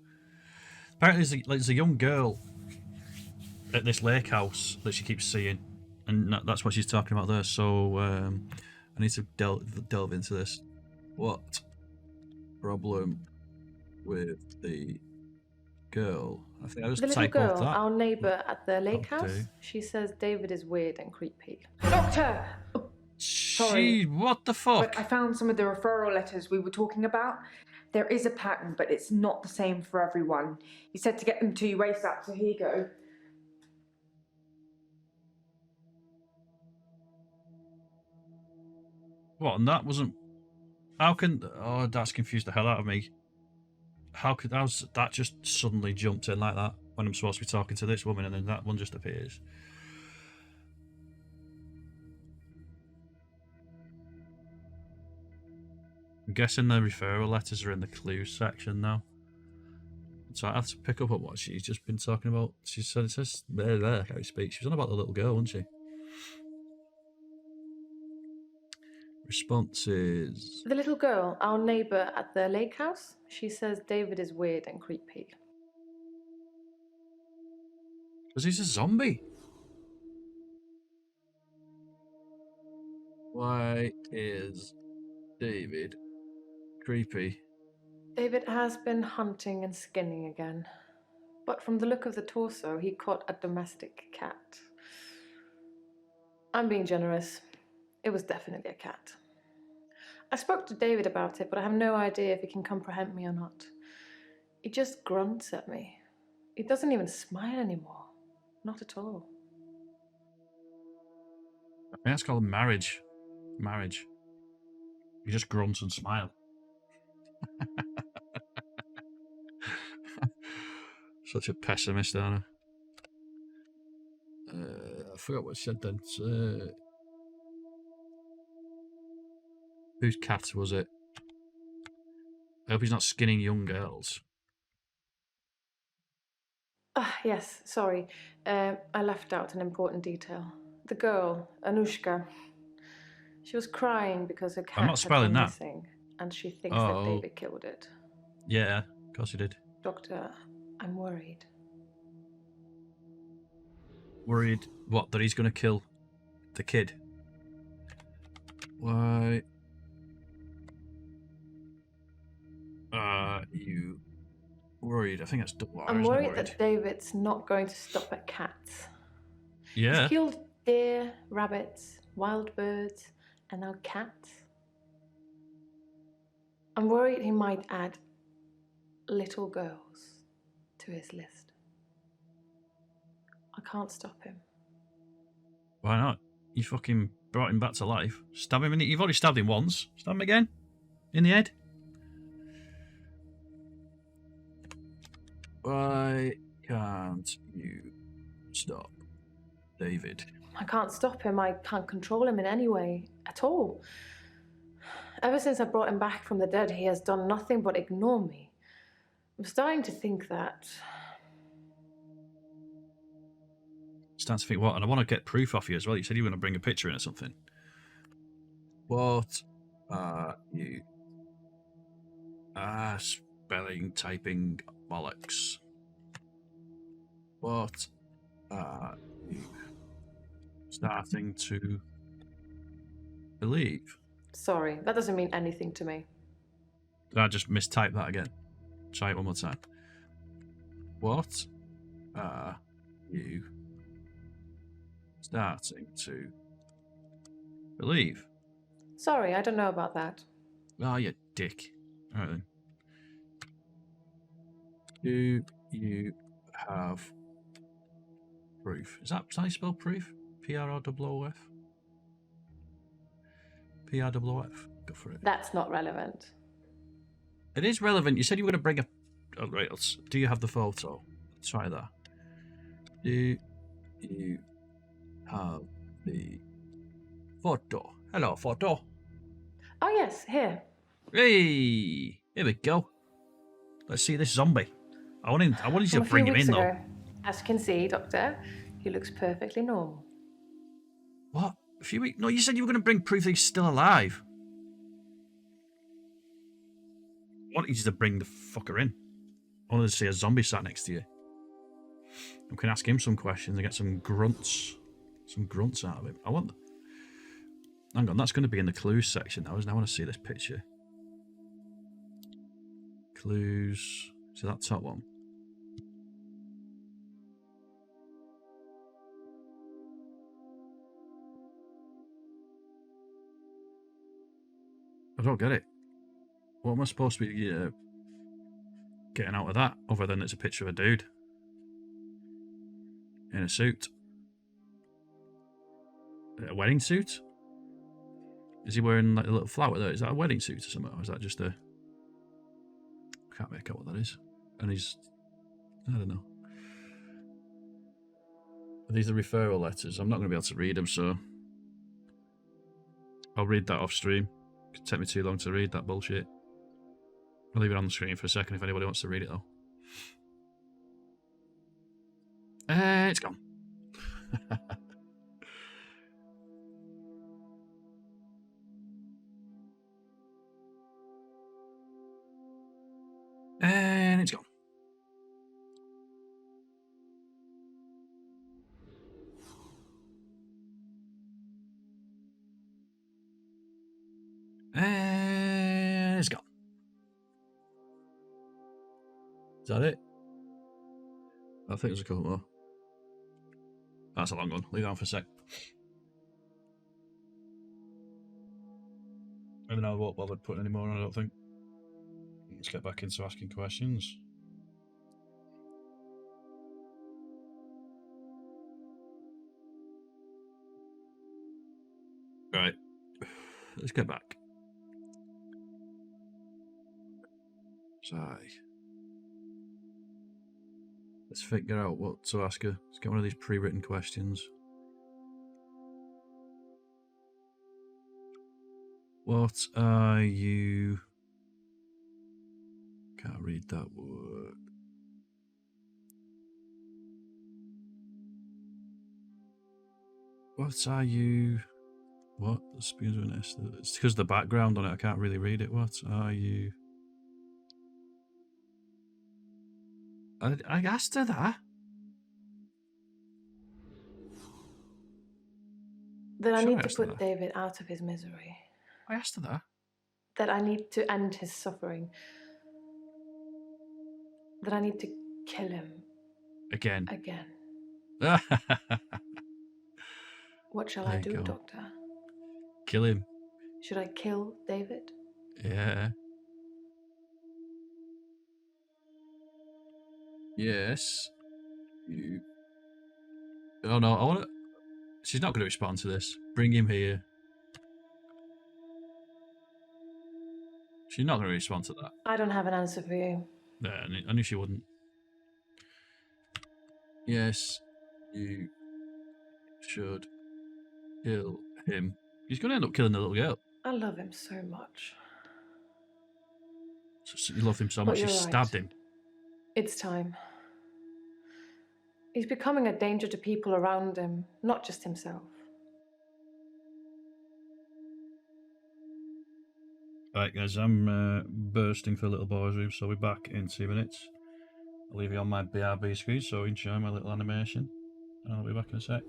Apparently there's a young girl at this lake house that she keeps seeing. And that's what she's talking about there, so I need to delve into this. What problem with the girl? I think I just the little type girl, that. our neighbour at the lake house, she says David is weird and creepy. Doctor! Sorry. What the fuck? But I found some of the referral letters we were talking about. There is a pattern, but it's not the same for everyone. He said to get them to you ASAP, so here you go. What, and that wasn't... How can... Oh, that's confused the hell out of me. How's that just suddenly jumped in like that when I'm supposed to be talking to this woman and then that one just appears? I'm guessing the referral letters are in the clues section now. So I have to pick up on what she's just been talking about. She said it says there how you speak. She was on about the little girl, wasn't she? Responses. The little girl, our neighbour at the lake house, she says David is weird and creepy. Because he's a zombie. Why is David creepy? David has been hunting and skinning again. But from the look of the torso, he caught a domestic cat. I'm being generous. It was definitely a cat. I spoke to David about it, but I have no idea if he can comprehend me or not. He just grunts at me. He doesn't even smile anymore. Not at all. I think that's called marriage. Marriage. You just grunt and smile. Such a pessimist, aren't I? I forgot what I said then. Whose cat was it? I hope he's not skinning young girls. Yes, sorry. I left out an important detail. The girl, Anushka, she was crying because her cat I'm not spelling had that. gone missing, and she thinks that David killed it. Yeah, of course he did. Doctor, I'm worried. Worried what? That he's going to kill the kid? Why are you worried? I think that's double R. I'm worried that David's not going to stop at cats. Yeah. He's killed deer, rabbits, wild birds, and now cats. I'm worried he might add little girls to his list. I can't stop him. Why not? You fucking brought him back to life. Stab him in the... You've already stabbed him once. Stab him again. In the head. Why can't you stop David? I can't stop him. I can't control him in any way at all. Ever since I brought him back from the dead, he has done nothing but ignore me. I'm starting to think that... Starting to think what? And I want to get proof off you as well. You said you were going to bring a picture in or something. What are you? Spelling, typing, bollocks. What are you starting to believe? Sorry, that doesn't mean anything to me. Did I just mistype that again? Try it one more time. What are you starting to believe? Sorry, I don't know about that. Oh, you dick. All right then. Do you have proof? Is that how you spell proof? P-R-O-O-F? P-R-O-O-F. Go for it. That's not relevant. It is relevant. You said you were going to bring a... Oh, right, do you have the photo? Let's try that. Do you have the photo? Hello, photo. Oh, yes, here. Hey, here we go. Let's see this zombie. I wanted you to bring him in, though. As you can see, Doctor, he looks perfectly normal. What? A few weeks? No, you said you were going to bring proof that he's still alive. I wanted you to bring the fucker in. I wanted to see a zombie sat next to you. We can ask him some questions and get some grunts out of him. I want... Hang on, that's going to be in the clues section now, isn't it? I want to see this picture. Clues... See that top one? I don't get it. What am I supposed to be getting out of that, other than it's a picture of a dude in a suit? A wedding suit? Is he wearing like a little flower there? Is that a wedding suit or something? Or is that just a... I can't make out what that is. And he's... I don't know. Are these the referral letters? I'm not going to be able to read them, so... I'll read that off stream. It could take me too long to read that bullshit. I'll leave it on the screen for a second if anybody wants to read it, though. It's gone. And it's gone. And it's gone. Is that it? I think there's a couple more. That's a long one. Leave that on for a sec. I don't know what bothered putting any more on, I don't think. Let's get back into asking questions. Right. Let's get back. Sigh. Let's figure out what to ask her. Let's get one of these pre-written questions. What are you... Can't read that word. What are you... What? The spoons with an S. It's because of the background on it. I can't really read it. What are you... I asked her that. That I need to put David out of his misery. I asked her that. That I need to end his suffering. That I need to kill him. Again. What shall I do, Doctor? Kill him. Should I kill David? Yeah. Yes. You... Oh no, I want to... She's not going to respond to this. Bring him here. She's not going to respond to that. I don't have an answer for you. Yeah, I knew she wouldn't. Yes, you should kill him. He's going to end up killing the little girl. I love him so much. So you love him so much, you stabbed him. It's time. He's becoming a danger to people around him, not just himself. Right, guys, I'm bursting for little boys' room, so we'll be back in 2 minutes. I'll leave you on my BRB screen, so enjoy my little animation, and I'll be back in a sec.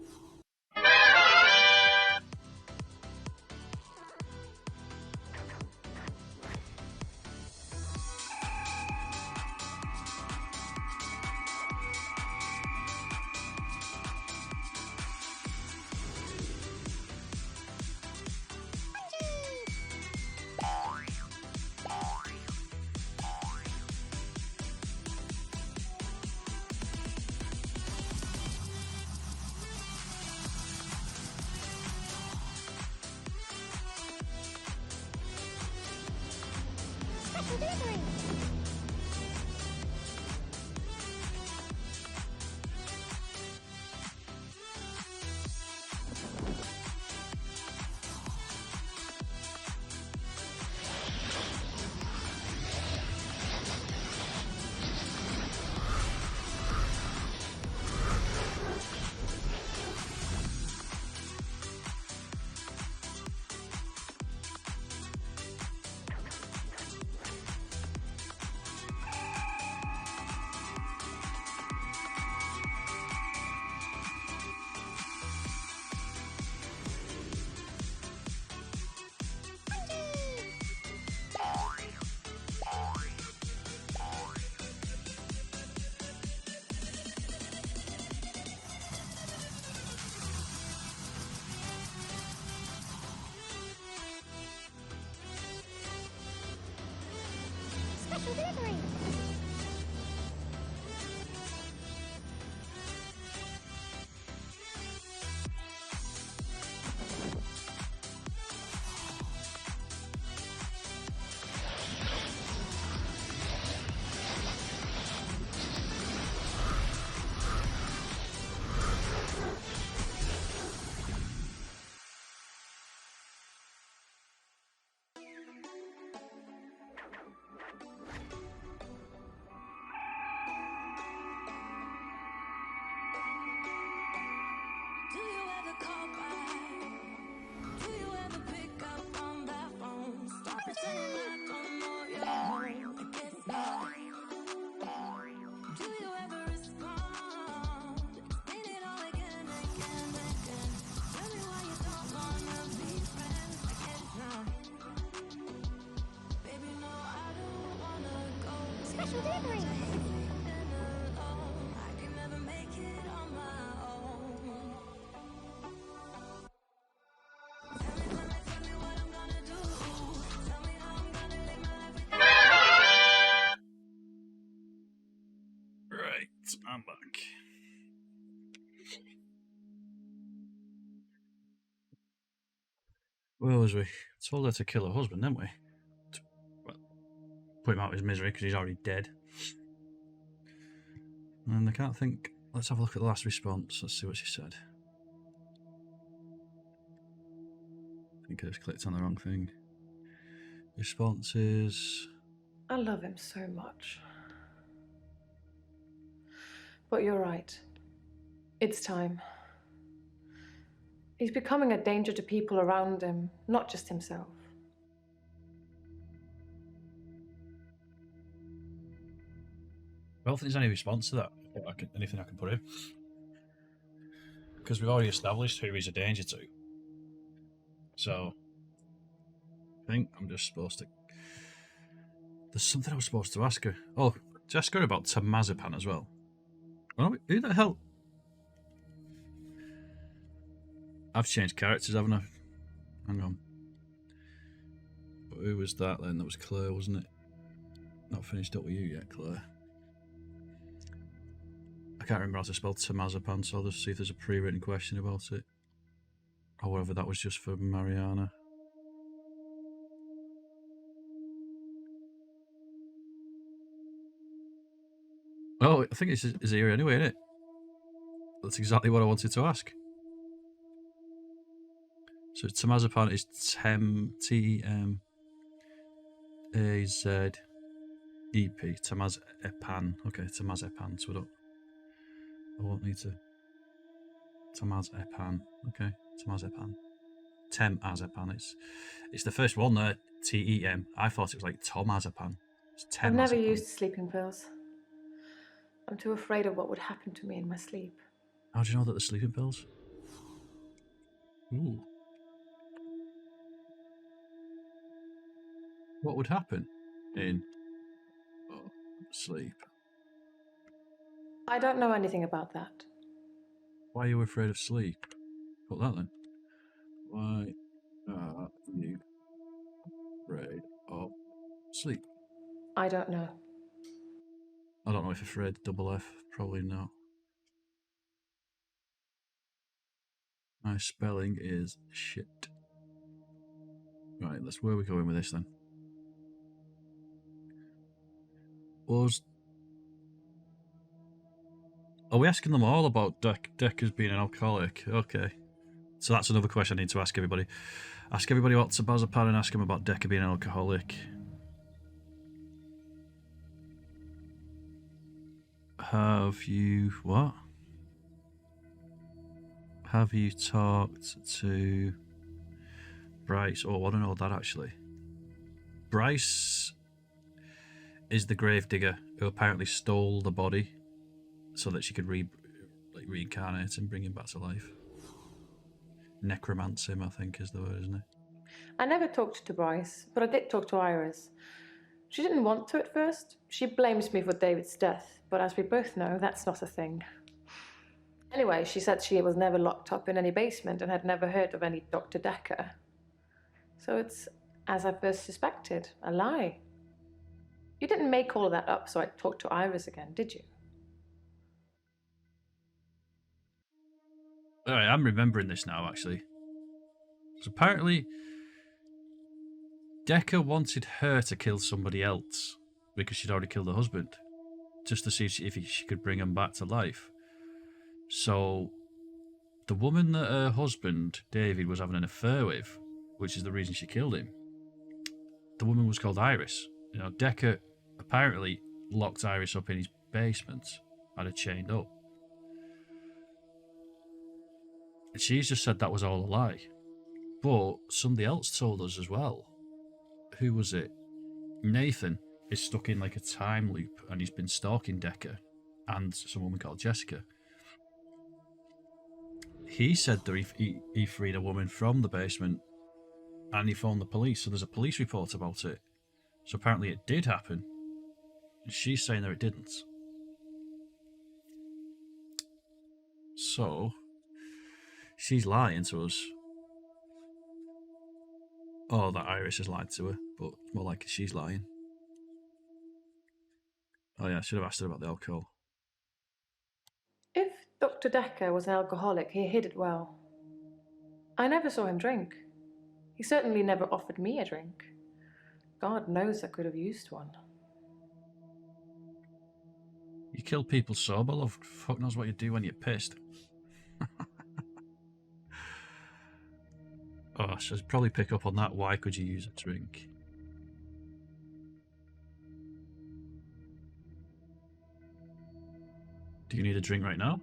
Special delivery! Special delivery! Special delivery! Right, I'm back. Where was we? Told her to kill her husband, didn't we? Well, put him out of his misery because he's already dead. And I can't think. Let's have a look at the last response. Let's see what she said. I think I just clicked on the wrong thing. Responses. I love him so much. But you're right. It's time. He's becoming a danger to people around him, not just himself. I don't think there's any response to that. Anything I can put in. Because we've already established who he's a danger to. So, I think I'm just supposed to... There's something I was supposed to ask her. Oh, to ask her about Tamazapan as well. Oh, who the hell? I've changed characters, haven't I? Hang on. But who was that then? That was Claire, wasn't it? Not finished up with you yet, Claire. I can't remember how to spell Tamazapan, so I'll just see if there's a pre-written question about it. Or whether that was just for Mariana. Oh, I think it's here anyway, isn't it? That's exactly what I wanted to ask. So Tamazapan is T-E-M-A-Z-E-P. Tamazapan. Okay, Tamazapan. So I won't need to. Tamazapan. Okay, Tamazapan. Temazapan. It's the first one there. T-E-M. I thought it was like Tomazapan. It's Temazapan. I've never used sleeping pills. I'm too afraid of what would happen to me in my sleep. How do you know that they're sleeping pills? Ooh. What would happen in sleep? I don't know anything about that. Why are you afraid of sleep? Put that then. Why are you afraid of sleep? I don't know. I don't know if afraid double F. Probably not. My spelling is shit. Right, where are we going with this then? was... Are we asking them all about Dekker's being an alcoholic? Okay. So that's another question I need to ask everybody. Ask everybody about Tabazapad and ask him about Dekker being an alcoholic. Have you... what? Have you talked to Bryce? Oh, I don't know that actually. Bryce is the gravedigger who apparently stole the body so that she could reincarnate and bring him back to life. Necromance him, I think, is the word, isn't it? I never talked to Bryce, but I did talk to Iris. She didn't want to at first. She blames me for David's death, but as we both know, that's not a thing. Anyway, she said she was never locked up in any basement and had never heard of any Dr. Dekker. So it's, as I first suspected, a lie. You didn't make all of that up so I talked to Iris again, did you? Alright, I'm remembering this now, actually. So apparently, Dekker wanted her to kill somebody else because she'd already killed her husband, just to see if she could bring him back to life. So, the woman that her husband, David, was having an affair with, which is the reason she killed him, the woman was called Iris. You know, Dekker apparently locked Iris up in his basement, had her chained up. And she's just said that was all a lie. But somebody else told us as well. Who was it? Nathan is stuck in like a time loop and he's been stalking Dekker and some woman called Jessica. He said that he freed a woman from the basement and he phoned the police, so there's a police report about it. So apparently it did happen. And she's saying that it didn't. So she's lying to us. Oh, that Iris has lied to her, but it's more like she's lying. Oh yeah, I should have asked her about the alcohol. If Dr. Dekker was an alcoholic, he hid it well. I never saw him drink. He certainly never offered me a drink. God knows I could have used one. You kill people sober, love. Fuck knows what you do when you're pissed. Oh, I should probably pick up on that. Why could you use a drink? Do you need a drink right now?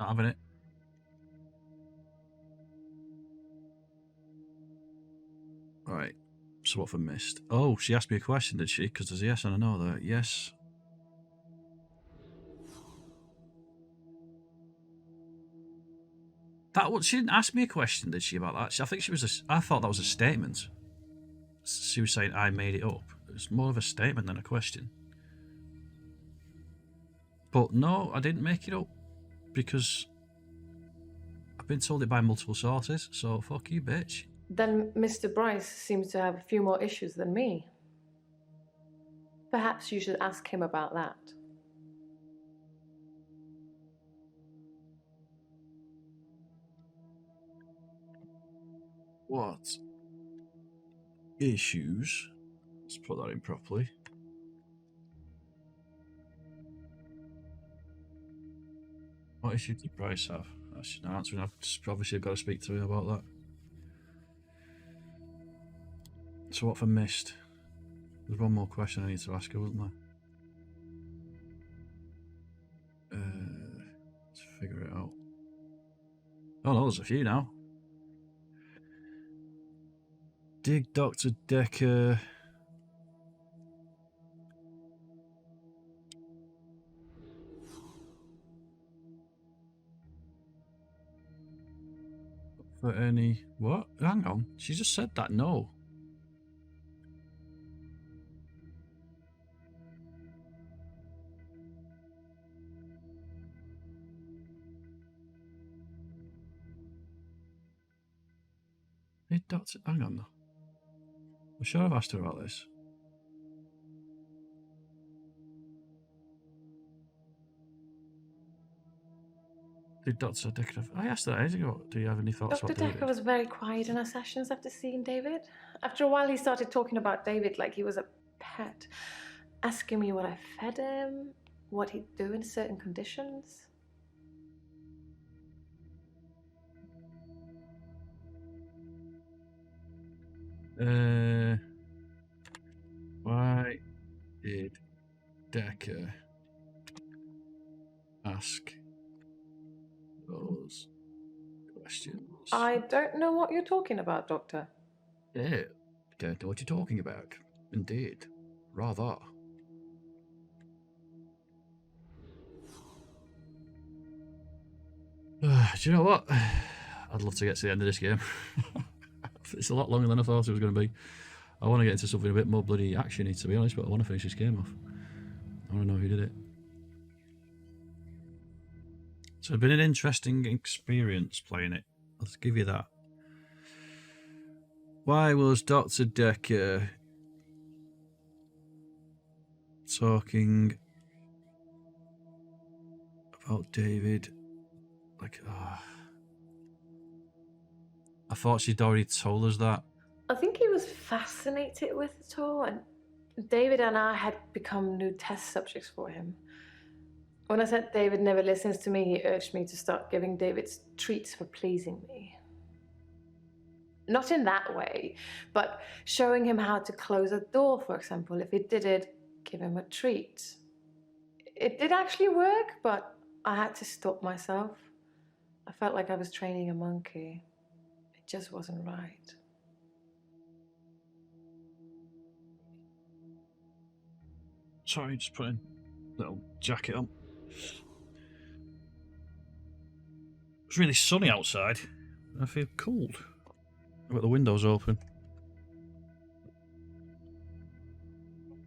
Not having it. Alright, so what have I missed? Oh, she asked me a question, did she? Because there's a yes and a no there. Yes. She didn't ask me a question, did she, about that? I think she was. I thought that was a statement. She was saying I made it up. It's more of a statement than a question. But no, I didn't make it up because I've been told it by multiple sources. So fuck you, bitch. Then Mr. Bryce seems to have a few more issues than me. Perhaps you should ask him about that. What issues? Let's put that in properly. What issue did Bryce have? I should not answer. I've obviously got to speak to him about that. So what have I missed? There's one more question I need to ask her, wasn't there? Let's figure it out. Oh no, there's a few now. Dig Dr. Dekker. For any... What? Hang on. She just said that, no. Hey, Doctor... Hang on. I'm sure I've asked her about this. Did Dr. Dekker have... I asked her ages ago, do you have any thoughts Dr. about David? Dekker was very quiet in our sessions after seeing David. After a while, he started talking about David like he was a pet, asking me what I fed him, what he'd do in certain conditions. Why did Dekker ask those questions? I don't know what you're talking about, Doctor. Yeah, don't know what you're talking about. Indeed. Rather. Do you know what? I'd love to get to the end of this game. It's a lot longer than I thought it was going to be. I want to get into something a bit more bloody actiony, to be honest, but I want to finish this game off. I want to know who did it. So it's been an interesting experience playing it. I'll just give you that. Why was Dr. Dekker talking about David? Like, I thought she'd already told us that. I think he was fascinated with it all, and David and I had become new test subjects for him. When I said David never listens to me, he urged me to start giving David treats for pleasing me. Not in that way, but showing him how to close a door, for example. If he did it, give him a treat. It did actually work, but I had to stop myself. I felt like I was training a monkey. It just wasn't right. Sorry, just putting a little jacket on. It's really sunny outside. I feel cold. I've got the windows open.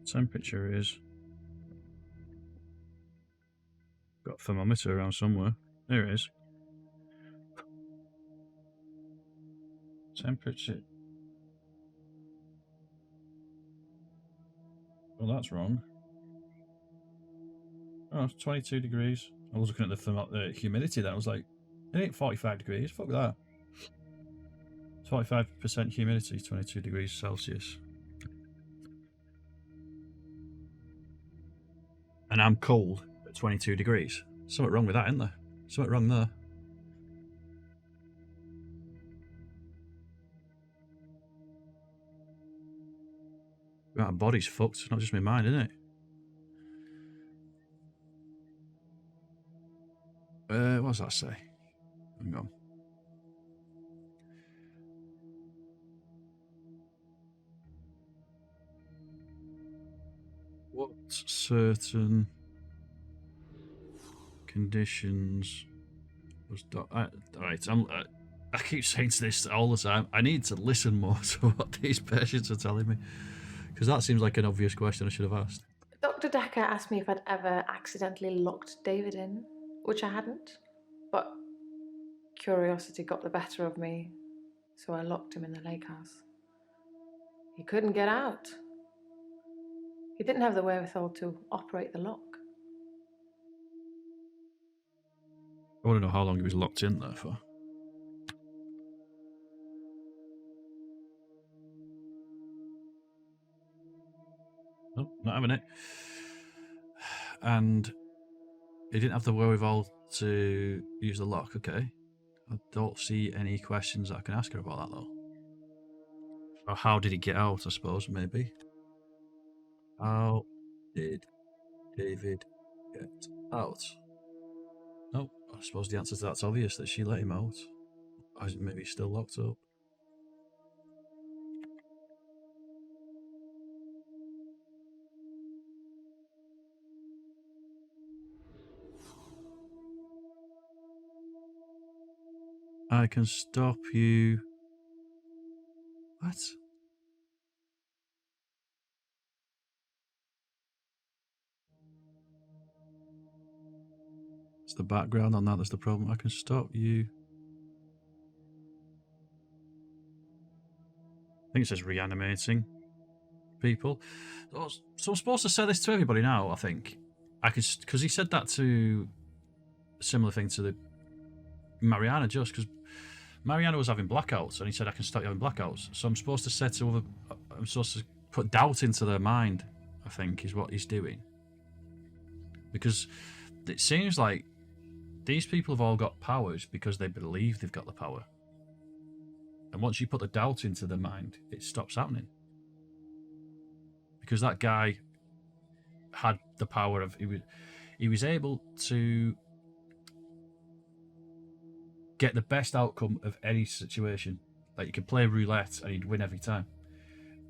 Temperature is... got a thermometer around somewhere. There it is. Temperature. Well, that's wrong. Oh, it's 22 degrees. I was looking at the humidity then. I was like, it ain't 45 degrees. Fuck that. 45% humidity, 22 degrees Celsius. And I'm cold at 22 degrees. Something wrong with that, isn't there? Something wrong there. My body's fucked. It's not just my mind, isn't it? What does that say? Hang on. What certain conditions was right, I keep saying this all the time. I need to listen more to what these patients are telling me, because that seems like an obvious question I should have asked. Dr. Dekker asked me if I'd ever accidentally locked David in, which I hadn't, but curiosity got the better of me, so I locked him in the lake house. He couldn't get out. He didn't have the wherewithal to operate the lock. I want to know how long he was locked in there for. Oh, not having it. And he didn't have the wherewithal to use the lock, okay. I don't see any questions that I can ask her about that, though. Or how did he get out, I suppose, maybe. How did David get out? No, I suppose the answer to that's obvious, that she let him out. Or is it maybe still locked up? I can stop you. What? It's the background on that that's the problem. I can stop you. I think it says reanimating people. So I'm supposed to say this to everybody now, I think. I could, because he said that to a similar thing to the Mariana, just because Mariana was having blackouts, and he said, I can stop you having blackouts. So I'm supposed to say to other, I'm supposed to put doubt into their mind, I think, is what he's doing. Because it seems like these people have all got powers because they believe they've got the power. And once you put the doubt into their mind, it stops happening. Because that guy had the power of, he was able to get the best outcome of any situation. Like, you could play roulette and he'd win every time.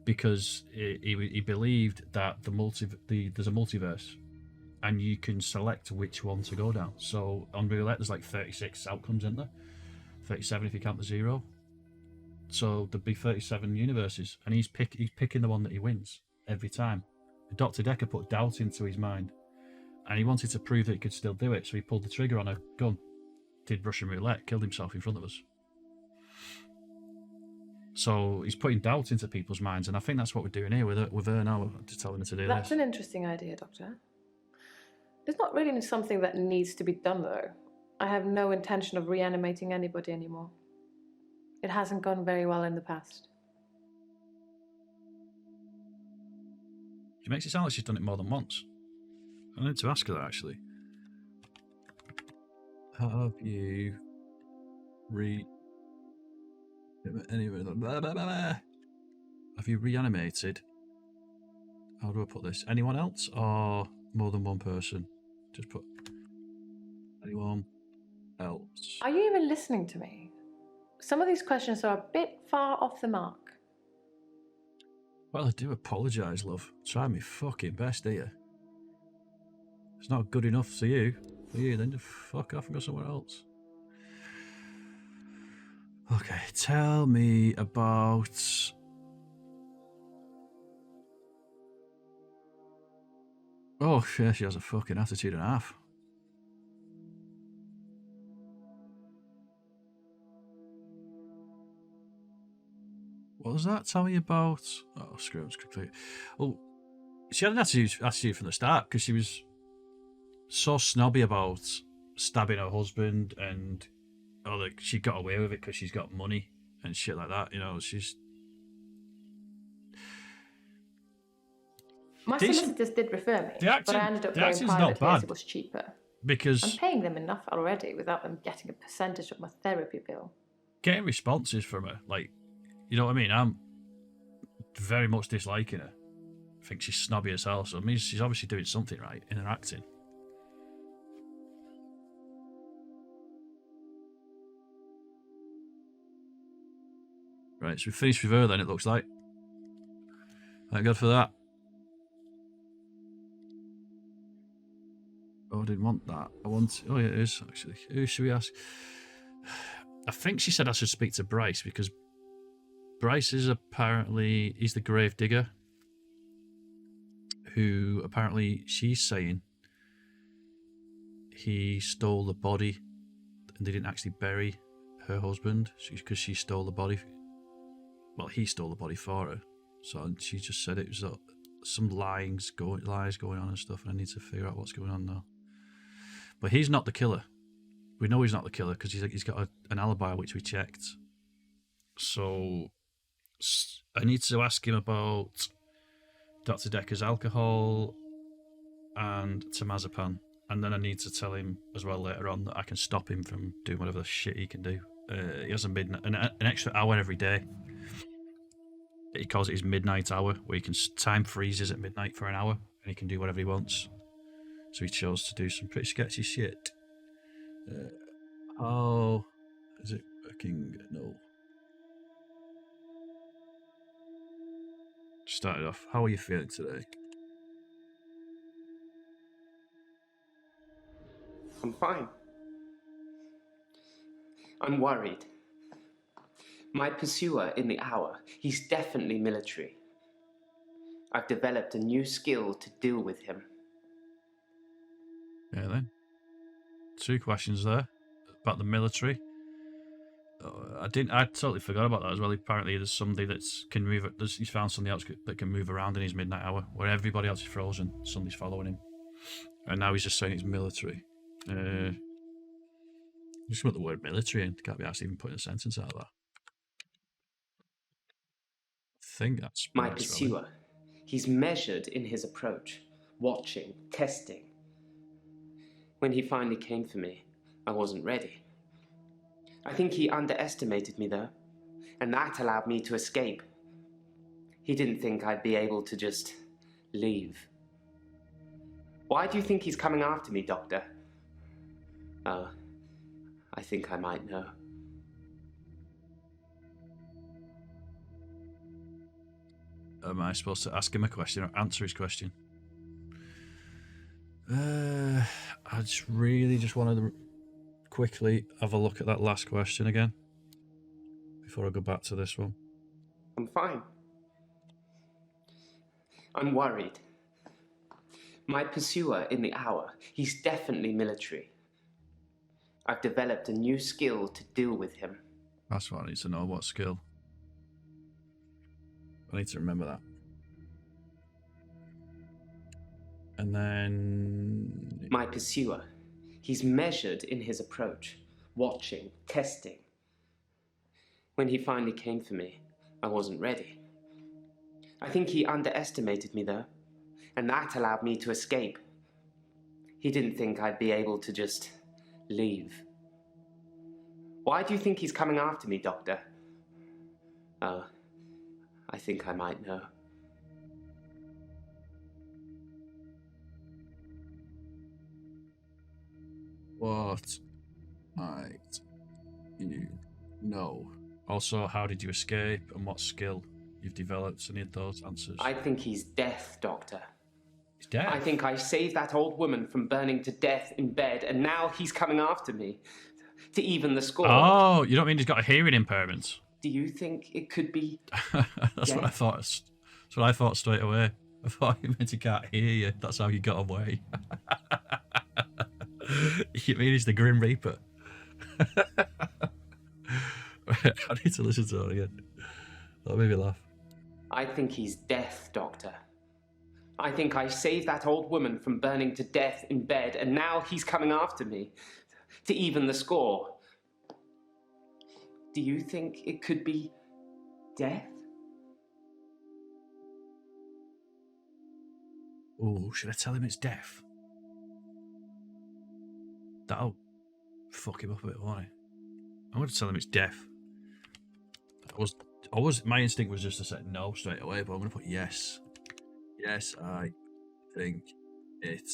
Because he believed that there's a multiverse. And you can select which one to go down. So on roulette, there's like 36 outcomes, isn't there? 37 if you count the 0. So there'd be 37 universes, and he's picking the one that he wins every time. Dr. Dekker put doubt into his mind, and he wanted to prove that he could still do it. So he pulled the trigger on a gun, did Russian roulette, killed himself in front of us. So he's putting doubt into people's minds, and I think that's what we're doing here with her now, to telling her to do That's this. an interesting idea, Doctor. It's not really something that needs to be done, though. I have no intention of reanimating anybody anymore. It hasn't gone very well in the past. She makes it sound like she's done it more than once. I need to ask her that, actually. Have you have you reanimated? How do I put this? Anyone else or more than one person? Just put anyone else. Are you even listening to me? Some of these questions are a bit far off the mark. Well, I do apologise, love. Try my fucking best, dear. It's not good enough for you. For you, then just fuck off and go somewhere else. Okay, tell me about... Oh, yeah, she has a fucking attitude and a half. What was that? Tell me about... Oh, screw it, quickly. Well, she had an attitude from the start because she was so snobby about stabbing her husband and she got away with it because she's got money and shit like that. You know, she's... My solicitors did refer me, but I ended up going private because it was cheaper. Because I'm paying them enough already without them getting a percentage of my therapy bill. Getting responses from her, like, you know what I mean? I'm very much disliking her. I think she's snobby as hell, so it means she's obviously doing something right in her acting. Right, so we finished with her then, it looks like. Thank God for that. Oh, I didn't want that. I want... Oh, yeah, it is, actually. Who should we ask? I think she said I should speak to Bryce, because Bryce is apparently... He's the grave digger. Who, apparently, she's saying he stole the body and they didn't actually bury her husband because she stole the body. Well, he stole the body for her. So she just said it was some lies going on and stuff, and I need to figure out what's going on now. But he's not the killer. We know he's not the killer because he's got an alibi which we checked. So I need to ask him about Dr. Dekker's alcohol and temazepam, and then I need to tell him as well later on that I can stop him from doing whatever the shit he can do. He has an extra hour every day. He calls it his midnight hour, where he can time freezes at midnight for an hour, and he can do whatever he wants. So he chose to do some pretty sketchy shit. How is it working? No. Started off. How are you feeling today? I'm fine. I'm worried. My pursuer in the hour, he's definitely military. I've developed a new skill to deal with him. Yeah, then. 2 questions there about the military. I totally forgot about that as well. Apparently there's somebody that's can move. He's found somebody else that can move around in his midnight hour, where everybody else is frozen. Somebody's following him, and now he's just saying it's military. You Just put the word military in. Can't be asked even putting a sentence out of that. I think that's my pursuer. He's measured in his approach, watching, testing. When he finally came for me, I wasn't ready. I think he underestimated me, though, and that allowed me to escape. He didn't think I'd be able to just leave. Why do you think he's coming after me, Doctor? Oh, I think I might know. Am I supposed to ask him a question or answer his question? I just really wanted to quickly have a look at that last question again before I go back to this one. I'm fine. I'm worried. My pursuer in the hour, he's definitely military. I've developed a new skill to deal with him. That's what I need to know. What skill? I need to remember that. And then... my pursuer. He's measured in his approach, watching, testing. When he finally came for me, I wasn't ready. I think he underestimated me, though, and that allowed me to escape. He didn't think I'd be able to just leave. Why do you think he's coming after me, Doctor? Oh, I think I might know. What might you know? Also, how did you escape and what skill you've developed? I need those answers. I think he's death, Doctor. He's dead? I think I saved that old woman from burning to death in bed, and now he's coming after me to even the score. Oh, you don't mean he's got a hearing impairment? Do you think it could be That's what I thought. That's what I thought straight away. I thought you meant he can't hear you. That's how you got away. You mean he's the Grim Reaper? I need to listen to it again. That made me laugh. I think he's death, Doctor. I think I saved that old woman from burning to death in bed, and now he's coming after me to even the score. Do you think it could be death? Oh, should I tell him it's death? That'll fuck him up a bit, won't it? I'm going to tell him it's death. My instinct was just to say no straight away, but I'm going to put yes. Yes, I think it.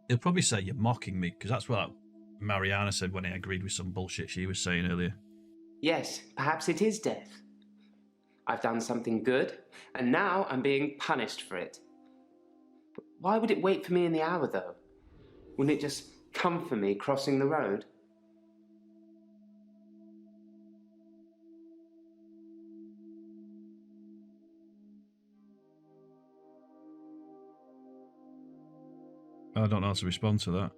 He'll probably say you're mocking me, because that's what Mariana said when he agreed with some bullshit she was saying earlier. Yes, perhaps it is death. I've done something good, and now I'm being punished for it. But why would it wait for me in the hour, though? Wouldn't it just come for me crossing the road? I don't know how to respond to that.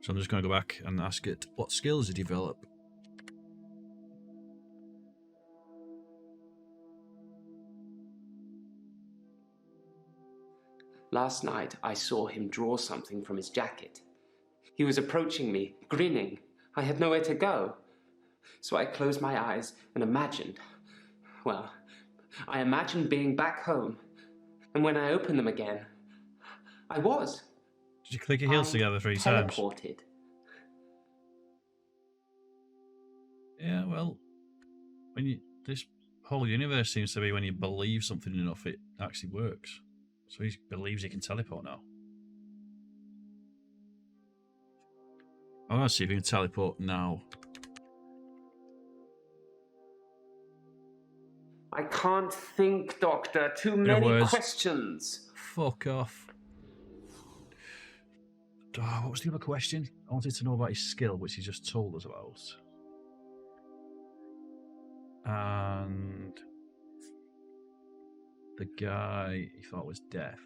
So I'm just going to go back and ask it, what skills did you develop? Last night, I saw him draw something from his jacket. He was approaching me, grinning. I had nowhere to go. So I closed my eyes and imagined. Well, I imagined being back home. And when I opened them again, I was. Did you click your heels together 3 times? Teleported. Yeah, well, this whole universe seems to be when you believe something enough, it actually works. So he believes he can teleport now. I want to see if he can teleport now. I can't think, Doctor. Too many questions. Fuck off. Oh, what was the other question? I wanted to know about his skill, which he just told us about. And the guy he thought was deaf.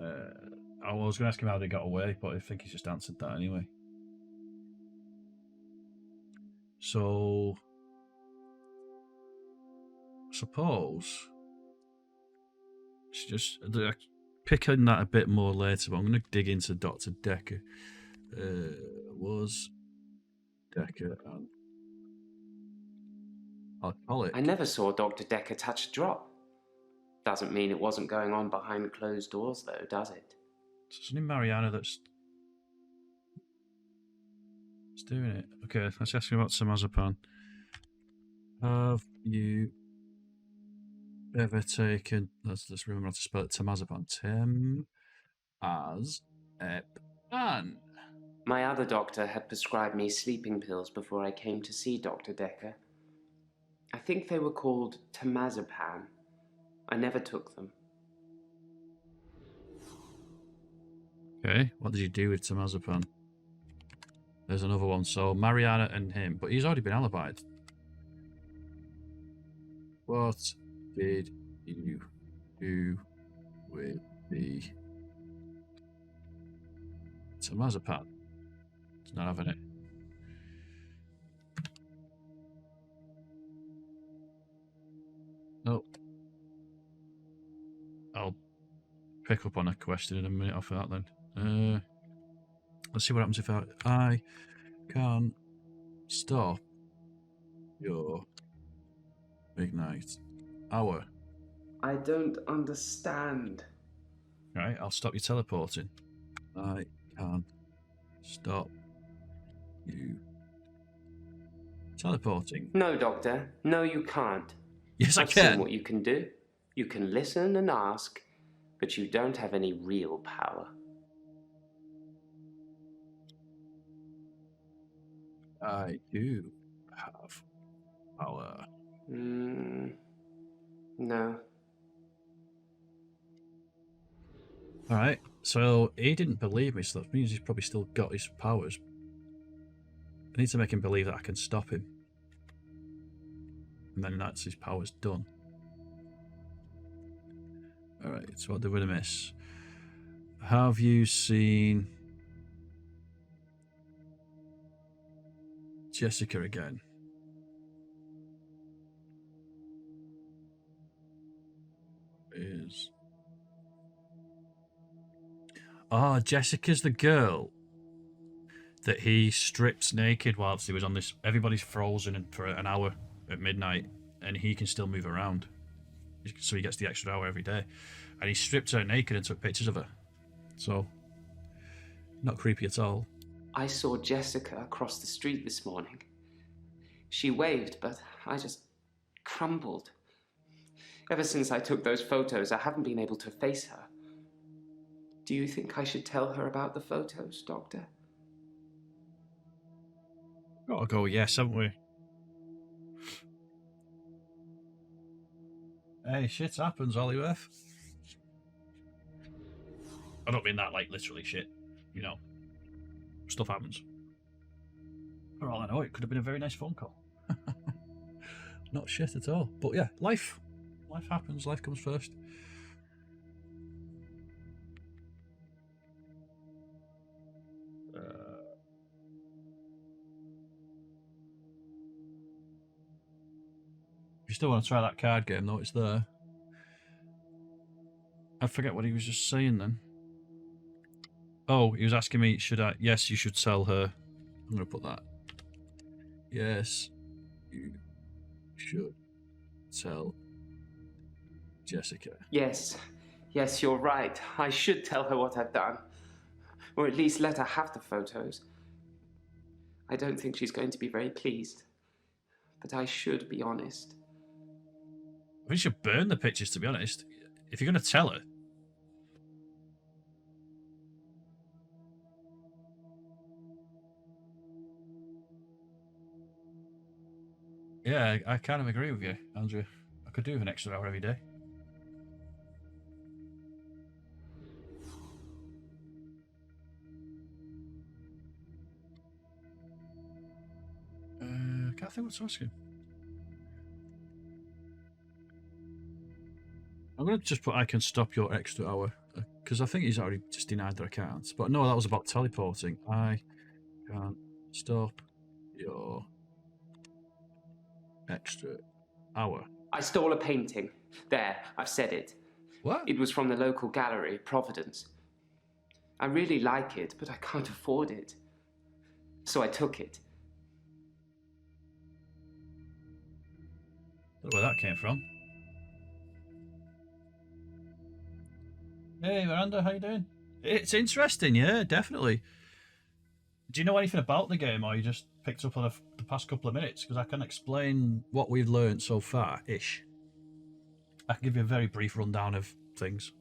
I was going to ask him how they got away, but I think he's just answered that anyway. So, suppose it's just pick on that a bit more later, but I'm going to dig into Dr. Dekker. Was Dekker an alcoholic? I never saw Dr. Dekker touch a drop. Doesn't mean it wasn't going on behind closed doors, though, does it? It's only Mariana that's doing it. Okay, let's ask you about Temazepam. Have you ever taken... Let's remember how to spell it. Temazepam. Temazepam. My other doctor had prescribed me sleeping pills before I came to see Dr. Dekker. I think they were called Temazepam. I never took them. Okay, what did you do with Temazepam? There's another one. So Mariana and him, but he's already been alibied. What did you do with the Temazepam? It's not having it. Oh. I'll pick up on a question in a minute after that then. Let's see what happens if I can't stop your ignite hour. I don't understand. Right, I'll stop you teleporting. I can't stop you teleporting. No, Doctor. No, you can't. Yes, I I've can. seen what you can do. You can listen and ask, but you don't have any real power. I do have power. No. Alright, so he didn't believe me, so that means he's probably still got his powers. I need to make him believe that I can stop him. And then that's his powers done. Alright, so what did we miss? Have you seen Jessica again? Jessica's the girl that he strips naked whilst he was on this. Everybody's frozen for an hour at midnight, and he can still move around. So he gets the extra hour every day. And he stripped her naked and took pictures of her. So, not creepy at all. I saw Jessica across the street this morning. She waved, but I just crumbled. Ever since I took those photos, I haven't been able to face her. Do you think I should tell her about the photos, Doctor? Gotta go yes, haven't we? Hey, shit happens, Oliver. I don't mean that like literally shit. You know, stuff happens. For all I know, it could have been a very nice phone call. Not shit at all. But yeah, life happens. Life comes first. If you still want to try that card game, though, it's there. I forget what he was just saying then. Oh, he was asking me, should I... Yes, you should tell her. I'm going to put that. Yes, you should tell Jessica. Yes, you're right. I should tell her what I've done. Or at least let her have the photos. I don't think she's going to be very pleased. But I should be honest. I think you should burn the pictures, to be honest. If you're going to tell her. Yeah, I kind of agree with you, Andrew. I could do with an extra hour every day. Can't think what to ask him. I'm going to just put I can stop your extra hour, because I think he's already just denied that I can't. But no, that was about teleporting. I can't stop your extra hour. I stole a painting. There, I've said it. What? It was from the local gallery, Providence. I really like it, but I can't afford it. So I took it. Don't know where that came from. Hey, Miranda, how you doing? It's interesting, yeah, definitely. Do you know anything about the game, or you just picked up on the past couple of minutes? Because I can explain what we've learned so far-ish. I can give you a very brief rundown of things.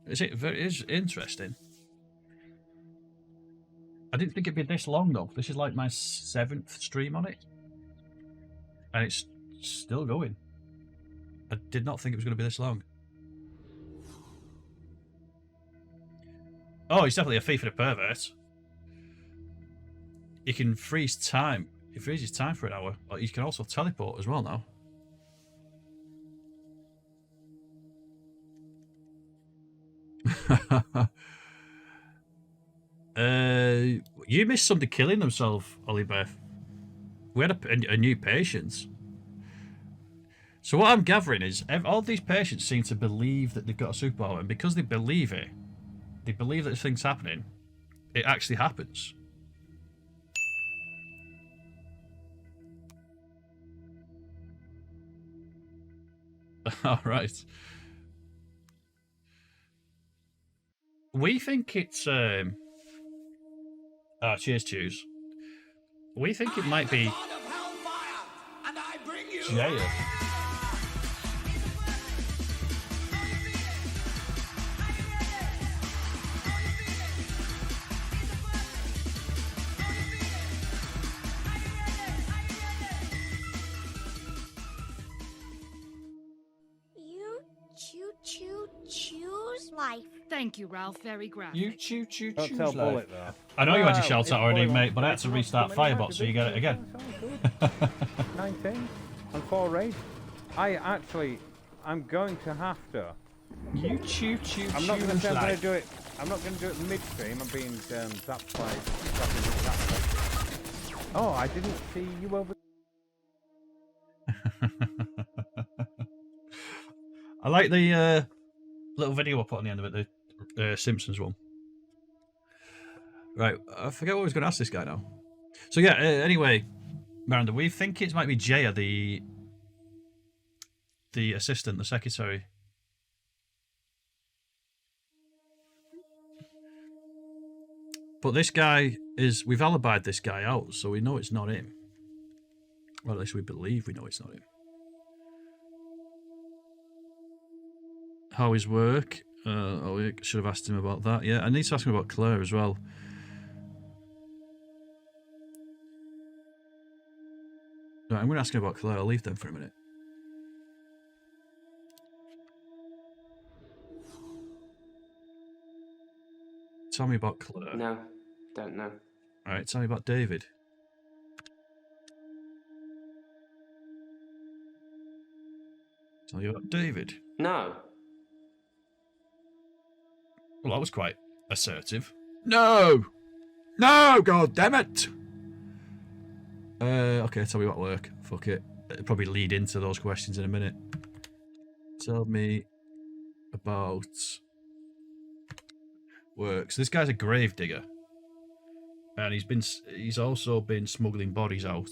It is interesting. I didn't think it'd be this long, though. This is like my 7th stream on it. And it's still going. I did not think it was going to be this long. Oh, he's definitely a thief and a pervert. He can freeze time. He freezes time for an hour. He can also teleport as well now. You missed somebody killing themselves, Olibeth. We had a new patient. So what I'm gathering is all these patients seem to believe that they've got a superpower, and because they believe it, they believe that this thing's happening, it actually happens. All right. We think it's cheers, choose. We think it might be Jaya. Choose life. Thank you, Ralph. Very graphic. You choose Don't tell Bullet though. I know you had your shout It's out already, boiling. mate, but I had to restart Firebot, so you get it again. 19 and 4 raid. I'm going to have to. You choose I'm not going to say I'm going to do it. I'm not going to do it midstream. I'm being zapped by. Oh, I didn't see you over. I like the little video I put on the end of it, the Simpsons one. Right, I forget what I was going to ask this guy now. So yeah, anyway, Miranda, we think it might be Jaya, the assistant, the secretary. But this guy we've alibied this guy out, so we know it's not him. Well, at least we believe we know it's not him. How his work? We should have asked him about that. Yeah, I need to ask him about Claire as well. Right, I'm going to ask him about Claire. I'll leave them for a minute. Tell me about Claire. No, don't know. Alright, tell me about David. Tell you about David. No. Well, that was quite assertive. No! No, god damn it! Okay, tell me about work. Fuck it. It'll probably lead into those questions in a minute. Tell me about work. So this guy's a grave digger. And he's also been smuggling bodies out,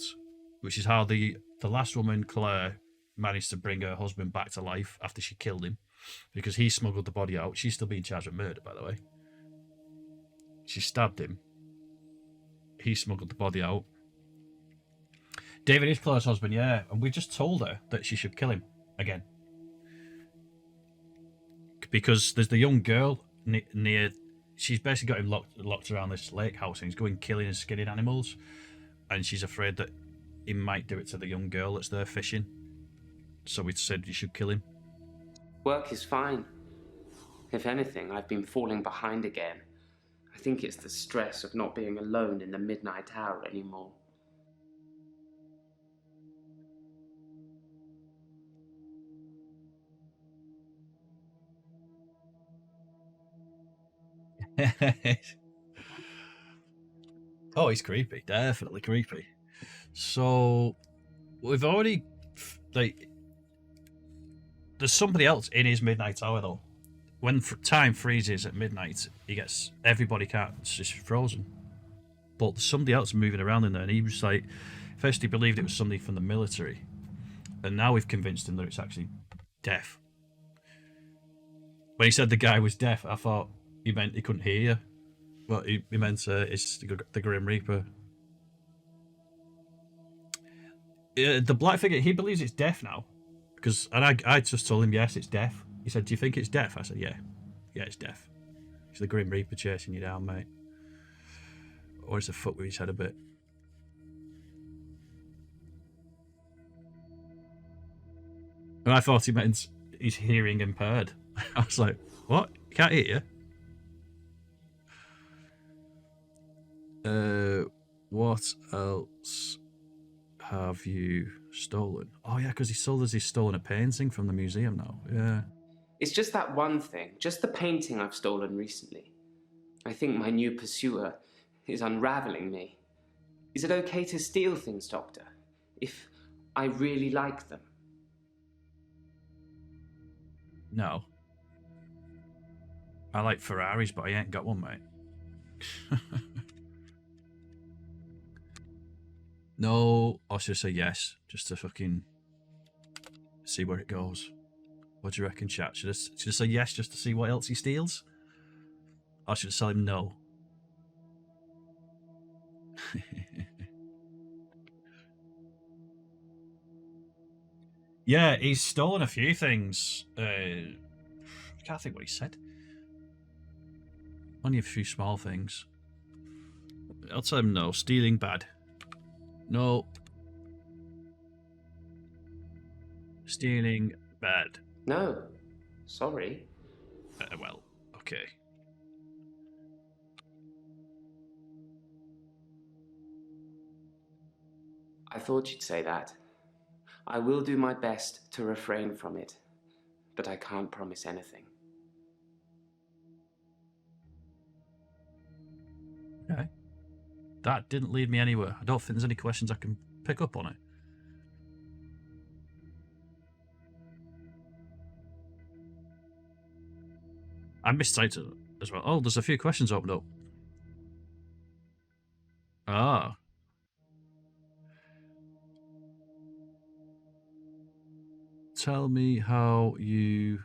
which is how the last woman, Claire, managed to bring her husband back to life after she killed him, because he smuggled the body out. She's still being charged with murder, by the way. She stabbed him. He smuggled the body out. David is Claire's husband, yeah, and we just told her that she should kill him again. Because there's the young girl near. She's basically got him locked around this lake house, and he's going killing and skinning animals, and she's afraid that he might do it to the young girl that's there fishing. So we said you should kill him. Work is fine. If anything, I've been falling behind again. I think it's the stress of not being alone in the midnight hour anymore. Oh, he's creepy. Definitely creepy. So we've already there's somebody else in his midnight hour though. When time freezes at midnight, everybody it's just frozen. But there's somebody else moving around in there, and he was like, first he believed it was somebody from the military, and now we've convinced him that it's actually deaf. When he said the guy was deaf, I thought he meant he couldn't hear you. But he meant it's the Grim Reaper. The black figure, he believes it's deaf now. And I just told him, yes, it's deaf. He said, do you think it's deaf? I said, yeah. Yeah, it's deaf. It's the Grim Reaper chasing you down, mate. Or it's a fuck with his head a bit. And I thought he meant he's hearing impaired. I was like, what? You can't hear you? What else have you stolen? Oh yeah, because he sold us. He's stolen a painting from the museum now. Yeah. It's just that one thing, just the painting I've stolen recently. I think my new pursuer is unraveling me. Is it okay to steal things, Doctor, if I really like them? No. I like Ferraris, but I ain't got one, mate. No, I should say yes, just to fucking see where it goes. What do you reckon, chat? Should I say yes just to see what else he steals? Or should I tell him no? Yeah, he's stolen a few things. I can't think what he said. Only a few small things. I'll tell him no. Stealing bad. No. Stealing bad. No. Sorry. Well, okay. I thought you'd say that. I will do my best to refrain from it, but I can't promise anything. Okay. That didn't lead me anywhere. I don't think there's any questions I can pick up on it. I mistyped it as well. Oh, there's a few questions opened up. Ah. Tell me how you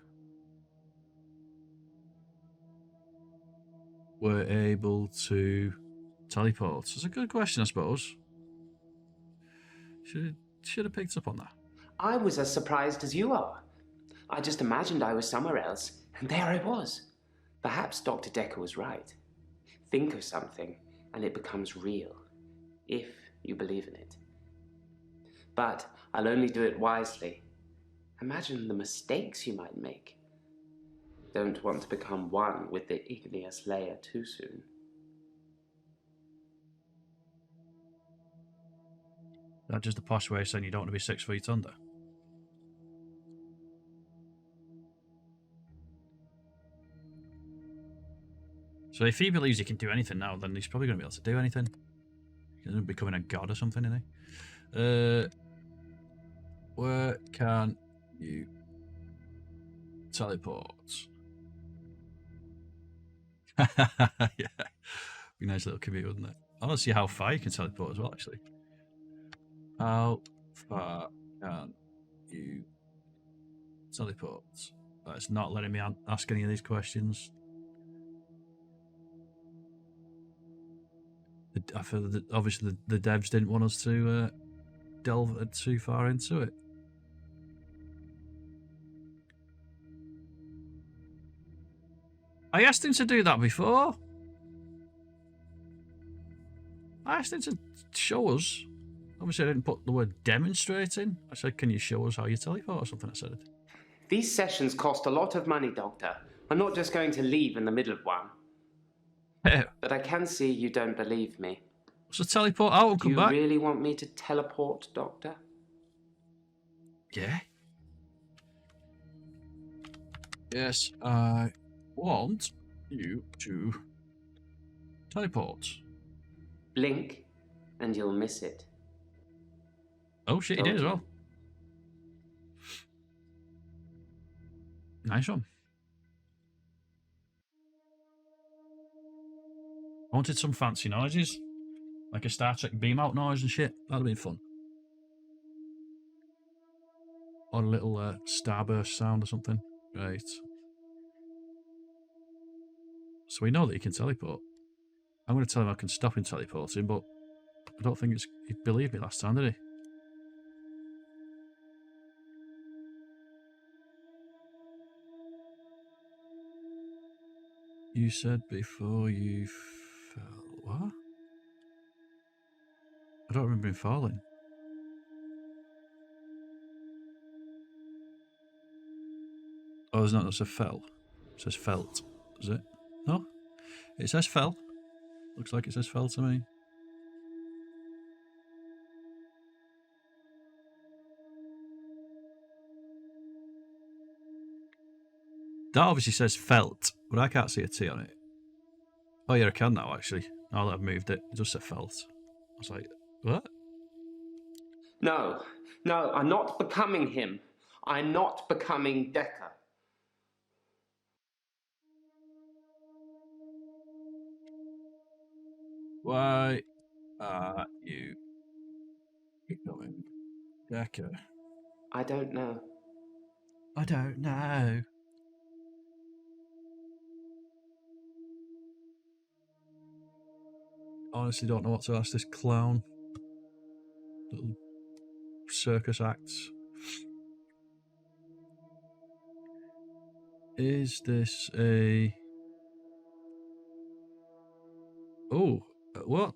were able to teleport. It's a good question, I suppose. Should have picked up on that. I was as surprised as you are. I just imagined I was somewhere else, and there I was. Perhaps Dr. Dekker was right. Think of something, and it becomes real, if you believe in it. But I'll only do it wisely. Imagine the mistakes you might make. Don't want to become one with the igneous layer too soon. That's just a posh way of saying you don't want to be 6 feet under. So if he believes he can do anything now, then he's probably going to be able to do anything. He's becoming a god or something, isn't he? Where can you teleport? Yeah. Be a nice little commute, wouldn't it? I want to see how far you can teleport as well, actually. How far can you teleport? It's not letting me ask any of these questions. I feel that obviously the devs didn't want us to delve too far into it. I asked him to do that before. I asked him to show us. Obviously, I didn't put the word demonstrate in. I said, can you show us how you teleport or something? I said. These sessions cost a lot of money, Doctor. I'm not just going to leave in the middle of one. But I can see you don't believe me. So teleport out and come back. Do you really want me to teleport, Doctor? Yeah. Yes, I want you to teleport. Blink, and you'll miss it. Oh shit, he did as well. Nice one. I wanted some fancy noises, like a Star Trek beam out noise and shit. That'd have been fun. Or a little starburst sound or something. Right. So we know that he can teleport. I'm going to tell him I can stop him teleporting, but I don't think he believed me last time, did he? You said before you fell. What? I don't remember him falling. Oh, it's not. It says fell. It says felt. Is it? No? It says fell. Looks like it says fell to me. That obviously says felt, but I can't see a T on it. Oh yeah, I can now actually. Now that I've moved it, it just said felt. I was like, what? No, I'm not becoming him. I'm not becoming Dekker. Why are you becoming Dekker? I don't know. I don't know. Honestly, don't know what to ask this clown. Little circus acts. Is this a... Oh, what?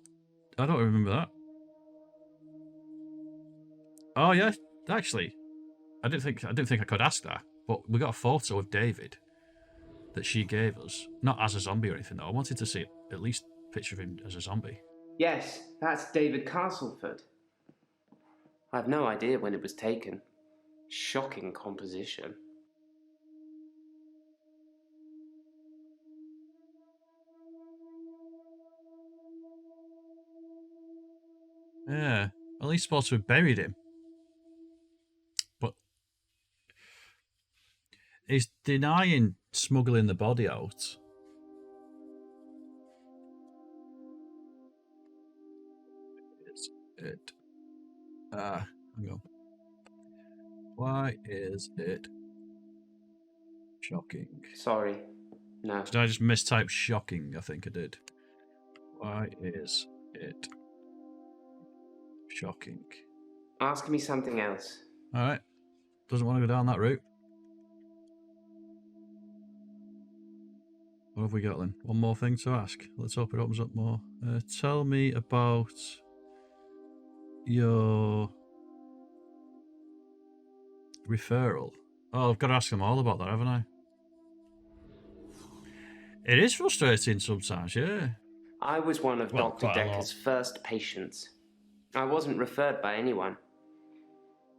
I don't remember that. Oh yeah, actually, I didn't think I could ask that. But we got a photo of David that she gave us, not as a zombie or anything though. I wanted to see at least a picture of him as a zombie. Yes, that's David Castleford. I've no idea when it was taken. Shocking composition. Yeah, at least supposed to have buried him. But he's denying smuggling the body out. Is it? Hang on. Why is it shocking? Sorry, no. Did I just mistype shocking? I think I did. Why is it shocking? Ask me something else. Alright. Doesn't want to go down that route. What have we got then? One more thing to ask. Let's hope it opens up more. Tell me about your referral. Oh, I've got to ask them all about that, haven't I? It is frustrating sometimes, yeah. I was one of Dr. Dekker's first patients. I wasn't referred by anyone.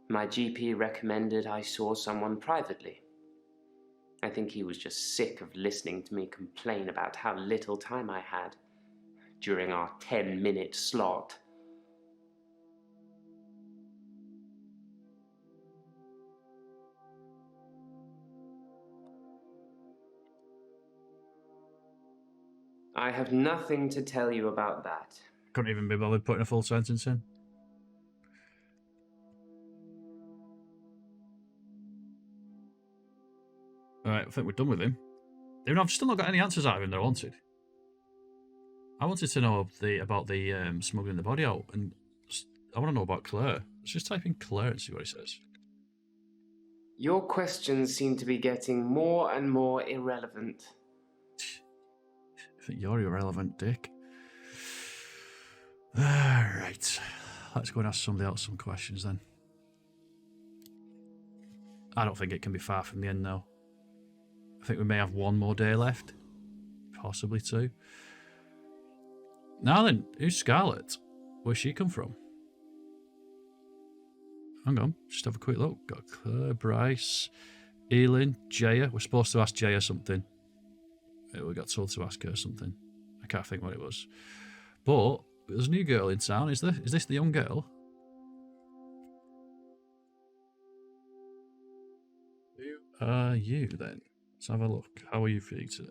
My GP recommended I saw someone privately. I think he was just sick of listening to me complain about how little time I had during our 10-minute slot. I have nothing to tell you about that. Couldn't even be bothered putting a full sentence in. Alright, I think we're done with him. Even though I've still not got any answers out of him that I wanted. I wanted to know about the smuggling the body out, and I want to know about Claire. Let's just type in Claire and see what he says. Your questions seem to be getting more and more irrelevant. I think you're irrelevant, Dick. Alright. Let's go and ask somebody else some questions then. I don't think it can be far from the end now. I think we may have one more day left. Possibly two. Now then, who's Scarlett? Where's she come from? Hang on, just have a quick look. Got Claire, Bryce, Elin, Jaya. We're supposed to ask Jaya something. We got told to ask her something. I can't think what it was. But there's a new girl in town. Is this the young girl? Who You then. Let's have a look. How are you feeling today?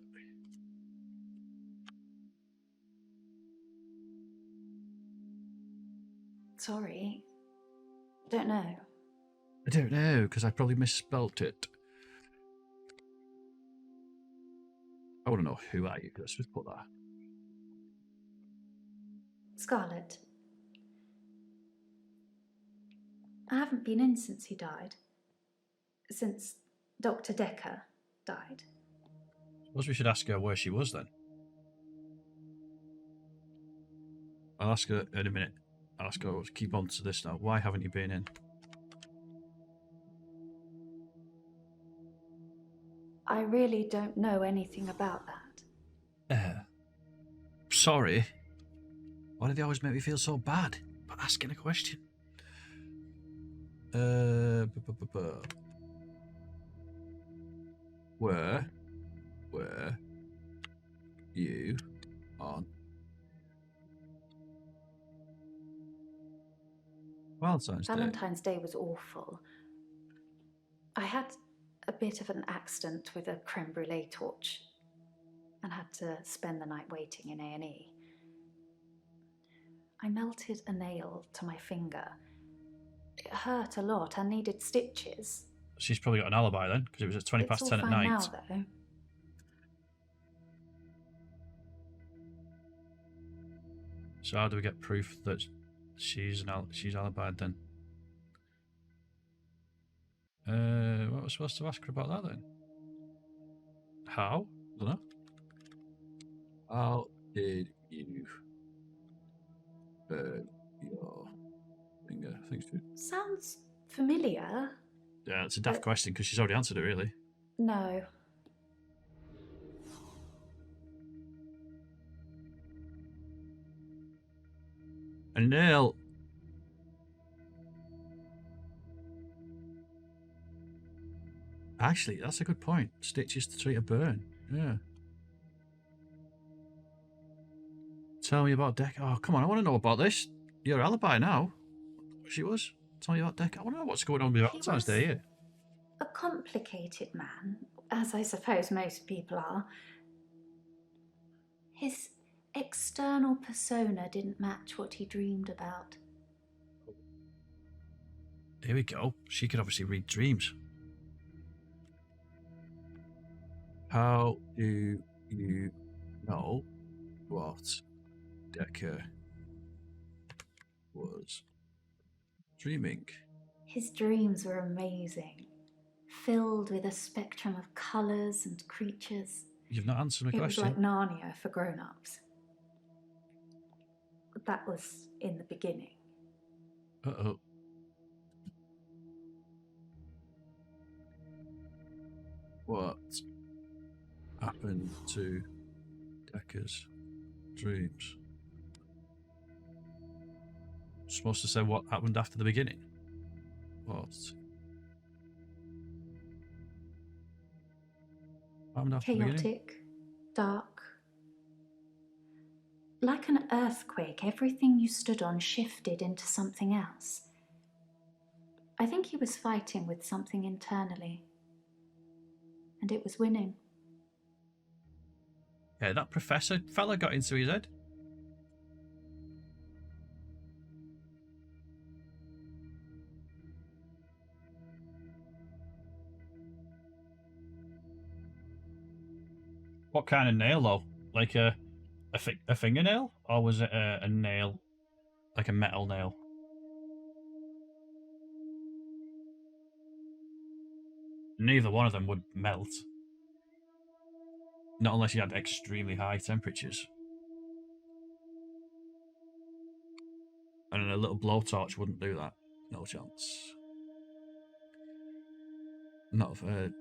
Sorry. Don't know. I don't know, because I probably misspelt it. I want to know who are you. Let's just put that. Scarlett. I haven't been in since he died. Since Dr. Dekker died. Suppose we should ask her where she was then. I'll ask her in a minute. I'll ask her, keep on to this now. Why haven't you been in? I really don't know anything about that. Sorry. Why do they always make me feel so bad for asking a question? Where were you on Valentine's Day? Valentine's Day was awful. I had a bit of an accident with a creme brulee torch and had to spend the night waiting in A&E. I melted a nail to my finger. It hurt a lot. I needed stitches. She's probably got an alibi then, because it was at 20 past 10 at night. It's all fine now, though. So how do we get proof that she's alibied then? What was I supposed to ask her about that then? How? I don't know. How did you burn your finger? Thanks, dude. Sounds familiar. Yeah, it's a daft question because she's already answered it, really. No. A nail. Actually, that's a good point. Stitches to treat a burn. Yeah. Tell me about Dekker. Oh, come on, I want to know about this. Your alibi now. She was. Tell me about Dekker. I want to know what's going on with Valentine's Day here. A complicated man, as I suppose most people are. His external persona didn't match what he dreamed about. Here we go. She could obviously read dreams. How do you know what Dekker was dreaming? His dreams were amazing, filled with a spectrum of colours and creatures. You've not answered my question. It was like Narnia for grown-ups. That was in the beginning. Uh-oh. What happened to Dekker's dreams? Supposed to say what happened after the beginning? What happened after the beginning? Chaotic, dark. Like an earthquake, everything you stood on shifted into something else. I think he was fighting with something internally. And it was winning. Yeah, that professor fella got into his head. What kind of nail though? Like a fingernail? Or was it a nail? Like a metal nail? Neither one of them would melt. Not unless you had extremely high temperatures. And a little blowtorch wouldn't do that. No chance. Not a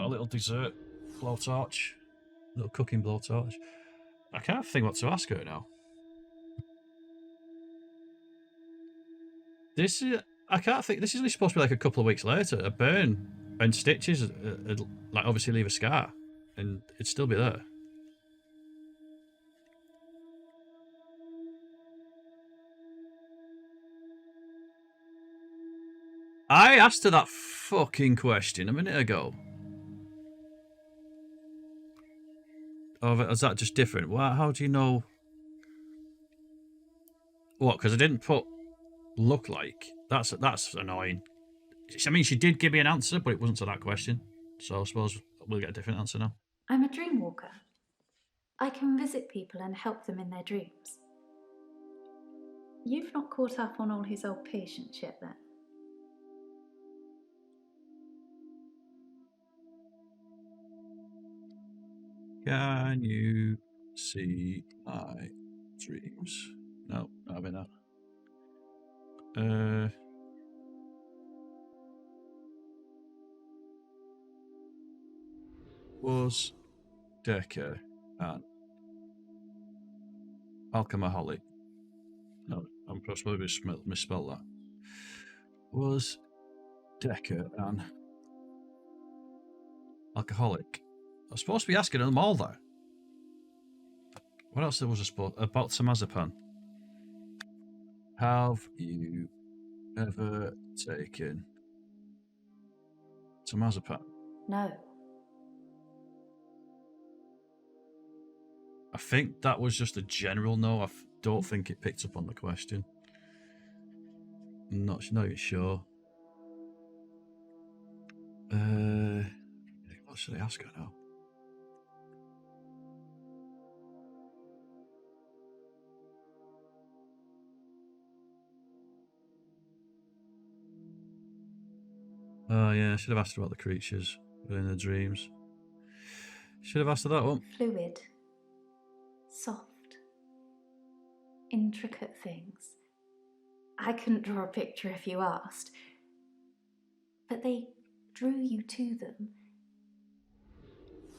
little dessert blowtorch. Little cooking blowtorch. I can't think what to ask her now. I can't think. This is only supposed to be like a couple of weeks later. A burn and stitches, like obviously leave a scar, and it'd still be there. I asked her that fucking question a minute ago. Or is that just different? How do you know? What? Because I didn't put look like. That's annoying. I mean, she did give me an answer, but it wasn't to that question. So I suppose we'll get a different answer now. I'm a dream walker. I can visit people and help them in their dreams. You've not caught up on all his old patients yet, then? Can you see my dreams? No, not having that. Was Dekker an alcoholic? No, I'm probably misspelled that. Was Dekker an alcoholic? I was supposed to be asking them all there. What else was I supposed about samazepam? Have you ever taken samazepam? No. I think that was just a general no. I don't think it picked up on the question. I'm not even sure. What should I ask her now? Oh yeah, I should have asked her about the creatures within the dreams. Should have asked her that one. Fluid. Soft. Intricate things. I couldn't draw a picture if you asked. But they drew you to them.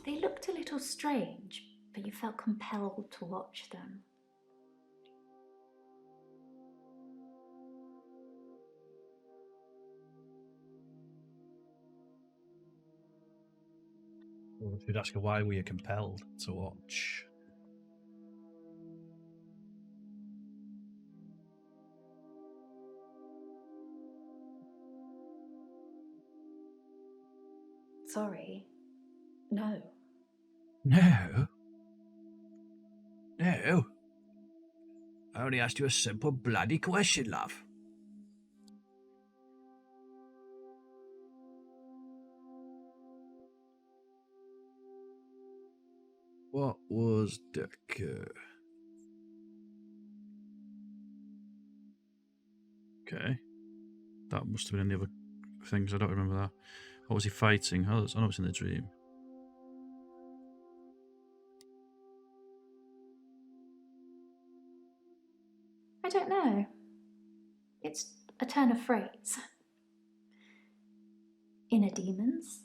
They looked a little strange, but you felt compelled to watch them. Well, if you'd ask her why were you compelled to watch? Sorry. No. No? No? I only asked you a simple bloody question, love. What was Dekker? Okay. That must have been any other things. I don't remember that. What was he fighting? Oh, I know it's in the dream. I don't know. It's a turn of phrase. Inner demons?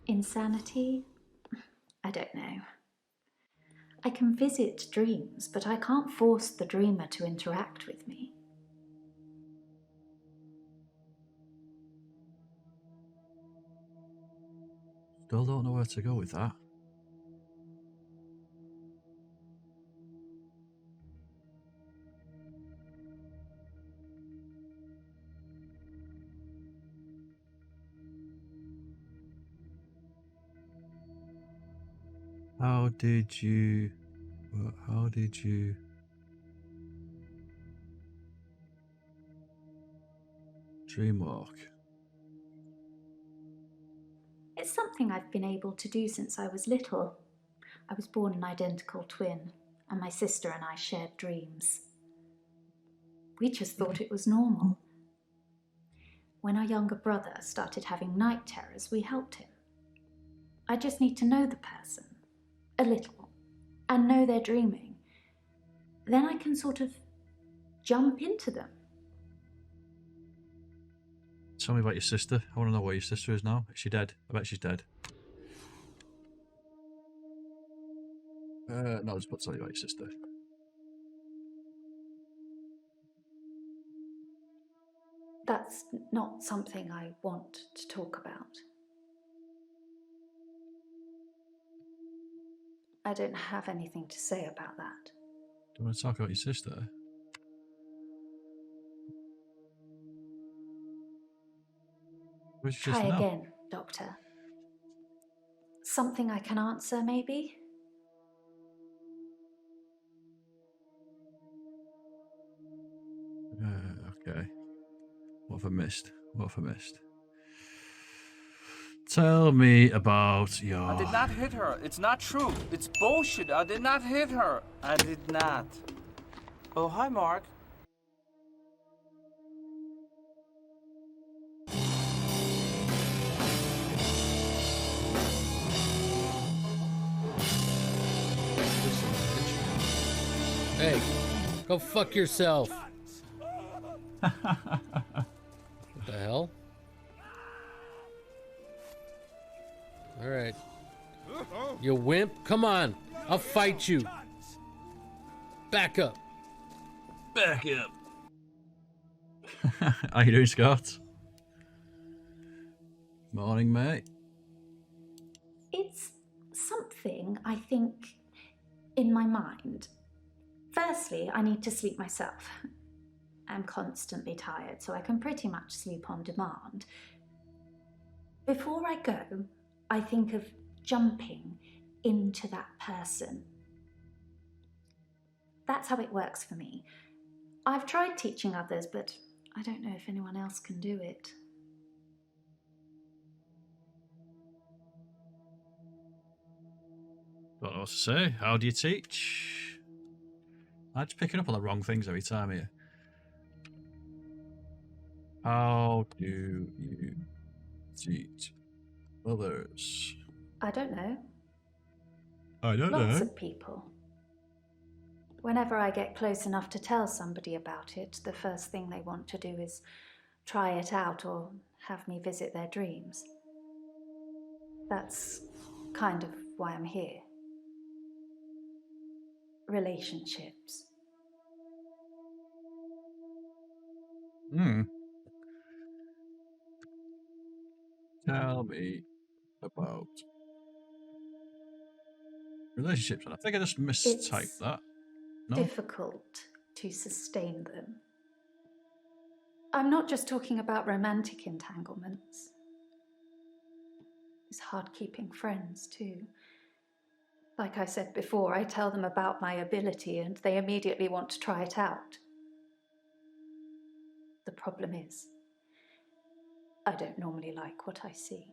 Insanity? I don't know. I can visit dreams, but I can't force the dreamer to interact with me. Still don't know where to go with that. How did you dreamwalk? It's something I've been able to do since I was little. I was born an identical twin, and my sister and I shared dreams. We just thought it was normal. When our younger brother started having night terrors, we helped him. I just need to know the person, a little, and know they're dreaming. Then I can sort of jump into them. Tell me about your sister. I want to know where your sister is now. Is she dead? I bet she's dead. No, just tell you about your sister. That's not something I want to talk about. I don't have anything to say about that. Do you want to talk about your sister? Try again, Doctor. Something I can answer, maybe? Okay. What have I missed? What have I missed? Tell me about your... I did not hit her. It's not true. It's bullshit. I did not hit her. I did not. Oh, hi, Mark. Hey, go fuck yourself. What the hell? All right. You wimp, come on. I'll fight you. Back up. Back up. How you doing, Scott? Morning, mate. It's something, I think, in my mind. Firstly, I need to sleep myself. I'm constantly tired, so I can pretty much sleep on demand. Before I go, I think of jumping into that person. That's how it works for me. I've tried teaching others, but I don't know if anyone else can do it. Don't know what to say. How do you teach? I'm just picking up on the wrong things every time here. How do you teach others? I don't know. I don't know. Lots of people. Whenever I get close enough to tell somebody about it, the first thing they want to do is try it out or have me visit their dreams. That's kind of why I'm here. Relationships. Tell me about relationships. And I think I just mistyped that. No? Difficult to sustain them. I'm not just talking about romantic entanglements. It's hard keeping friends too. Like I said before, I tell them about my ability and they immediately want to try it out. The problem is, I don't normally like what I see.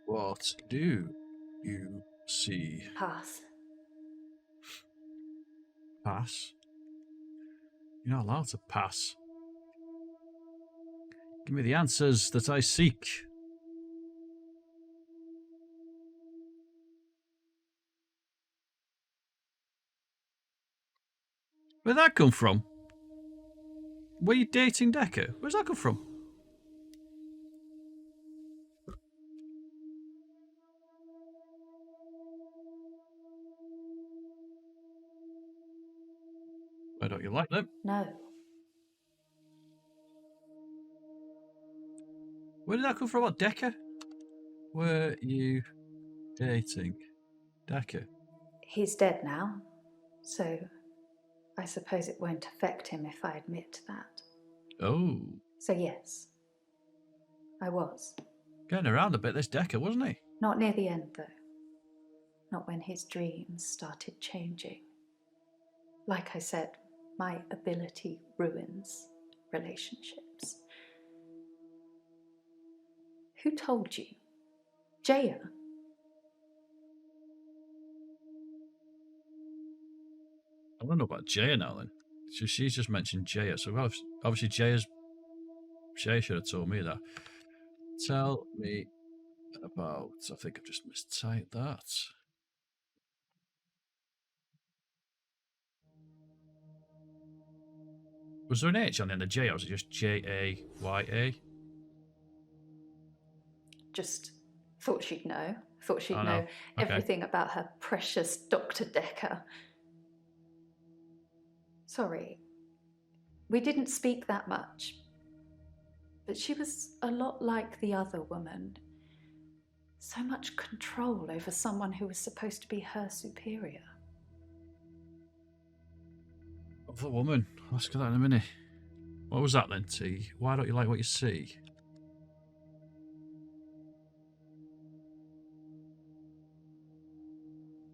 What do you see? Pass. Pass? You're not allowed to pass. Give me the answers that I seek. Where'd that come from? Were you dating Dekker? Where's that come from? Why don't you like them? No. Where did that come from? What, Dekker? Were you dating Dekker? He's dead now, so I suppose it won't affect him if I admit that. Oh. So yes, I was. Getting around a bit, this Dekker, wasn't he? Not near the end, though. Not when his dreams started changing. Like I said, my ability ruins relationships. Who told you? Jaya? I don't know about Jaya now then. So she's just mentioned Jaya, so obviously Jaya should have told me that. Tell me about... I think I've just mistyped that. Was there an H on the end of J, or was it just Jaya? Just thought she'd know. Thought she'd Oh, know no. Okay. everything about her precious Dr. Dekker. Sorry. We didn't speak that much. But she was a lot like the other woman. So much control over someone who was supposed to be her superior. Of the woman. I'll ask you that in a minute. What was that then, T? Why don't you like what you see?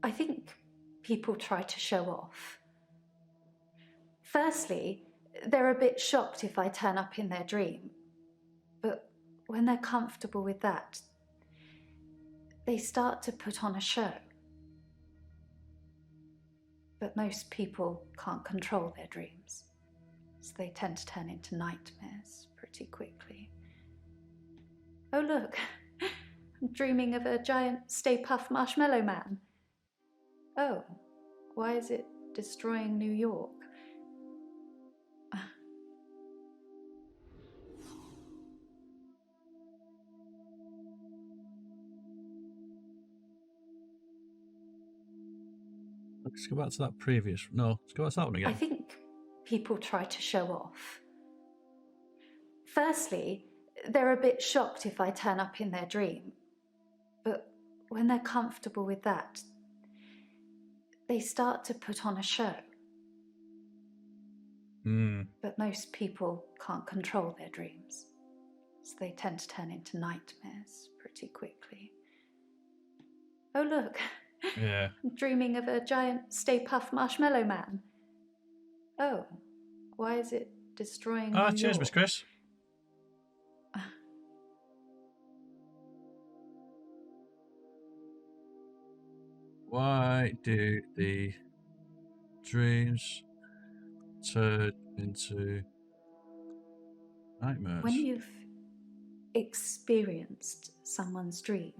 I think people try to show off. Firstly, they're a bit shocked if I turn up in their dream. But when they're comfortable with that, they start to put on a show. But most people can't control their dreams, so they tend to turn into nightmares pretty quickly. Oh look, I'm dreaming of a giant Stay Puft Marshmallow Man. Oh, why is it destroying New York? Let's go back to that previous. No, let's go back to that one again. I think people try to show off. Firstly, they're a bit shocked if I turn up in their dream. But when they're comfortable with that, they start to put on a show. But most people can't control their dreams, so they tend to turn into nightmares pretty quickly. Oh look, Yeah. I'm dreaming of a giant Stay Puft Marshmallow Man. Oh, why is it destroying New Cheers, York? Miss Chris. Why do the dreams turn into nightmares? When you've experienced someone's dream,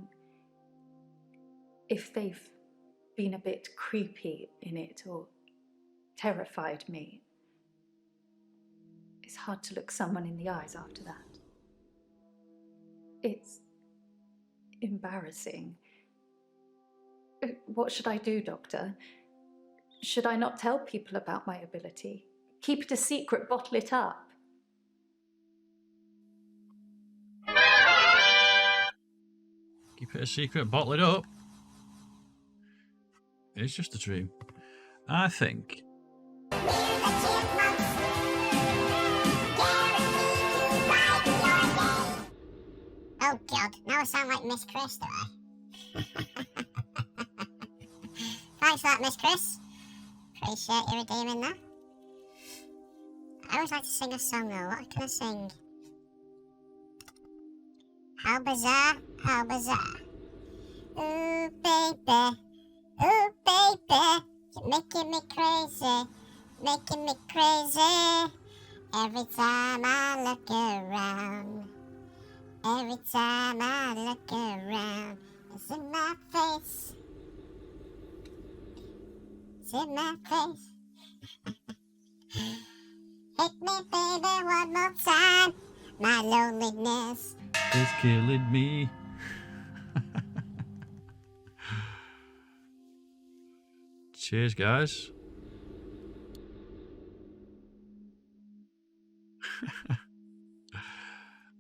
if they've been a bit creepy in it or terrified me, it's hard to look someone in the eyes after that. It's embarrassing. What should I do, Doctor? Should I not tell people about my ability? Keep it a secret, bottle it up? Keep it a secret, bottle it up. It's just a dream. I think. Oh God, now I sound like Miss Chris, do I? Thanks for that, Miss Chris. Appreciate you redeeming that. I always like to sing a song though. What can I sing? How bizarre, how bizarre. Ooh, baby. Ooh, baby. You're making me crazy. Making me crazy. Every time I look around. Every time I look around. It's in my face. It's in my face. Hit me, baby, one more time. My loneliness is killing me. Cheers, guys.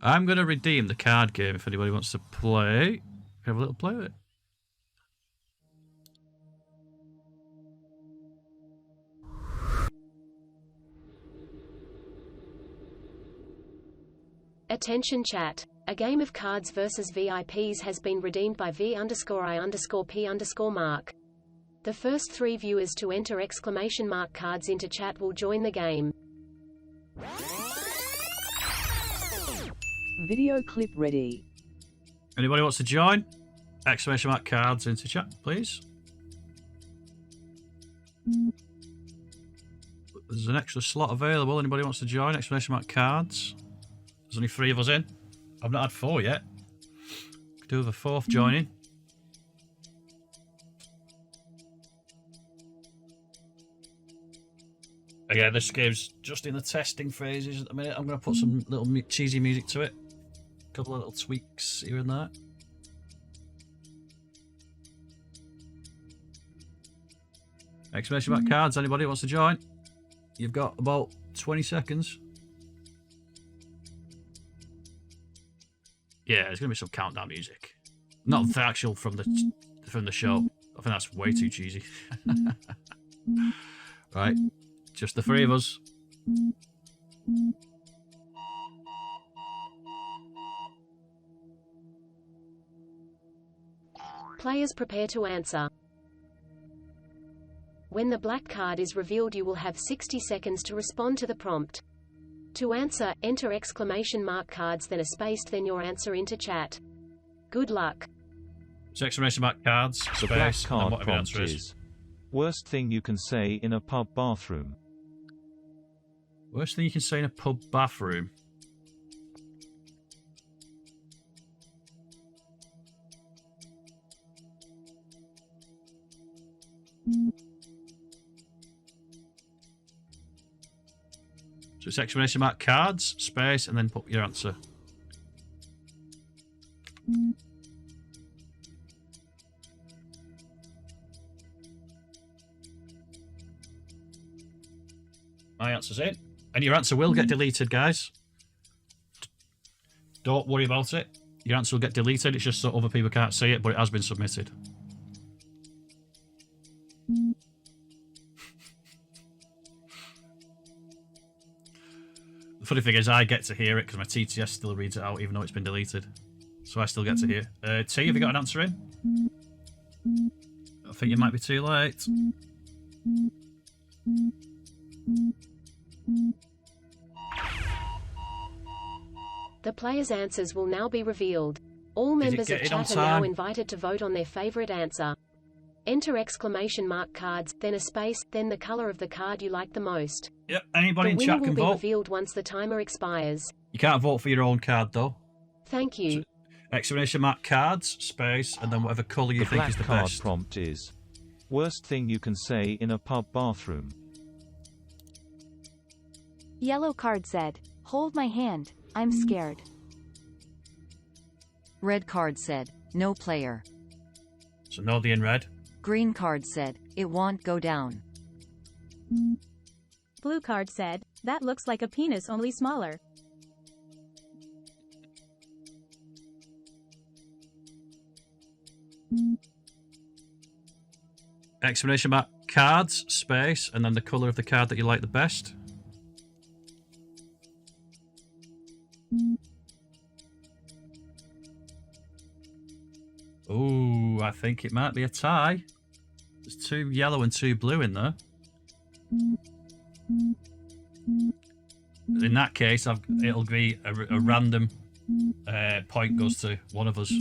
I'm going to redeem the card game if anybody wants to play. Have a little play with it. Attention chat. A game of cards versus VIPs has been redeemed by v.i.p.mark. The first 3 viewers to enter ! cards into chat will join the game. Video clip ready. Anybody wants to join? ! cards into chat, please. There's an extra slot available. Anybody wants to join? ! cards. There's only 3 of us in. I've not had 4 yet. Could do with a 4th joining. Again, this game's just in the testing phases at the minute. I'm going to put some little cheesy music to it. A couple of little tweaks here and there. ! Cards, anybody wants to join? You've got about 20 seconds. Yeah, there's going to be some countdown music. Not the actual from the show. I think that's way too cheesy. Right, just the 3 of us. Players prepare to answer. When the black card is revealed, you will have 60 seconds to respond to the prompt. To answer, enter exclamation mark cards, then a space, then your answer into chat. Good luck. So exclamation mark cards, The black space, and card then whatever the prompt answer is. is: worst thing you can say in a pub bathroom. Worst thing you can say in a pub bathroom. So it's exclamation mark cards, space, and then put your answer. My answer's in. And your answer will get deleted, guys. Don't worry about it. Your answer will get deleted. It's just so other people can't see it, but it has been submitted. The funny thing is, I get to hear it because my TTS still reads it out, even though it's been deleted. So I still get to hear. T, have you got an answer in? I think you might be too late. The players' answers will now be revealed. All members of chat are now invited to vote on their favorite answer. Enter exclamation mark cards, then a space, then the color of the card you like the most. Yep, anybody in chat can vote. The winner will be revealed once the timer expires. You can't vote for your own card, though. Thank you. So, exclamation mark cards, space, and then whatever colour you think is the best. The black card prompt is: worst thing you can say in a pub bathroom. Yellow card said, hold my hand, I'm scared. Red card said, no player. So nobody in red. Green card said, it won't go down. Blue card said, that looks like a penis, only smaller. Exclamation mark cards, space, and then the colour of the card that you like the best. Ooh, I think it might be a tie. There's 2 yellow and 2 blue in there. In that case, it'll be a random point goes to one of us.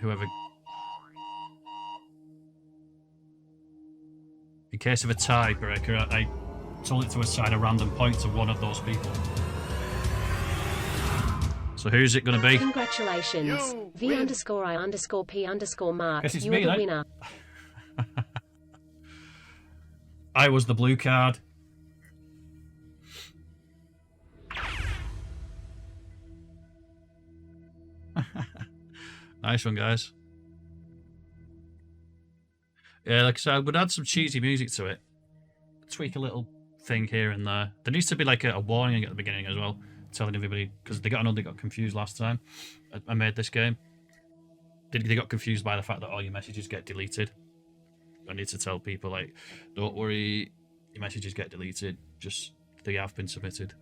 Whoever. In case of a tiebreaker, I told it to assign a random point to one of those people. So who's it going to be? Congratulations. V_I_P_mark. Guess it's You're me, the eh? winner. I was the blue card. Nice one, guys. Yeah, like I said, I would add some cheesy music to it. Tweak a little thing here and there. There needs to be like a warning at the beginning as well, telling everybody, because they got confused last time I made this game. They got confused by the fact that all your messages get deleted. I need to tell people, like, don't worry, your messages get deleted, just they have been submitted.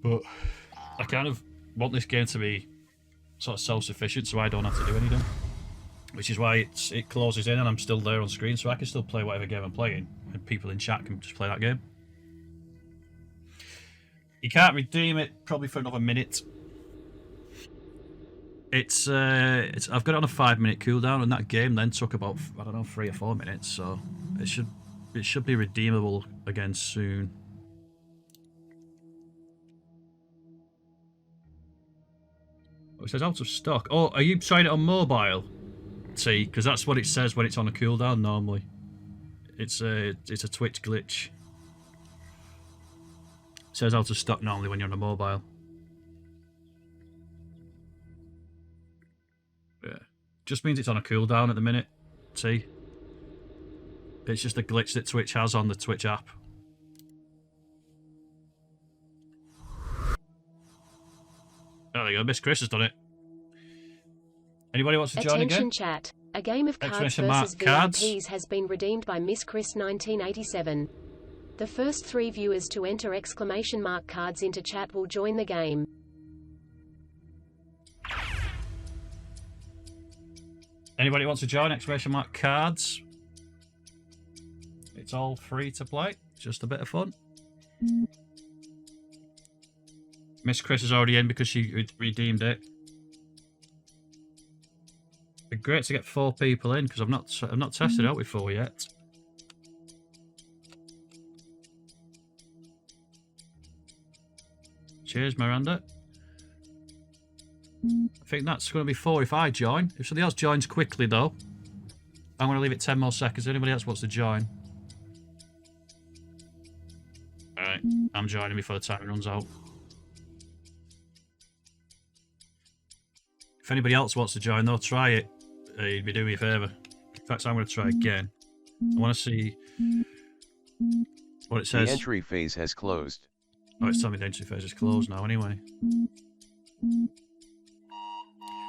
But I kind of want this game to be sort of self-sufficient, so I don't have to do anything. Which is why it closes in and I'm still there on screen, so I can still play whatever game I'm playing, and people in chat can just play that game. You can't redeem it probably for another minute. It's I've got it on a 5-minute cooldown, and that game then took about, I don't know, 3 or 4 minutes, so it should be redeemable again soon. Oh, it says out of stock. Oh, are you trying it on mobile? See, because that's what it says when it's on a cooldown normally. It's a Twitch glitch. It says out of stock normally when you're on a mobile. Yeah. Just means it's on a cooldown at the minute. See? It's just a glitch that Twitch has on the Twitch app. There we go, Miss Chris has done it. Anybody wants to join again? Attention chat. A game of Cards versus VIPs has been redeemed by Miss Chris 1987. The first 3 viewers to enter exclamation mark cards into chat will join the game. Anybody wants to join exclamation mark cards? It's all free to play. Just a bit of fun. Miss Chris is already in because she redeemed it. It'd be great to get 4 people in because I've not tested it out with 4 yet. Cheers, Miranda. I think that's going to be 4 if I join. If somebody else joins quickly, though, I'm going to leave it 10 more seconds. Anybody else wants to join? Alright, I'm joining before the time runs out. If anybody else wants to join, though, try it. You'd be doing me a favour. In fact, I'm going to try again. I want to see what it says. The entry phase has closed. Oh, it's telling me the entry phase is closed now, anyway.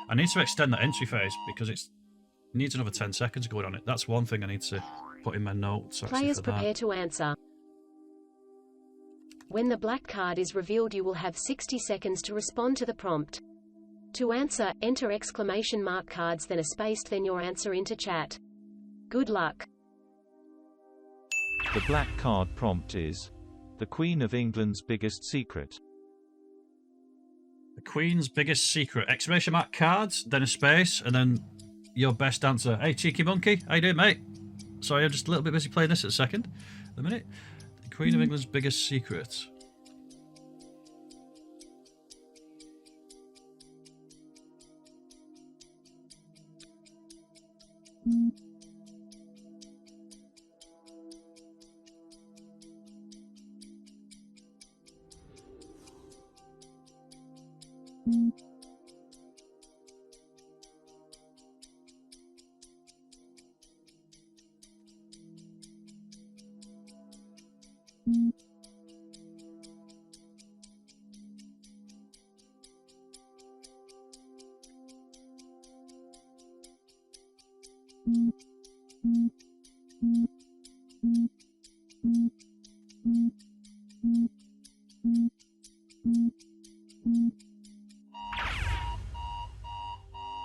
I need to extend that entry phase because it needs another 10 seconds going on it. That's one thing I need to put in my notes. Players prepare to answer. When the black card is revealed, you will have 60 seconds to respond to the prompt. To answer, enter exclamation mark cards, then a space, then your answer into chat. Good luck. The black card prompt is the Queen of England's biggest secret. The Queen's biggest secret. Exclamation mark cards, then a space, and then your best answer. Hey, Cheeky Monkey, how you doing, mate? Sorry, I'm just a little bit busy playing this at a second. A minute. The Queen of England's biggest secret.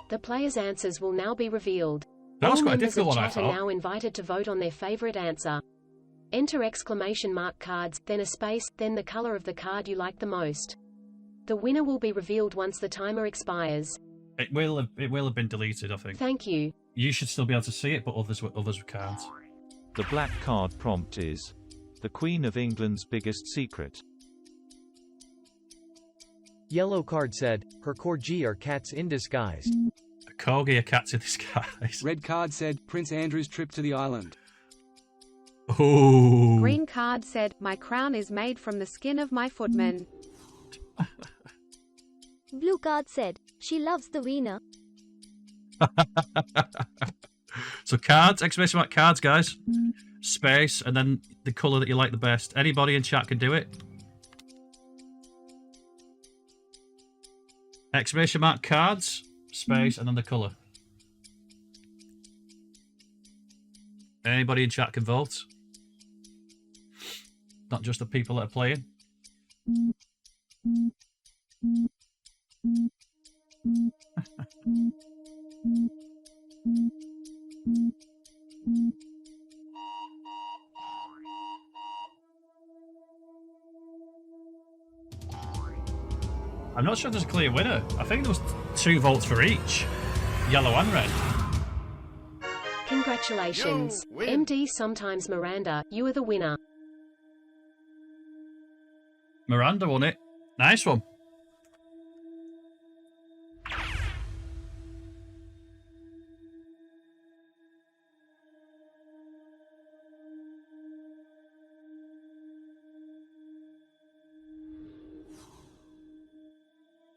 The players' answers will now be revealed. That was All quite a members difficult of one, I chat are thought. now invited to vote on their favourite answer. Enter exclamation mark cards, then a space, then the colour of the card you like the most. The winner will be revealed once the timer expires. It will have been deleted, I think. Thank you. You should still be able to see it, but others can't. The black card prompt is the Queen of England's biggest secret. Yellow card said, her corgi are cats in disguise. A corgi are cats in disguise. Red card said, Prince Andrew's trip to the island. Oh. Green card said, my crown is made from the skin of my footman. Blue card said, she loves the wiener. So cards, exclamation mark cards, guys. Space, and then the colour that you like the best. Anybody in chat can do it. Exclamation mark cards, space, and then the colour. Anybody in chat can vote. Not just the people that are playing. I'm not sure there's a clear winner. I think there was 2 votes for each. Yellow and red. Congratulations. MD sometimes Miranda, you are the winner. Miranda won it. Nice one.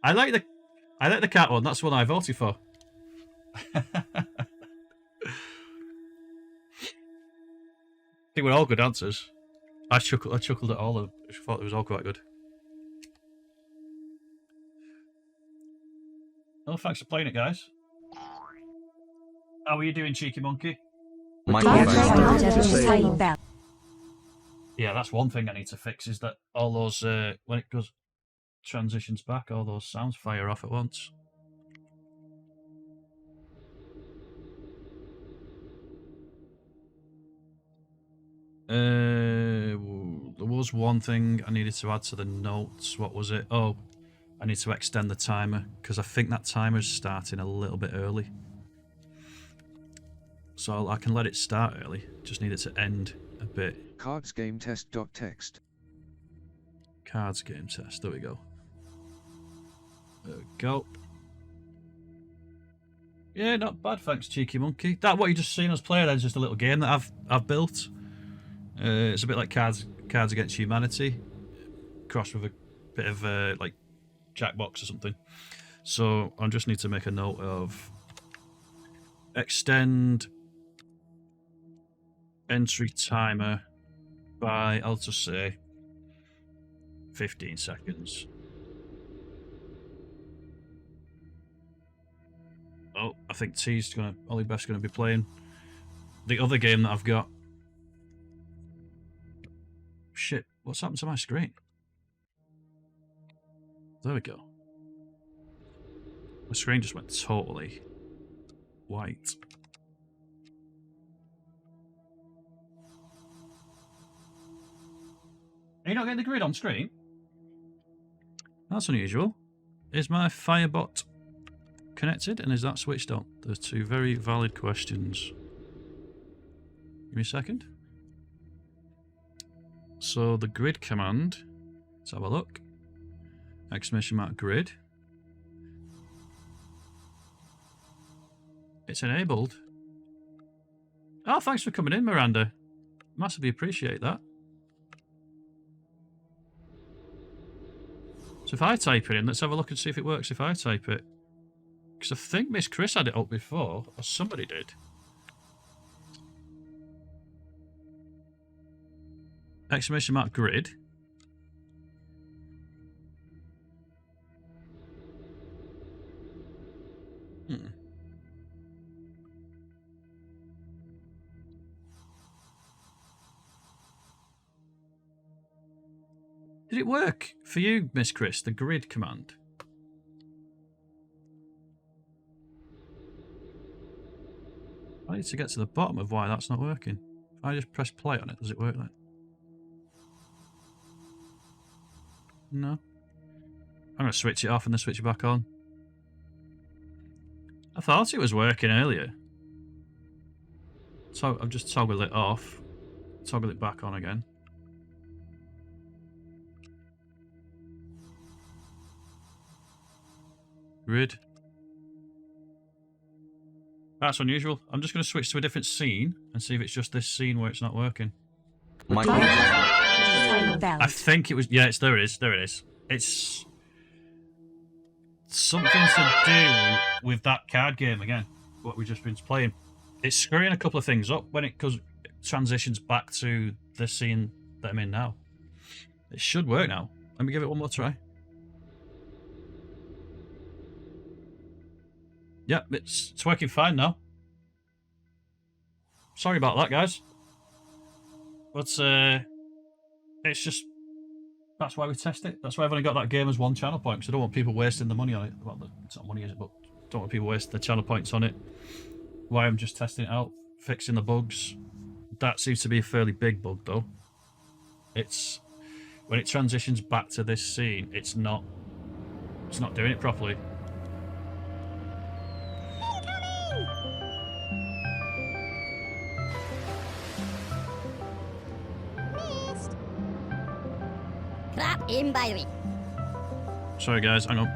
I like the cat one. That's the one I voted for. I think we're all good answers. I chuckled at all of them. I thought it was all quite good. Oh, thanks for playing it, guys. How are you doing, Cheeky Monkey? Yeah, that's one thing I need to fix, is that all those, when it goes transitions back, all those sounds fire off at once. There was one thing I needed to add to the notes. What was it? Oh, I need to extend the timer, because I think that timer's starting a little bit early. So I can let it start early, just need it to end a bit. Cards game test.text. Cards game test, there we go. There we go. Yeah, not bad, thanks, Cheeky Monkey. That what you just seen us play, that's just a little game that I've built. It's a bit like Cards Against Humanity, crossed with a bit of like Jackbox or something. So I just need to make a note of extend entry timer by, I'll just say 15 seconds. Oh, I think Ollie-Beth's gonna be playing the other game that I've got. Shit, what's happened to my screen? There we go. My screen just went totally white. Are you not getting the grid on screen? That's unusual. Is my Firebot connected and is that switched on? There's two very valid questions. Give me a second. So the grid command, let's have a look. Exclamation mark grid. It's enabled. Oh, thanks for coming in, Miranda. Massively appreciate that. So if I type it in, let's have a look and see if it works if I type it. Because I think Miss Chris had it up before, or somebody did. Exclamation mark grid. Did it work for you, Miss Chris, the grid command? I need to get to the bottom of why that's not working. If I just press play on it, does it work then? No. I'm going to switch it off and then switch it back on. I thought it was working earlier. So I've just toggled it off. Toggle it back on again. Grid. That's unusual. I'm just going to switch to a different scene and see if it's just this scene where it's not working. I think it was. Yeah, there it is. There it is. It's something to do with that card game again. What we've just been playing. It's screwing a couple of things up when it transitions back to the scene that I'm in now. It should work now. Let me give it one more try. Yeah, it's working fine now. Sorry about that, guys. But it's just, that's why we test it. That's why I've only got that game as one channel point, because I don't want people wasting the money on it. Well, it's not money, is it? But I don't want people wasting the channel points on it. Why I'm just testing it out, fixing the bugs. That seems to be a fairly big bug, though. It's when it transitions back to this scene, it's not doing it properly. Crap inquiry. Sorry guys, hang on.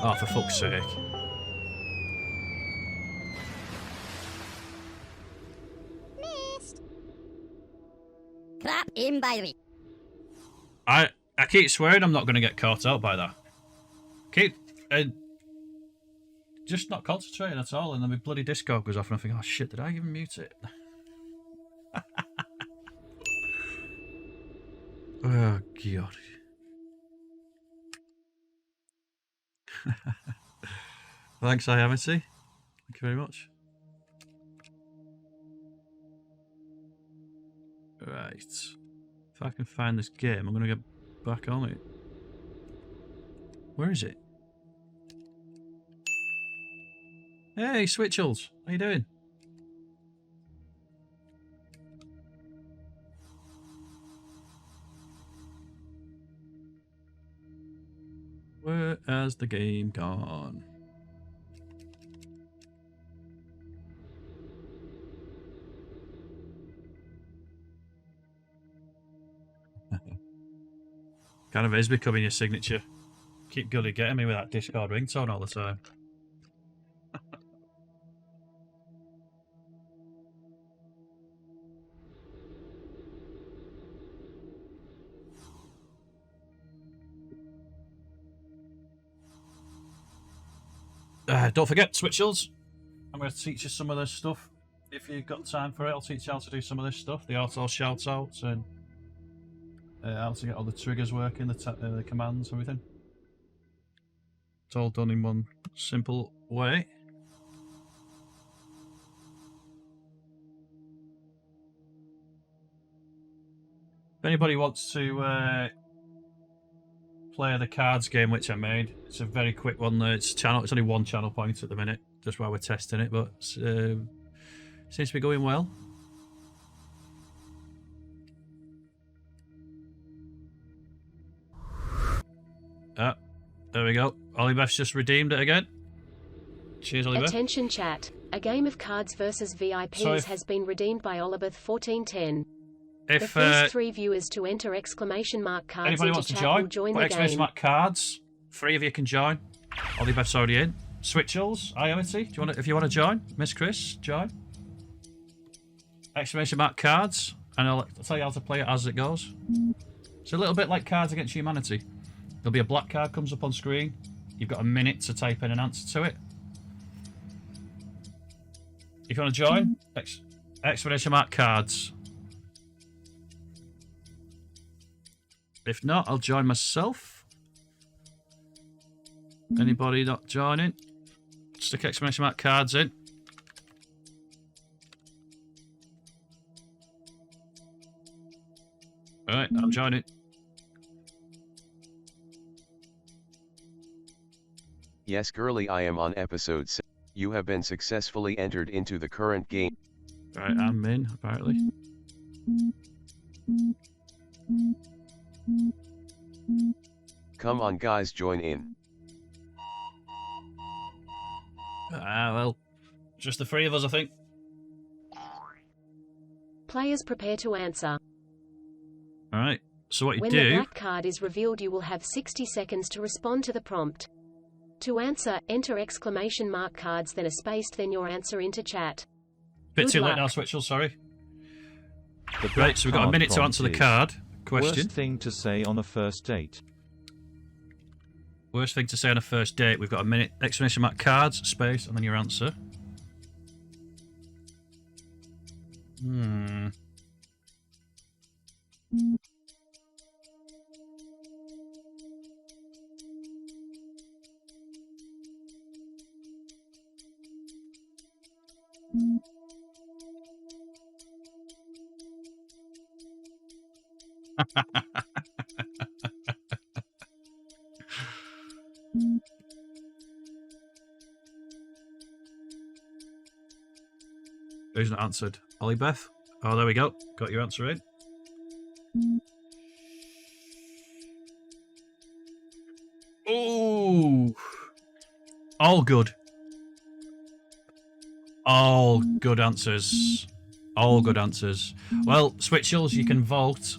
Oh, for fuck's sake. Missed. Crap inquiry. I keep swearing I'm not going to get caught out by that. Keep just not concentrating at all, and then my bloody Discord goes off and I think, oh shit, did I even mute it? Oh god. Thanks, Iamity. Thank you very much. Right. If I can find this game, I'm going to get back on it. Where is it? Hey, Switchels. How you doing? Where has the game gone? Kind of is becoming your signature. Keep good at getting me with that Discord ringtone all the time. Don't forget, Switchels, I'm going to teach you some of this stuff. If you've got time for it, I'll teach you how to do some of this stuff. The auto shout-outs and how to get all the triggers working, the commands, everything. It's all done in one simple way. If anybody wants to play the cards game which I made, it's a very quick one. It's only one channel point at the minute, just while we're testing it, but seems to be going well. There we go. Olibeth's just redeemed it again. Cheers, Olibeth. Attention chat. A game of cards versus VIPs has been redeemed by Olibeth 1410. The first 3 viewers to enter exclamation mark cards anybody into wants to chat join? will join Put the exclamation game. mark cards. 3 of you can join. Olibeth's already in. Switchels, Iamity, if you want to join, Miss Chris, join. Exclamation mark cards, and I'll tell you how to play it as it goes. It's a little bit like Cards Against Humanity. There'll be a black card comes up on screen. You've got a minute to type in an answer to it. If you want to join, exclamation mark cards. If not, I'll join myself. Anybody not joining? Stick exclamation mark cards in. Alright, I'm joining. Yes, girly, I am on episode 6. You have been successfully entered into the current game. Right, I'm in, apparently. Come on, guys, join in. Well, just the 3 of us, I think. Players prepare to answer. Alright, so what you When do... the black card is revealed, you will have 60 seconds to respond to the prompt. To answer, enter exclamation mark cards, then a space, then your answer into chat. Bit Good too luck. late now, Switchel, sorry. Right, so we've got a minute to answer the card question. Worst thing to say on a first date. Worst thing to say on a first date. We've got a minute, exclamation mark cards, space, and then your answer. Who's not answered? Olibeth? Oh, there we go. Got your answer in. Ooh. All good. All good answers. All good answers. Well, Switchels, you can vote.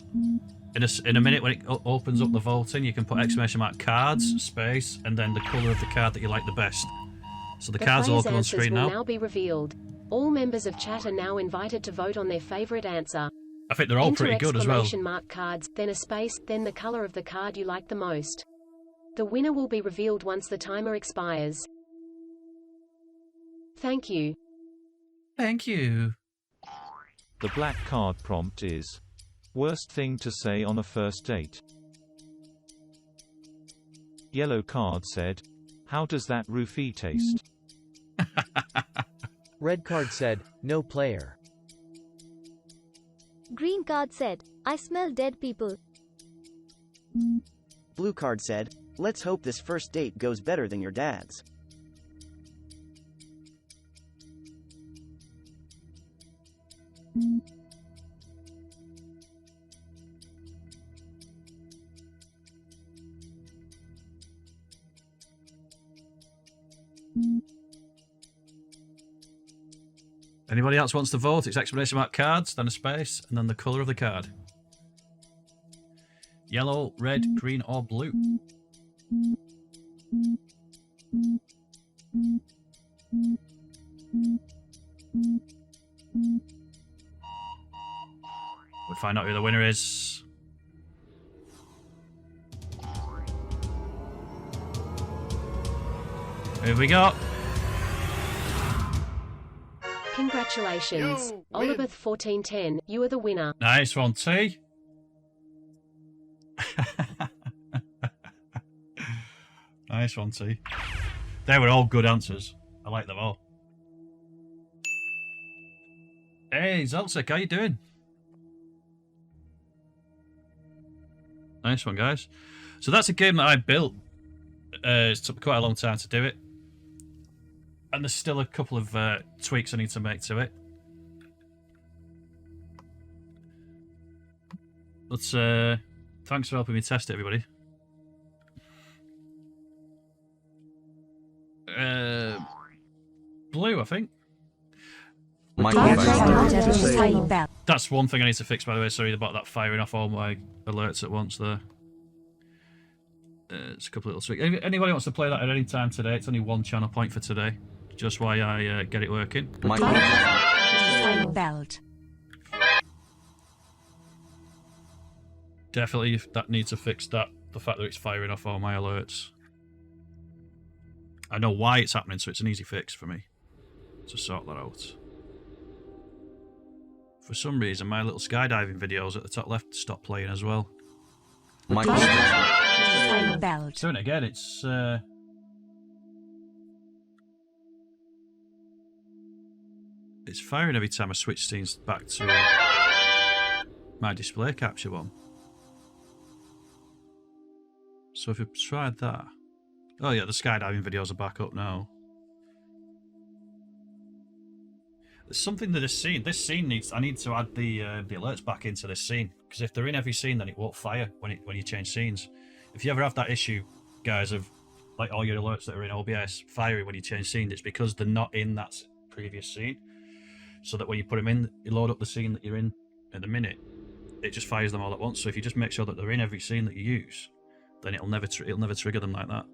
In a minute when it opens up the voting, you can put exclamation mark cards, space, and then the colour of the card that you like the best. So the cards will open on screen will now. now be revealed. All members of chat are now invited to vote on their favourite answer. I think they're all pretty good as well. Enter exclamation mark cards, then a space, then the colour of the card you like the most. The winner will be revealed once the timer expires. Thank you. Thank you. The black card prompt is: worst thing to say on a first date. Yellow card said, "How does that roofie taste?" Red card said, "No player." Green card said, I smell dead people. Blue card said, let's hope this first date goes better than your dad's. Anybody else wants to vote? It's exclamation mark cards, then a space, and then the colour of the card. Yellow, red, green, or blue. We'll find out who the winner is. Here we go. Congratulations. Olibeth 1410, you are the winner. Nice one, T. Nice one, T. They were all good answers. I like them all. Hey, Zeltzik, how you doing? Nice one, guys. So that's a game that I built. It took quite a long time to do it. And there's still a couple of tweaks I need to make to it. Let's thanks for helping me test it, everybody. Blue, I think. That's one thing I need to fix, by the way. Sorry about that firing off all my alerts at once there. It's a couple of little tweaks. Anybody wants to play that at any time today? It's only one channel point for today. Just why I get it working. Definitely that needs to fix that. The fact that it's firing off all my alerts. I know why it's happening, so it's an easy fix for me to sort that out. For some reason, my little skydiving videos at the top left stopped playing as well. Doing it again, it's firing every time I switch scenes back to my display capture one. So if we tried that... Oh yeah, the skydiving videos are back up now. There's something to this scene. This scene needs... I need to add the alerts back into this scene. Because if they're in every scene, then it won't fire when you change scenes. If you ever have that issue, guys, of like all your alerts that are in OBS firing when you change scenes, it's because they're not in that previous scene. So that when you put them in, you load up the scene that you're in at the minute, it just fires them all at once. So if you just make sure that they're in every scene that you use, then it'll never trigger them like that.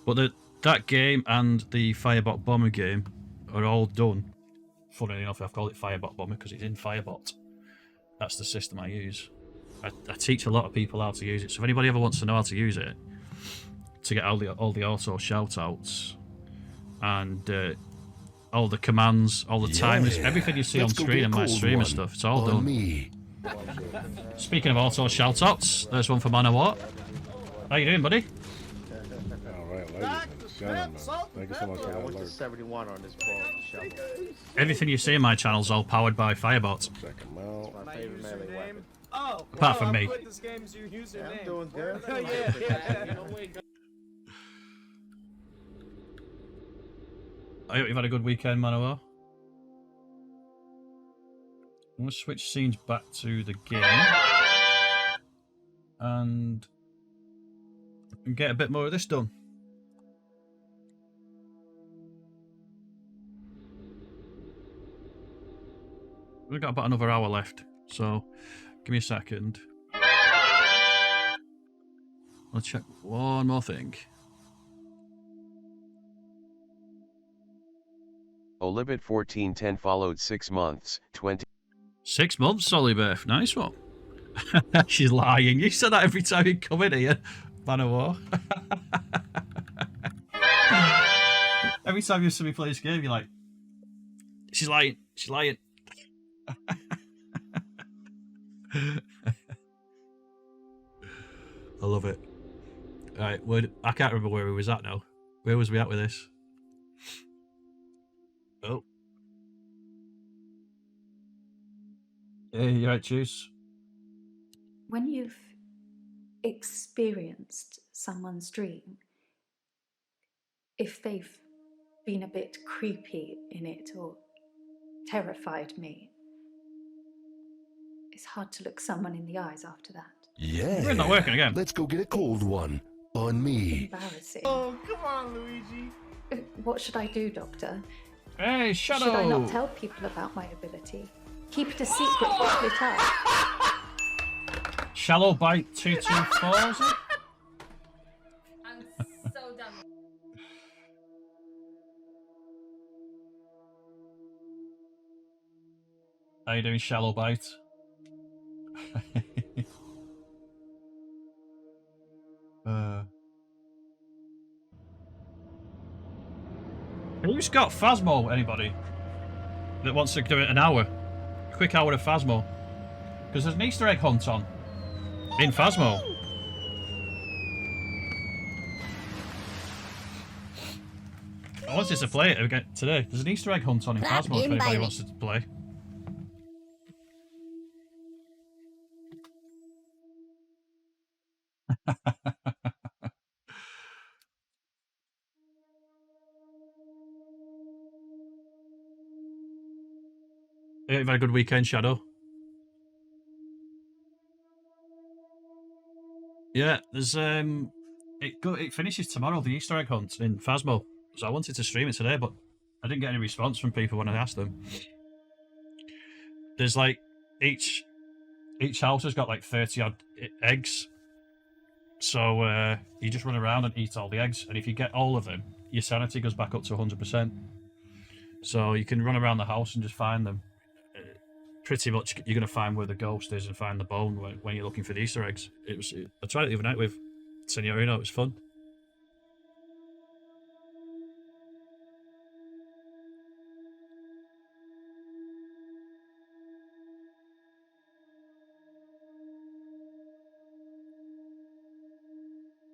But that game and the Firebot Bomber game are all done. Funnily enough, I've called it Firebot Bomber because it's in Firebot. That's the system I use. I teach a lot of people how to use it. So if anybody ever wants to know how to use it, to get all the auto shout-outs and all the commands, all the timers, everything you see on screen in my stream and stuff, it's all done. Me. Speaking of auto shout-outs, there's one for Manawat. How you doing, buddy? Alright, ladies and gentlemen. Thank you so much for that alert. 71 on this ball. Everything you see in my channel is all powered by Firebot. Check them out. My favorite melee weapon. Oh, apart from me. This game's your username. I'm doing good. I hope you've had a good weekend, Manoa. I'm going to switch scenes back to the game and get a bit more of this done. We've got about another hour left, so give me a second. I'll check one more thing. Olibet 1410 followed 6 months, 20. 6 months, Solibeth. Nice one. She's lying. You said that every time you come in here, Banawar. Every time you see me play this game, you're like, she's lying. She's lying. I love it. Right, I can't remember where we was at now. Where was we at with this? Oh. Yeah, you're right, Juice. When you've experienced someone's dream, if they've been a bit creepy in it or terrified me, it's hard to look someone in the eyes after that. Yeah. We're not working again. Let's go get a cold one. On me. Embarrassing. Oh, come on, Luigi. What should I do, Doctor? Hey, Shadow! Should I not tell people about my ability? Keep it a secret, bottle it up. Shallow Bite 224, is it? I'm so done. How you doing, Shallow Bite? Who's got Phasmo, anybody? That wants to do it an hour? Quick hour of Phasmo. Because there's an Easter egg hunt on. In Phasmo. I wanted to play it again today. There's an Easter egg hunt on in Phasmo if anybody wants to play. You've had a good weekend, Shadow. Yeah, there's it finishes tomorrow, the Easter egg hunt in Phasmo. So I wanted to stream it today, but I didn't get any response from people when I asked them. There's like each house has got like 30 odd eggs. So you just run around and eat all the eggs, and if you get all of them, your sanity goes back up to 100%. So you can run around the house and just find them. Pretty much, you're going to find where the ghost is and find the bone when you're looking for the Easter eggs. I tried it the other night with Senorino. It was fun.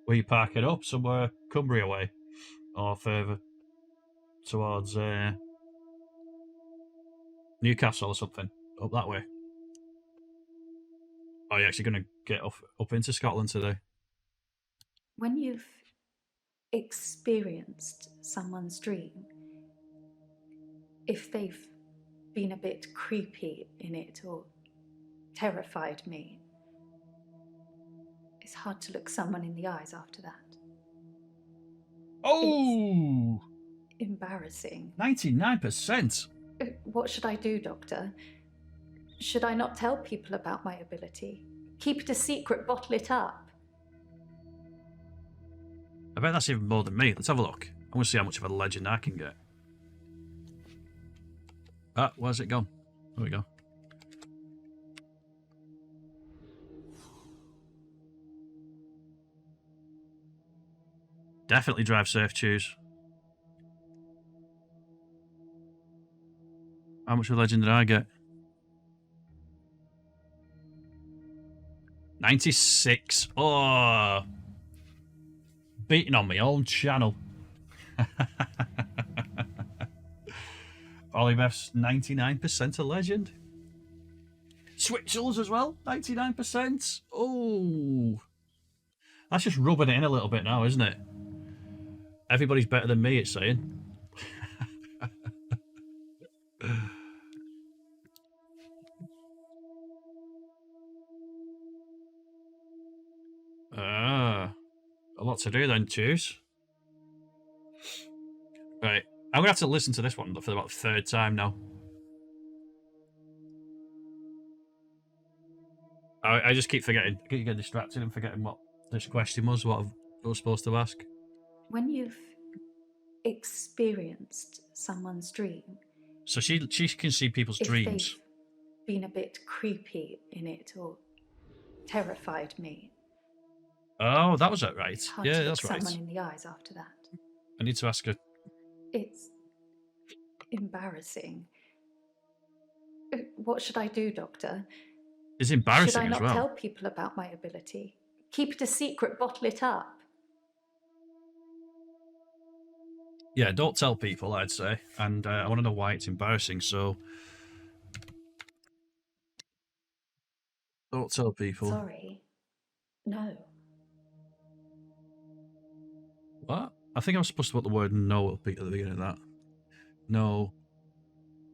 Where you park it up somewhere Cumbria way, or further towards Newcastle or something, up that way. Are you actually going to get up into Scotland today? When you've experienced someone's dream, if they've been a bit creepy in it or terrified me, it's hard to look someone in the eyes after that. Oh! It's embarrassing. 99%. What should I do, Doctor? Should I not tell people about my ability? Keep it a secret, bottle it up? I bet that's even more than me. Let's have a look. I want to see how much of a legend I can get. Ah, where's it gone? There we go. Definitely drive safe, choose. How much of a legend did I get? 96. Oh, beating on my own channel. Oliveth's 99% a legend. Switchels as well, 99%. Oh, that's just rubbing it in a little bit now, isn't it? Everybody's better than me, it's saying. A lot to do then, choose. Right, I'm gonna have to listen to this one for about the third time now. I just keep forgetting. I keep getting distracted and forgetting what this question was, what I was supposed to ask. When you've experienced someone's dream, So she can see people's dreams. They've been a bit creepy in it or terrified me, Oh, that was it, right? it's hard Yeah, to look that's right. someone in the eyes after that. I need to ask her. It's embarrassing. What should I do, Doctor? It's embarrassing Should I not as well. tell people about my ability? Keep it a secret, bottle it up? Yeah, don't tell people, I'd say. And I want to know why it's embarrassing, so... Don't tell people. Sorry. No. What? I think I was supposed to put the word no at the beginning of that. No.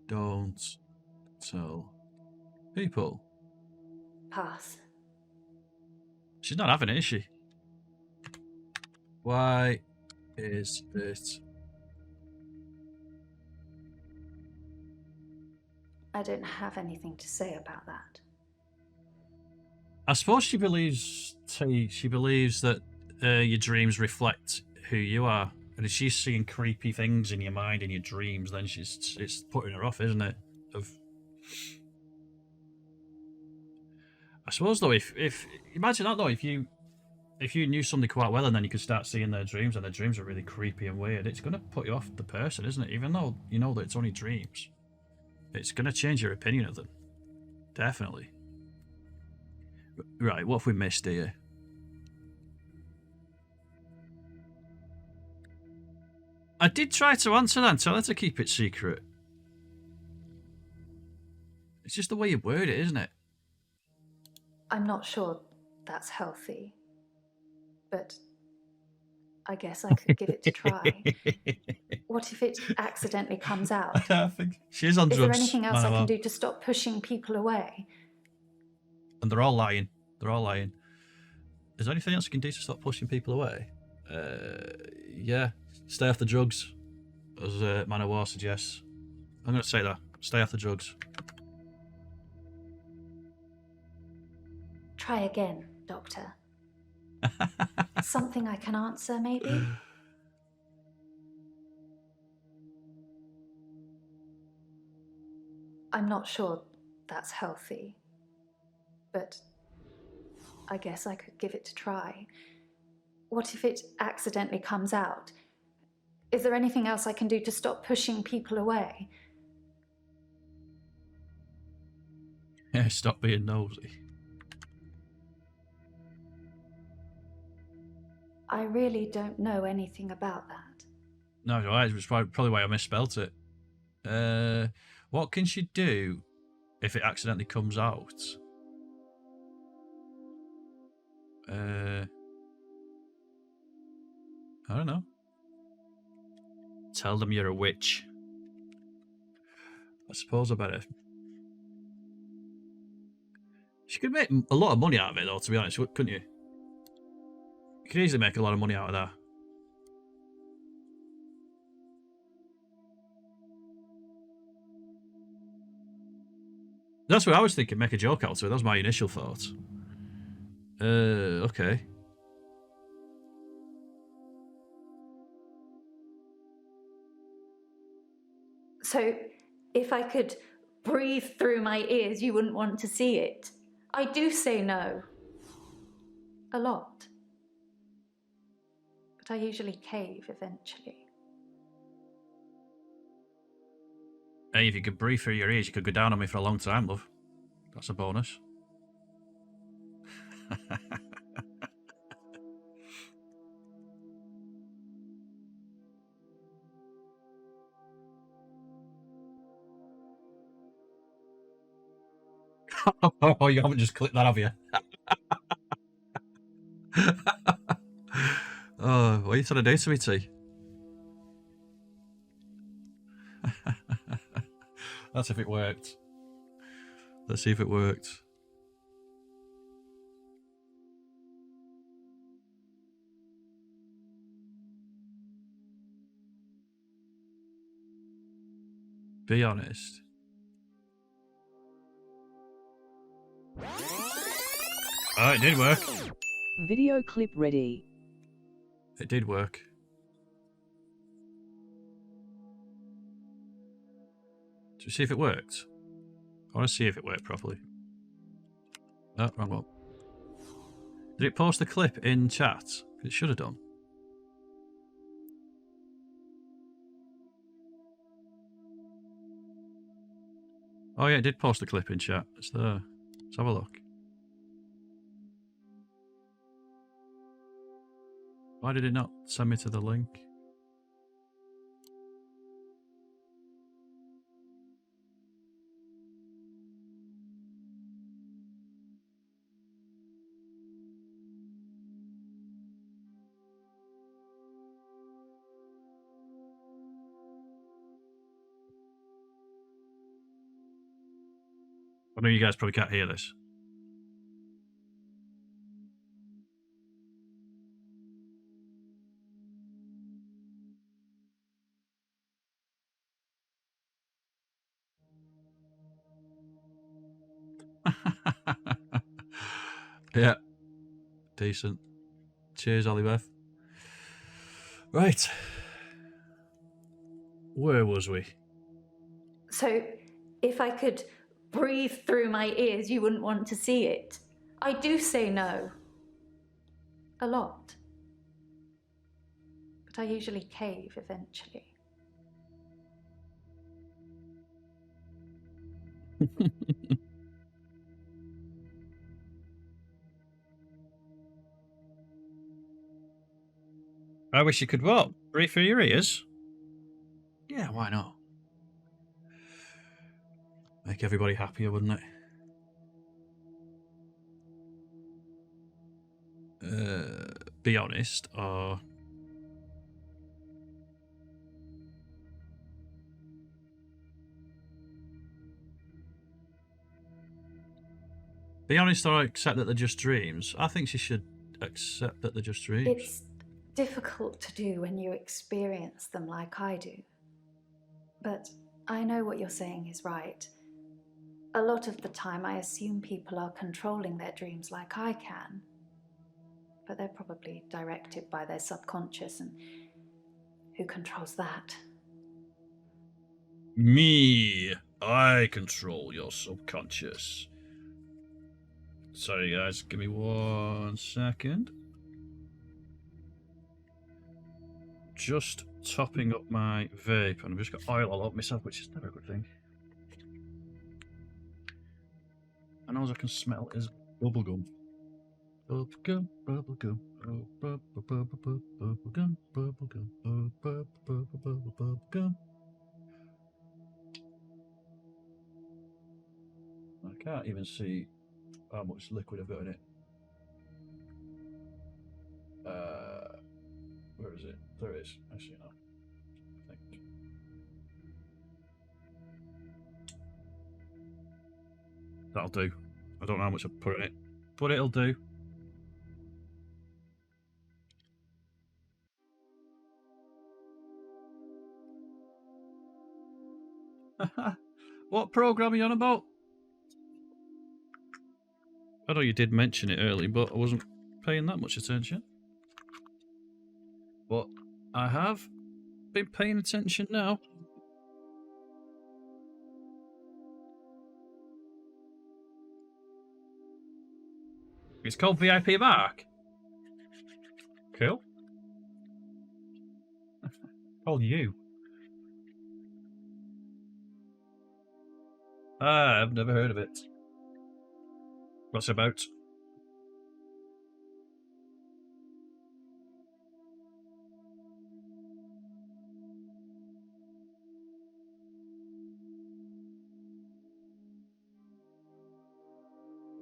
Don't tell people. Pass. She's not having it, is she? Why is it? I don't have anything to say about that. I suppose she believes that your dreams reflect who you are, and if she's seeing creepy things in your mind in your dreams, then it's putting her off, isn't it? I suppose though, if imagine that though, if you knew somebody quite well and then you could start seeing their dreams and their dreams are really creepy and weird, it's going to put you off the person, isn't it? Even though you know that it's only dreams, it's going to change your opinion of them. Definitely. Right, what have we missed here? I did try to answer that and tell her to keep it secret. It's just the way you word it, isn't it? I'm not sure that's healthy, but I guess I could give it a try. What if it accidentally comes out? I think she's on drugs. Is there anything else I can do to stop pushing people away? And they're all lying. They're all lying. Is there anything else you can do to stop pushing people away? Yeah. Stay off the drugs, as Man of War suggests. I'm going to say that. Stay off the drugs. Try again, Doctor. Something I can answer, maybe? I'm not sure that's healthy, but I guess I could give it a try. What if it accidentally comes out? Is there anything else I can do to stop pushing people away? Yeah, stop being nosy. I really don't know anything about that. No, it's probably why I misspelt it. What can she do if it accidentally comes out? I don't know. Tell them you're a witch. I suppose I better. She could make a lot of money out of it, though, to be honest, couldn't you? You could easily make a lot of money out of that. That's what I was thinking, make a joke out of it. That was my initial thought. Okay. So, if I could breathe through my ears, you wouldn't want to see it. I do say no. A lot. But I usually cave eventually. Hey, if you could breathe through your ears, you could go down on me for a long time, love. That's a bonus. Oh, you haven't just clicked that, have you? Oh, what are you trying to do to me, T? That's if it worked. Let's see if it worked. Be honest. Oh, it did work. Video clip ready. It did work. Do you see if it worked? I want to see if it worked properly. Oh, wrong one. Did it post the clip in chat? It should have done. Oh yeah, it did post the clip in chat. It's there. Let's have a look. Why did it not send me to the link? know you guys probably can't hear this. Yeah. Decent. Cheers, Oliveth. Right. Where was we? So, if I could breathe through my ears, you wouldn't want to see it. I do say no. A lot. But I usually cave eventually. I wish you could what? Breathe through your ears? Yeah, why not? Make everybody happier, wouldn't it? Be honest, or... Be honest or accept that they're just dreams. I think she should accept that they're just dreams. It's difficult to do when you experience them like I do. But I know what you're saying is right. A lot of the time I assume people are controlling their dreams like I can. But they're probably directed by their subconscious, and who controls that? Me. I control your subconscious. Sorry guys, give me 1 second. Just topping up my vape, and I've just got oil all over myself, which is never a good thing. And all I can smell is bubblegum. Bubblegum, bubblegum, bubblegum, bubblegum, bubblegum, bubblegum. I can't even see how much liquid I've got in it. Where is it? There it is. Actually, no. I think. That'll do. I don't know how much I've put in it, but it'll do. What program are you on about? I know you did mention it early, but I wasn't paying that much attention. But I have been paying attention now. It's called v.i.p.mark. Cool. Called you. I've never heard of it. What's it about?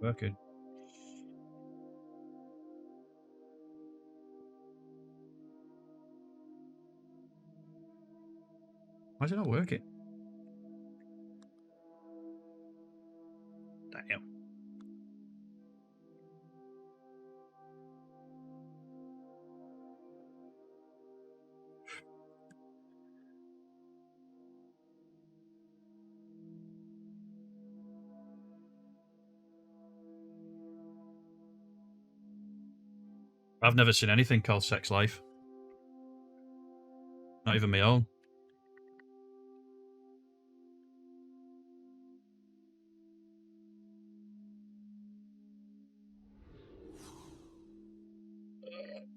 Working. Why is it not working? Damn. I've never seen anything called Sex Life. Not even my own.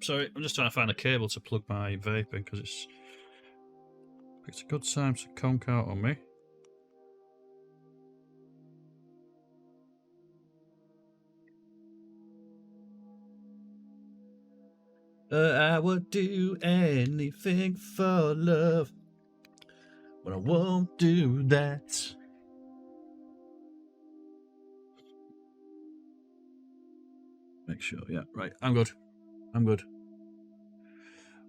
Sorry, I'm just trying to find a cable to plug my vape in because it's a good time to conk out on me. I would do anything for love, but I won't do that. Make sure, yeah, right. I'm good. I'm good.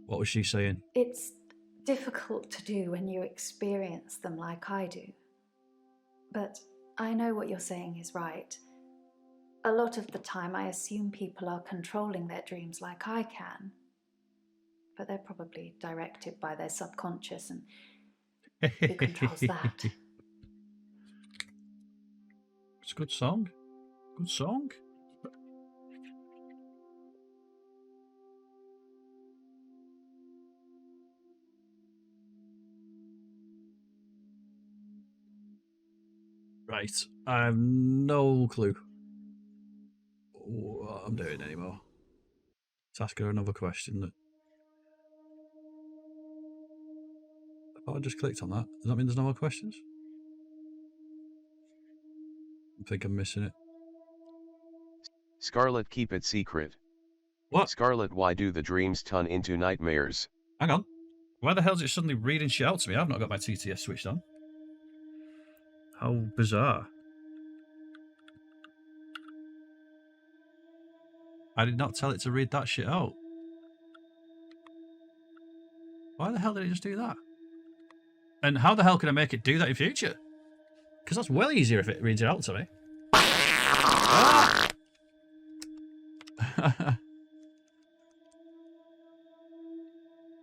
What was she saying? It's difficult to do when you experience them like I do. But I know what you're saying is right. A lot of the time I assume people are controlling their dreams like I can. But they're probably directed by their subconscious, and who controls that? It's a good song. Good song. Right. I have no clue what I'm doing anymore. Let's ask her another question. That I just clicked on that. Does that mean there's no more questions? I think I'm missing it. Scarlet, keep it secret. What? Scarlet, why do the dreams turn into nightmares? Hang on. Why the hell is it suddenly reading shit out to me? I've not got my TTS switched on. How bizarre. I did not tell it to read that shit out. Why the hell did it just do that? And how the hell can I make it do that in future? Because that's well easier if it reads it out to me. Ah!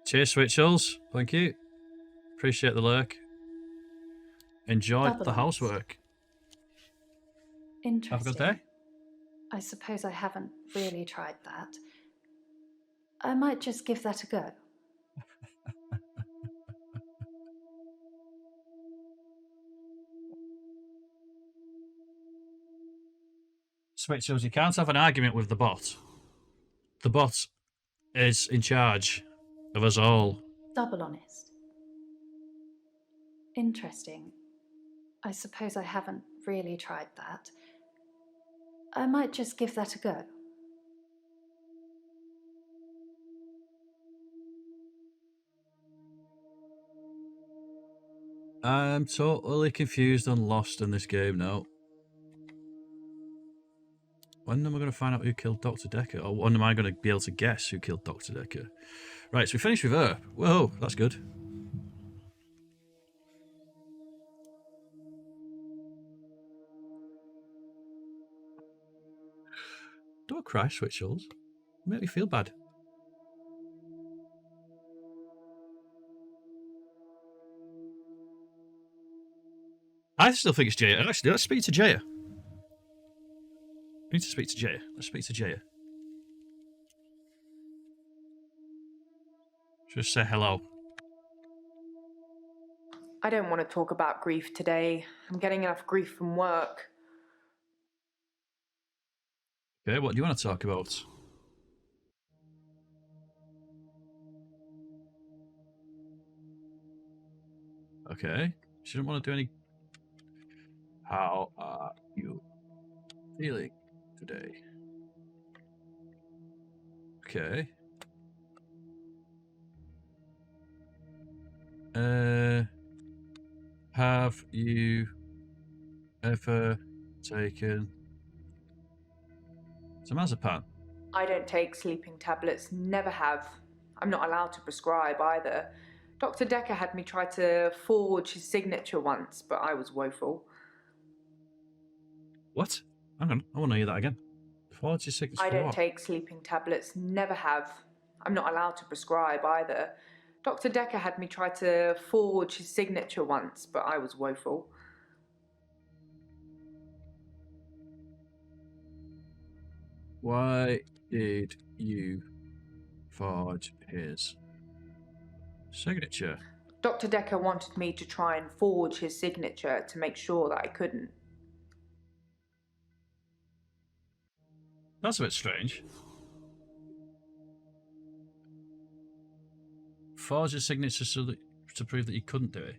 Cheers, Switchels. Thank you. Appreciate the lurk. Enjoyed the housework. Interesting. Have a good day. I suppose I haven't really tried that. I might just give that a go. Switchels, you can't have an argument with the bot. The bot is in charge of us all. Double honest. Interesting. I suppose I haven't really tried that. I might just give that a go. I'm totally confused and lost in this game now. When am I going to find out who killed Dr. Dekker? Or when am I going to be able to guess who killed Dr. Dekker? Right, so we finished with her. Whoa, that's good. Don't cry, Switchels. Make me feel bad. I still think it's Jaya. Actually, let's speak to Jaya. We need to speak to Jaya. Let's speak to Jaya. Just say hello. I don't want to talk about grief today. I'm getting enough grief from work. Okay, what do you want to talk about? Okay. She didn't want to do any... How are you feeling today? Okay. Have you ever taken Samazepam? I don't take sleeping tablets, never have. I'm not allowed to prescribe either. Dr. Dekker had me try to forge his signature once, but I was woeful. What? Hang on, I want to hear that again. Forge his signature. I don't take sleeping tablets, never have. I'm not allowed to prescribe either. Dr. Dekker had me try to forge his signature once, but I was woeful. Why did you forge his signature? Dr. Dekker wanted me to try and forge his signature to make sure that I couldn't. That's a bit strange. Forge his signature so that, to prove that you couldn't do it.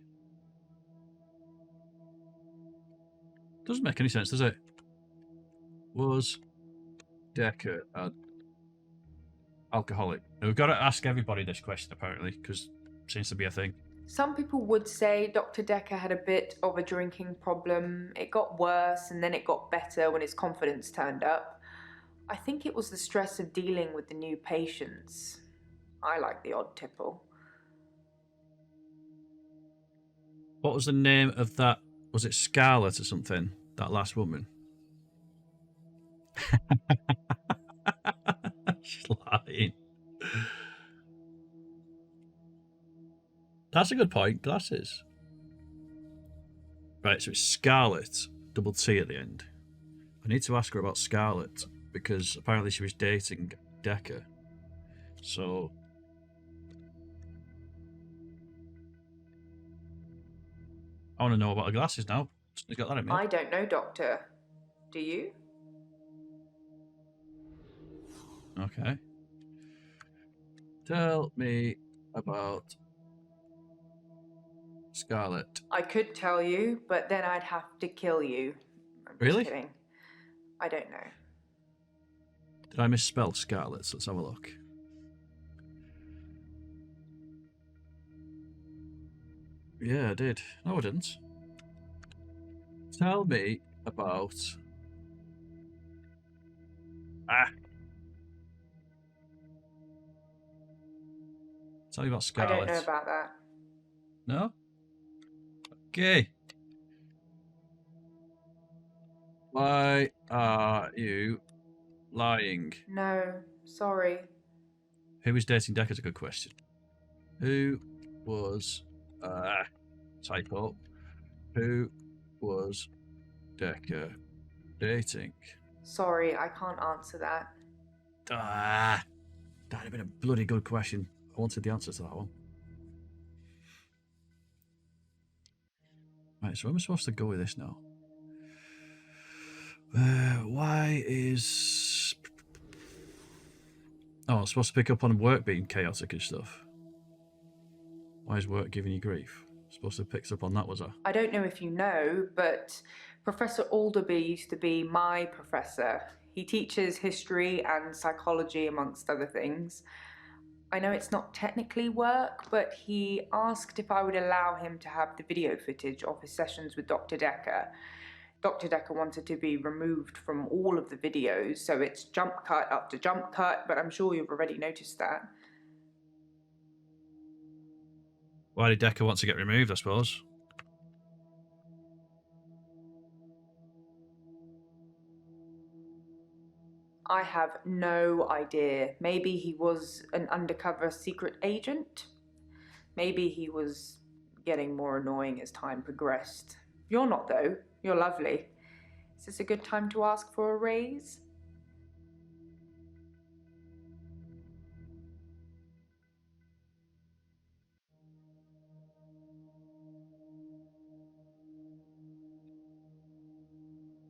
Doesn't make any sense, does it? Was Dekker an alcoholic? Now, we've got to ask everybody this question, apparently, because it seems to be a thing. Some people would say Dr. Dekker had a bit of a drinking problem. It got worse and then it got better when his confidence turned up. I think it was the stress of dealing with the new patients. I like the odd tipple. What was the name of that? Was it Scarlet or something? That last woman. She's lying. That's a good point. Glasses. Right, so it's Scarlett, double T at the end. I need to ask her about Scarlett because apparently she was dating Dekker. So I want to know about her glasses now. You got that in me? I don't know, Doctor. Do you? Okay. Tell me about Scarlett. I could tell you, but then I'd have to kill you. I'm Really? just kidding. I don't know. Did I misspell Scarlett? Let's have a look. Yeah, I did. No, I didn't. Tell me about... Tell me about Scarlett. I don't know about that. No? Okay. Why are you lying? No, sorry. Who was dating Dekker is a good question. Who was... typo. Who was Dekker dating? Sorry, I can't answer that. That'd have been a bloody good question. I wanted the answer to that one. Right, so where am I supposed to go with this now? Why is... Oh, I'm supposed to pick up on work being chaotic and stuff. Why is work giving you grief? I'm supposed to have picked up on that, was I? I don't know if you know, but Professor Alderby used to be my professor. He teaches history and psychology, amongst other things. I know it's not technically work, but he asked if I would allow him to have the video footage of his sessions with Dr. Dekker. Dr. Dekker wanted to be removed from all of the videos, so it's jump cut up to jump cut, but I'm sure you've already noticed that. Why did Dekker want to get removed, I suppose? I have no idea. Maybe he was an undercover secret agent. Maybe he was getting more annoying as time progressed. You're not, though. You're lovely. Is this a good time to ask for a raise?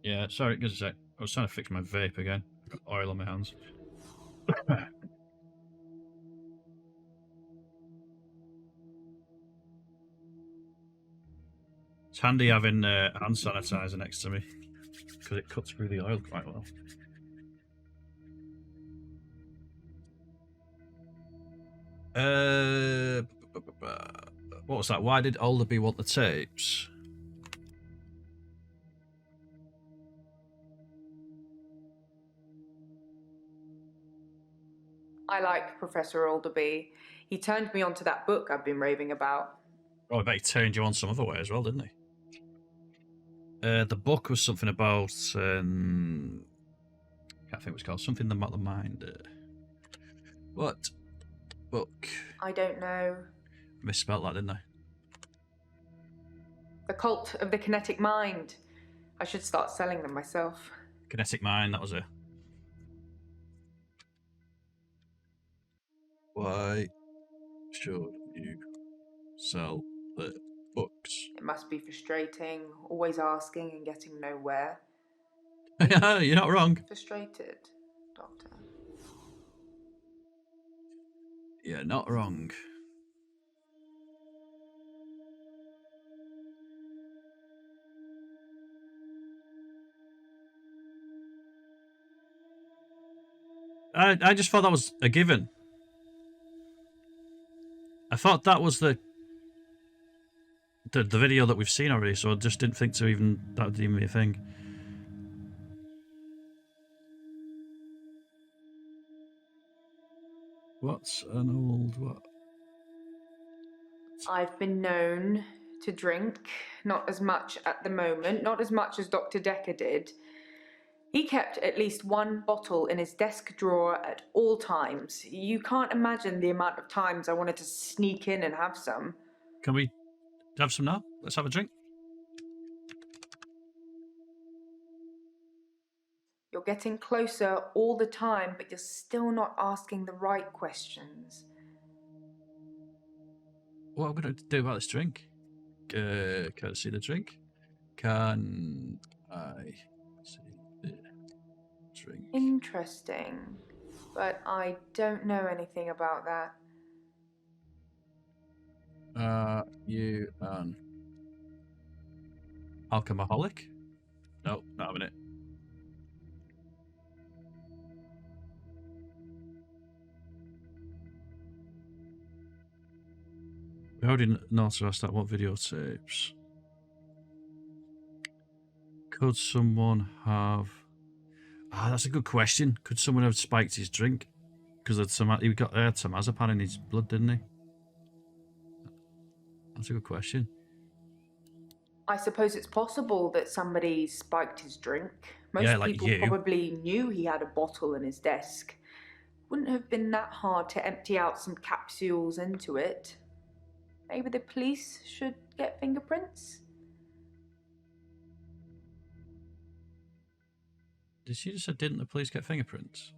Yeah, sorry, give us a sec. I was trying to fix my vape again. I've got oil on my hands. It's handy having hand sanitizer next to me because it cuts through the oil quite well. What was that? Why did Alderby want the tapes? I like Professor Alderby. He turned me onto that book I've been raving about. Oh, I bet he turned you on some other way as well, didn't he? The book was something about... I can't think what it's called. Something about the mind. What book? I don't know. I misspelled that, didn't I? The Cult of the Kinetic Mind. I should start selling them myself. Kinetic Mind, that was it. Why should you sell the books? It must be frustrating, always asking and getting nowhere. You're not wrong. Frustrated, Doctor. You're not wrong. I just thought that was a given. I thought that was the video that we've seen already, so I just didn't think to even that would even be a thing. What's an old what? I've been known to drink, not as much at the moment, not as much as Dr. Dekker did. He kept at least one bottle in his desk drawer at all times. You can't imagine the amount of times I wanted to sneak in and have some. Can we have some now? Let's have a drink. You're getting closer all the time, but you're still not asking the right questions. What am I going to do about this drink? Can I see the drink? Can I see the drink? Interesting, but I don't know anything about that. You an alcoholic? No, not having it. We already noticed that. What videotapes? Could someone have... that's a good question. Could someone have spiked his drink? Because he had some azepam in his blood, didn't he? That's a good question. I suppose it's possible that somebody spiked his drink. Most Yeah, like people you. probably knew he had a bottle in his desk. Wouldn't have been that hard to empty out some capsules into it. Maybe the police should get fingerprints? Did she just say, didn't the police get fingerprints?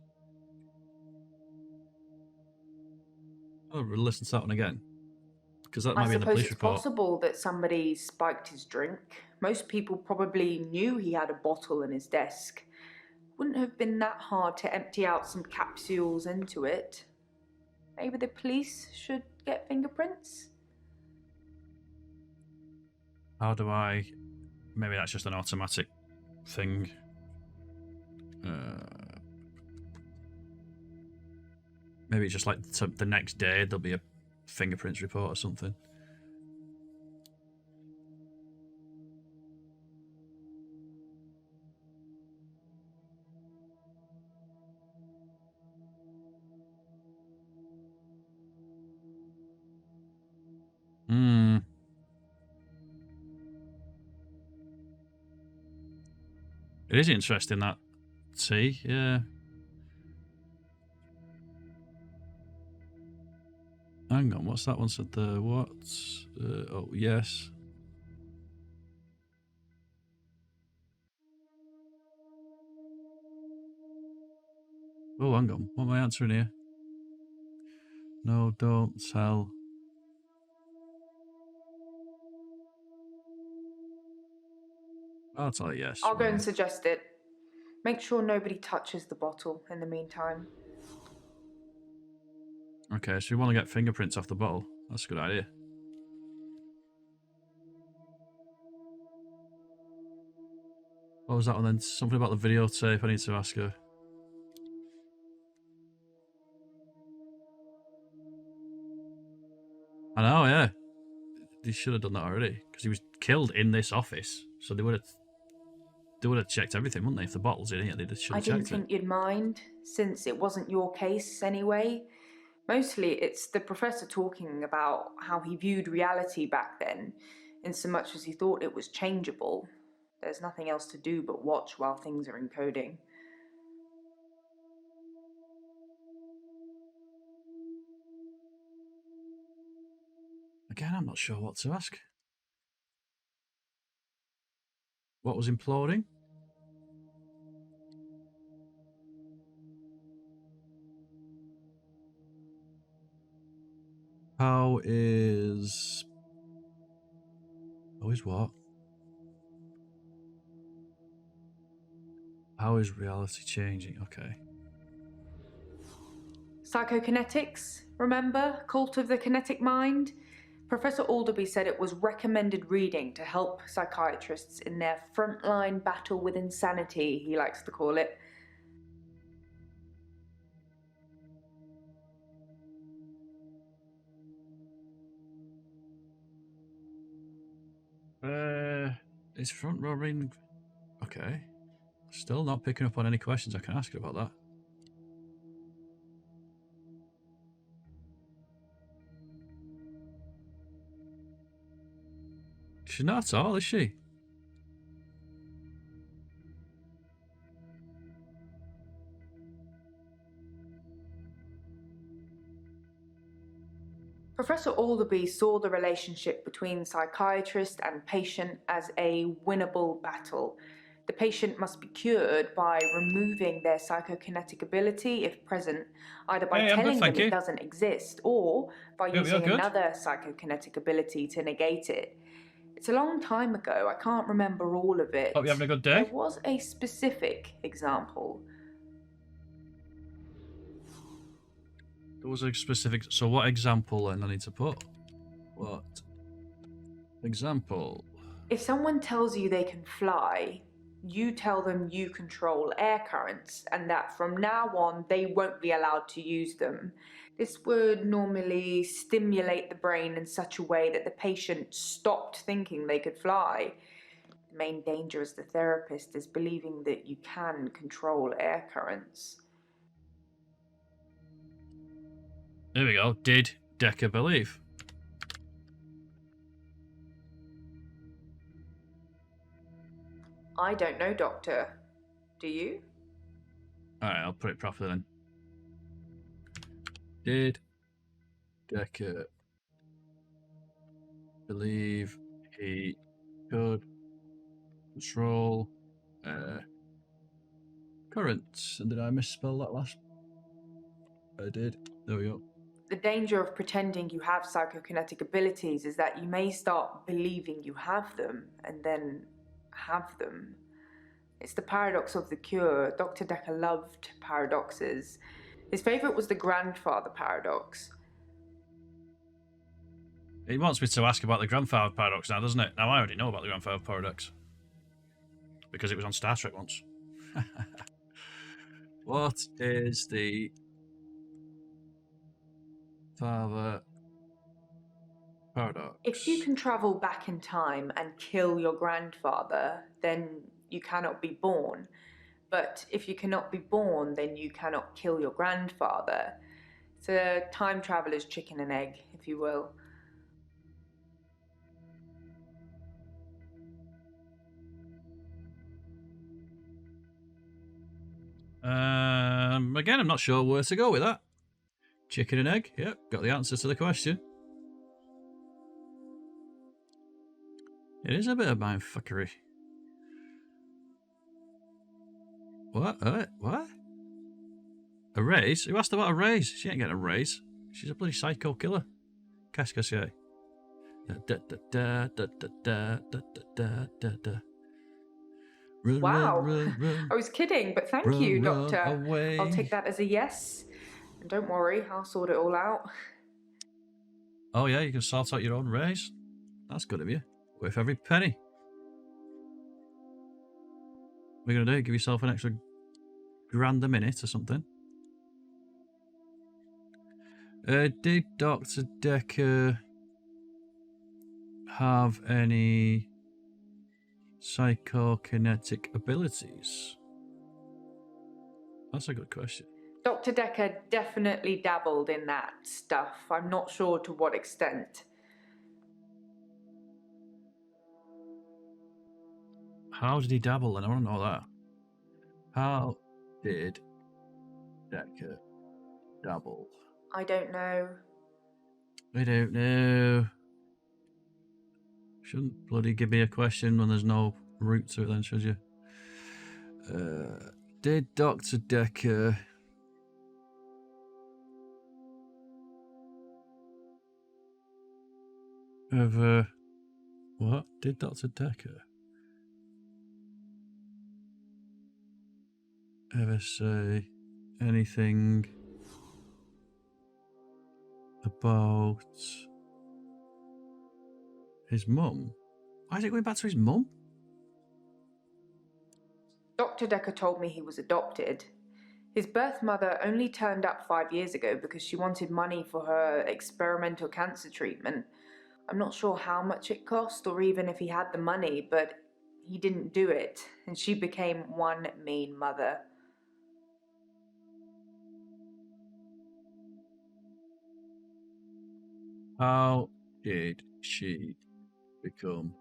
Oh, we'll listen to that one again. Because that might be in the police report. I suppose it's possible that somebody spiked his drink. Most people probably knew he had a bottle in his desk. Wouldn't have been that hard to empty out some capsules into it. Maybe the police should get fingerprints? How do I... Maybe that's just an automatic thing. Maybe it's just like the next day there'll be a fingerprints report or something. It is interesting, that tea, yeah. Hang on, what's that one said there? What? Oh, yes. Oh, hang on. What am I answering here? No, don't tell. I'll tell you yes. I'll go and suggest it. Make sure nobody touches the bottle in the meantime. Okay, so you want to get fingerprints off the bottle. That's a good idea. What was that one then? Something about the videotape. I need to ask her. I know, yeah. They should have done that already. Because he was killed in this office. So they would have checked everything, wouldn't they? If the bottle's in here, they should have checked it. I didn't think you'd mind, since it wasn't your case anyway. Mostly it's the professor talking about how he viewed reality back then, in so much as he thought it was changeable. There's nothing else to do but watch while things are encoding. Again, I'm not sure what to ask. What was imploding? How is what? How is reality changing? Okay. Psychokinetics, remember? Cult of the Kinetic Mind? Professor Alderby said it was recommended reading to help psychiatrists in their frontline battle with insanity, he likes to call it. Is front row reading... Okay. Still not picking up on any questions I can ask her about that. She's not at all, is she? Professor Alderby saw the relationship between psychiatrist and patient as a winnable battle. The patient must be cured by removing their psychokinetic ability, if present, either by Hey, I'm good, telling thank them you. it doesn't exist or by Yeah, we are using good. another psychokinetic ability to negate it. It's a long time ago, I can't remember all of it. Hope you're having a good day. There was a specific example. There was a specific... So what example then I need to put? What example? If someone tells you they can fly, you tell them you control air currents and that from now on they won't be allowed to use them. This would normally stimulate the brain in such a way that the patient stopped thinking they could fly. The main danger as the therapist is believing that you can control air currents. There we go. Did Dekker believe? I don't know, Doctor. Do you? Alright, I'll put it properly then. Did Dekker believe he could control currents? And did I misspell that last? I did. There we go. The danger of pretending you have psychokinetic abilities is that you may start believing you have them and then have them. It's the paradox of the cure. Dr. Dekker loved paradoxes. His favourite was the grandfather paradox. He wants me to ask about the grandfather paradox now, doesn't it? Now I already know about the grandfather paradox. Because it was on Star Trek once. What is the father paradox? If you can travel back in time and kill your grandfather, then you cannot be born. But if you cannot be born, then you cannot kill your grandfather. It's a time traveler's chicken and egg, if you will. Again, I'm not sure where to go with that. Chicken and egg? Yep, got the answer to the question. It is a bit of mindfuckery. What? What? A raise? Who asked about a raise? She ain't getting a raise. She's a bloody psycho killer. Qu'est-ce que c'est? Wow. I was kidding, but thank you, Doctor. Away. I'll take that as a yes. And don't worry, I'll sort it all out. Oh yeah, you can sort out your own raise. That's good of you. Worth every penny. What are you going to do? Give yourself an extra grand a minute or something? Did Dr. Dekker have any psychokinetic abilities? That's a good question. Dr. Dekker definitely dabbled in that stuff. I'm not sure to what extent. How did he dabble then? I want to know that. How did Dekker dabble? I don't know. I don't know. Shouldn't bloody give me a question when there's no root to it then, should you? Did Dr. Dekker ever... What? Did Dr. Dekker ever say anything about his mum? Why is it going back to his mum? Dr. Dekker told me he was adopted. His birth mother only turned up 5 years ago because she wanted money for her experimental cancer treatment. I'm not sure how much it cost or even if he had the money, but he didn't do it, and she became one mean mother. How did she become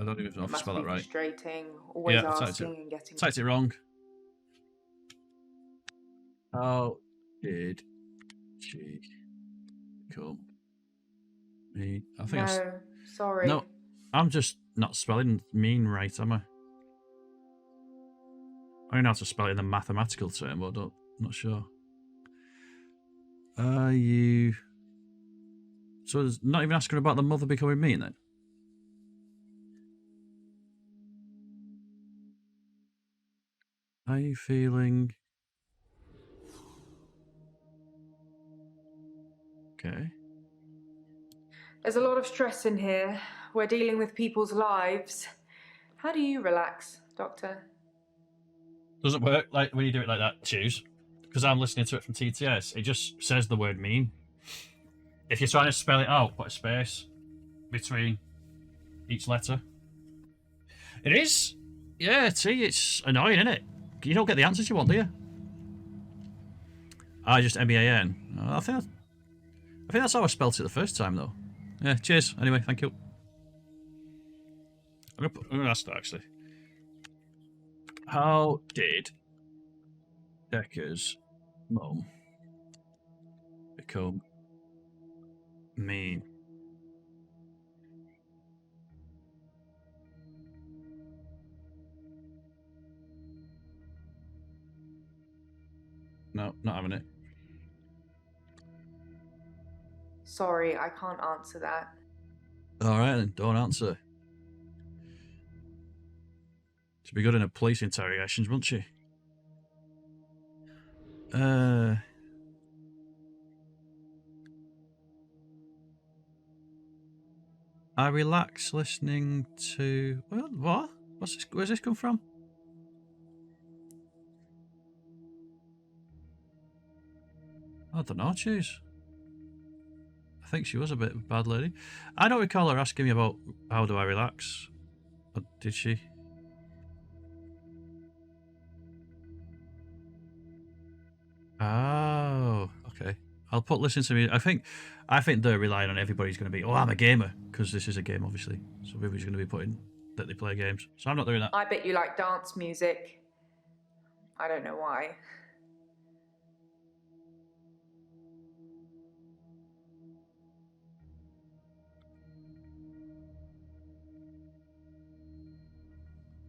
I don't even know It if I must spelled be that right. frustrating, always Yeah, I asking and getting. typed it wrong. How did she become mean? I think No, sorry. No, I'm just not spelling mean right, am I? I know how to spell it in a mathematical term, but I'm not sure. Are you... So it's not even asking about the mother becoming mean then? Are you feeling... Okay. There's a lot of stress in here. We're dealing with people's lives. How do you relax, Doctor? Doesn't work like when you do it like that, choose. Because I'm listening to it from TTS, it just says the word mean. If you're trying to spell it out, put a space between each letter. It is. Yeah, see, it's annoying, isn't it? You don't get the answers you want, do you? I just MEAN. I think that's how I spelt it the first time, though. Yeah, cheers. Anyway, thank you. I'm gonna ask that actually. How did Dekker's mum become mean? No, not having it. Sorry, I can't answer that. Alright then, don't answer. She'd be good in a police interrogations, wouldn't she? I relax listening to... What? What's this? Where's this come from? I don't know, choose. I think she was a bit of a bad lady. I don't recall her asking me about how do I relax. Or did she? Oh, okay. I'll put listen to me. I think they're relying on everybody's going to be, oh, I'm a gamer, because this is a game, obviously. So everybody's going to be putting that they play games. So I'm not doing that. I bet you like dance music. I don't know why.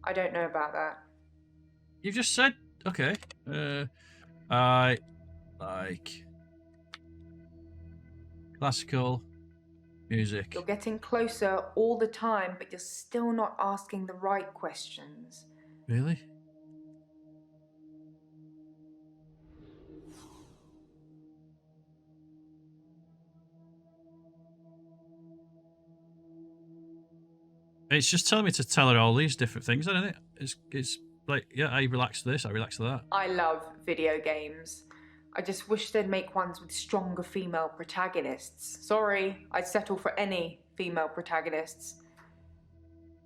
I don't know about that. You've just said, okay. I like classical music. You're getting closer all the time, but you're still not asking the right questions. Really? It's just telling me to tell her all these different things, isn't it? It's like, yeah, I relax to this, I relax to that. I love video games. I just wish they'd make ones with stronger female protagonists. Sorry, I'd settle for any female protagonists.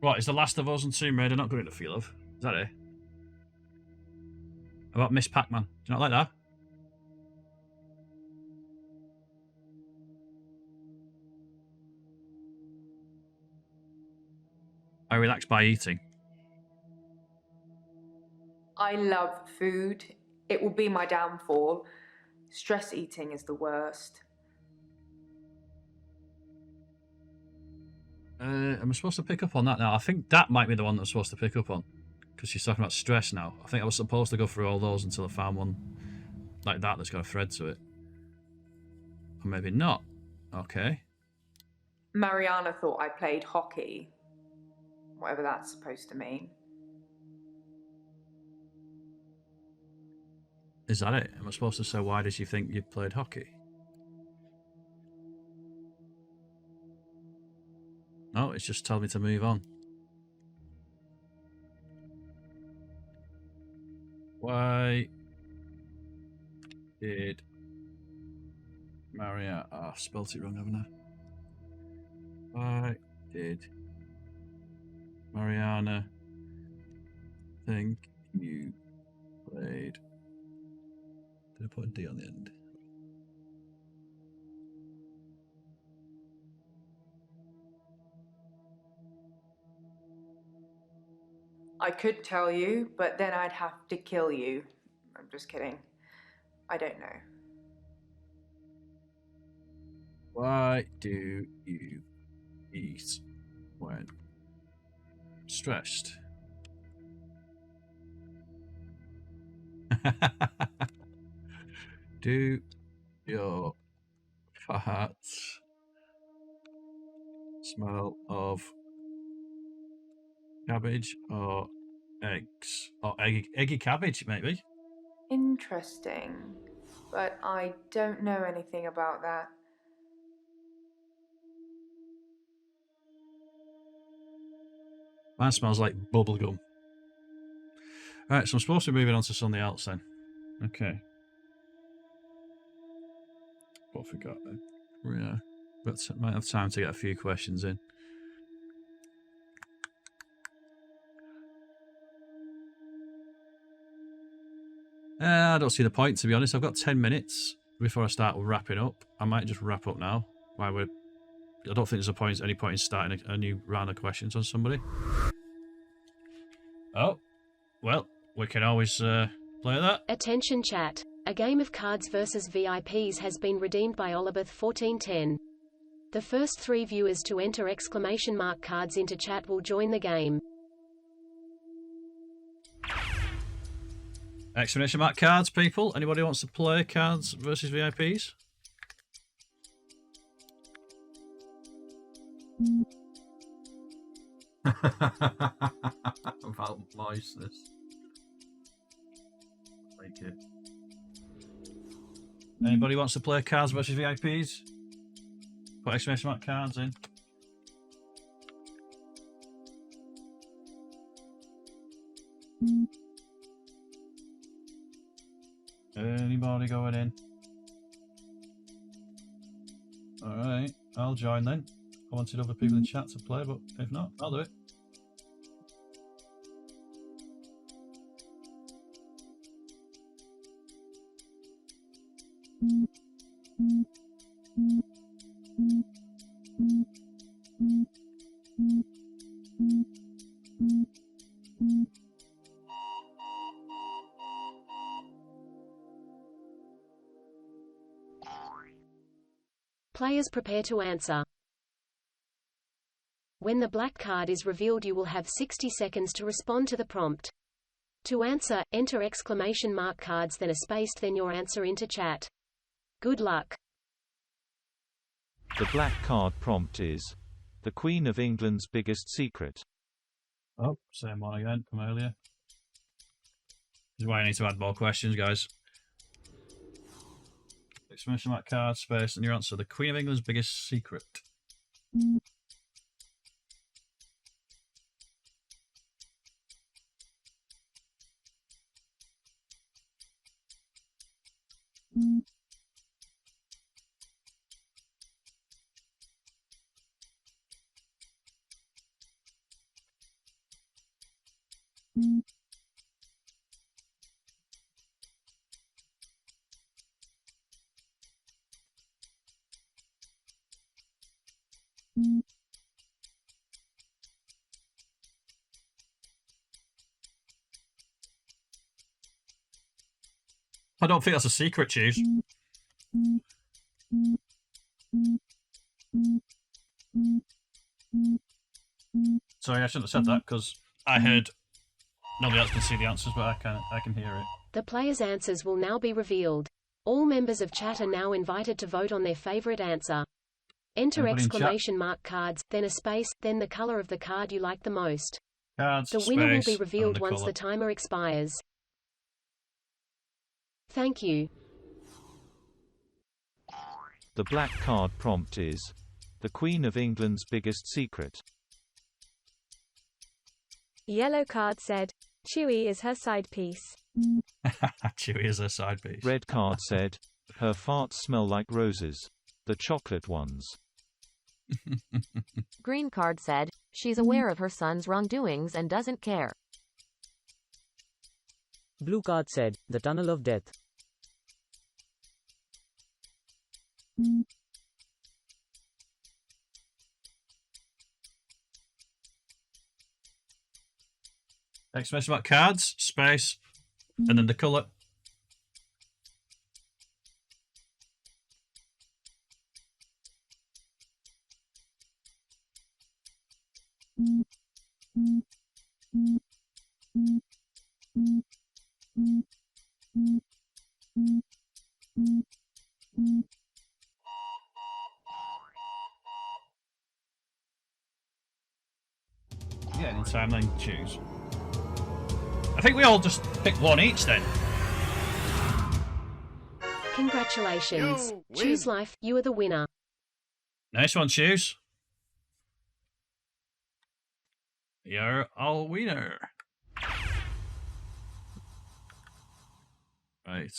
What, is The Last of Us and Tomb Raider not good enough for you, love? Is that it? How about Miss Pac-Man? Do you not like that? I relax by eating. I love food. It will be my downfall. Stress eating is the worst. Am I supposed to pick up on that now? I think that might be the one that's supposed to pick up on. Because she's talking about stress now. I think I was supposed to go through all those until I found one like that that's got a thread to it. Or maybe not. Okay. Mariana thought I played hockey. Whatever that's supposed to mean. Is that it? Am I supposed to say, why did you think you played hockey? No, it's just telling me to move on. Why did Maria... Oh, I've spelt it wrong, haven't I? Why did Mariana think you played... Did I put a D on the end? I could tell you, but then I'd have to kill you. I'm just kidding. I don't know. Why do you eat when stressed? Do your farts smell of cabbage or eggs? Or eggy cabbage, maybe? Interesting. But I don't know anything about that. Mine smells like bubblegum. Alright, so I'm supposed to be moving on to something else then. Okay. What have we got then? Yeah. But might have time to get a few questions in. I don't see the point, to be honest. I've got 10 minutes before I start wrapping up. I might just wrap up now. I don't think there's any point in starting a new round of questions on somebody. Oh, well, we can always play that. Attention chat. A game of Cards vs VIPs has been redeemed by Olibeth1410. The first 3 viewers to enter ! cards into chat will join the game. Exclamation mark cards, people. Anybody wants to play Cards versus VIPs? About moistness. Like it. Anybody wants to play Cards versus VIPs? Put exclamation mark cards in. Anybody going in? Alright, I'll join then. I wanted other people in chat to play, but if not, I'll do it. Players prepare to answer. When the black card is revealed, you will have 60 seconds to respond to the prompt. To answer, enter exclamation mark cards, then a space, then your answer into chat. Good luck. The black card prompt is the Queen of England's biggest secret. Oh, same one again from earlier. This is why I need to add more questions, guys. Exclamation mark card, space, and your answer. The Queen of England's biggest secret. I don't think that's a secret, Cheese. Sorry, I shouldn't have said that because I heard nobody else can see the answers, but I can hear it. The players' answers will now be revealed. All members of chat are now invited to vote on their favorite answer. Enter Everybody in exclamation mark cards, then a space, then the color of the card you like the most. Cards, the winner will space, be revealed and the once colour. the timer expires. Thank you. The black card prompt is the Queen of England's biggest secret. Yellow card said, Chewie is her side piece. Chewie is her side piece. Red card said, her farts smell like roses. The chocolate ones. Green card said, she's aware of her son's wrongdoings and doesn't care. Blue card said, the tunnel of death. Exclamation mark cards, space, and then the colour. Yeah, anytime then choose. I think we all just pick one each then. Congratulations. Choose life, you are the winner. Nice one, choose. You're all winner. Right.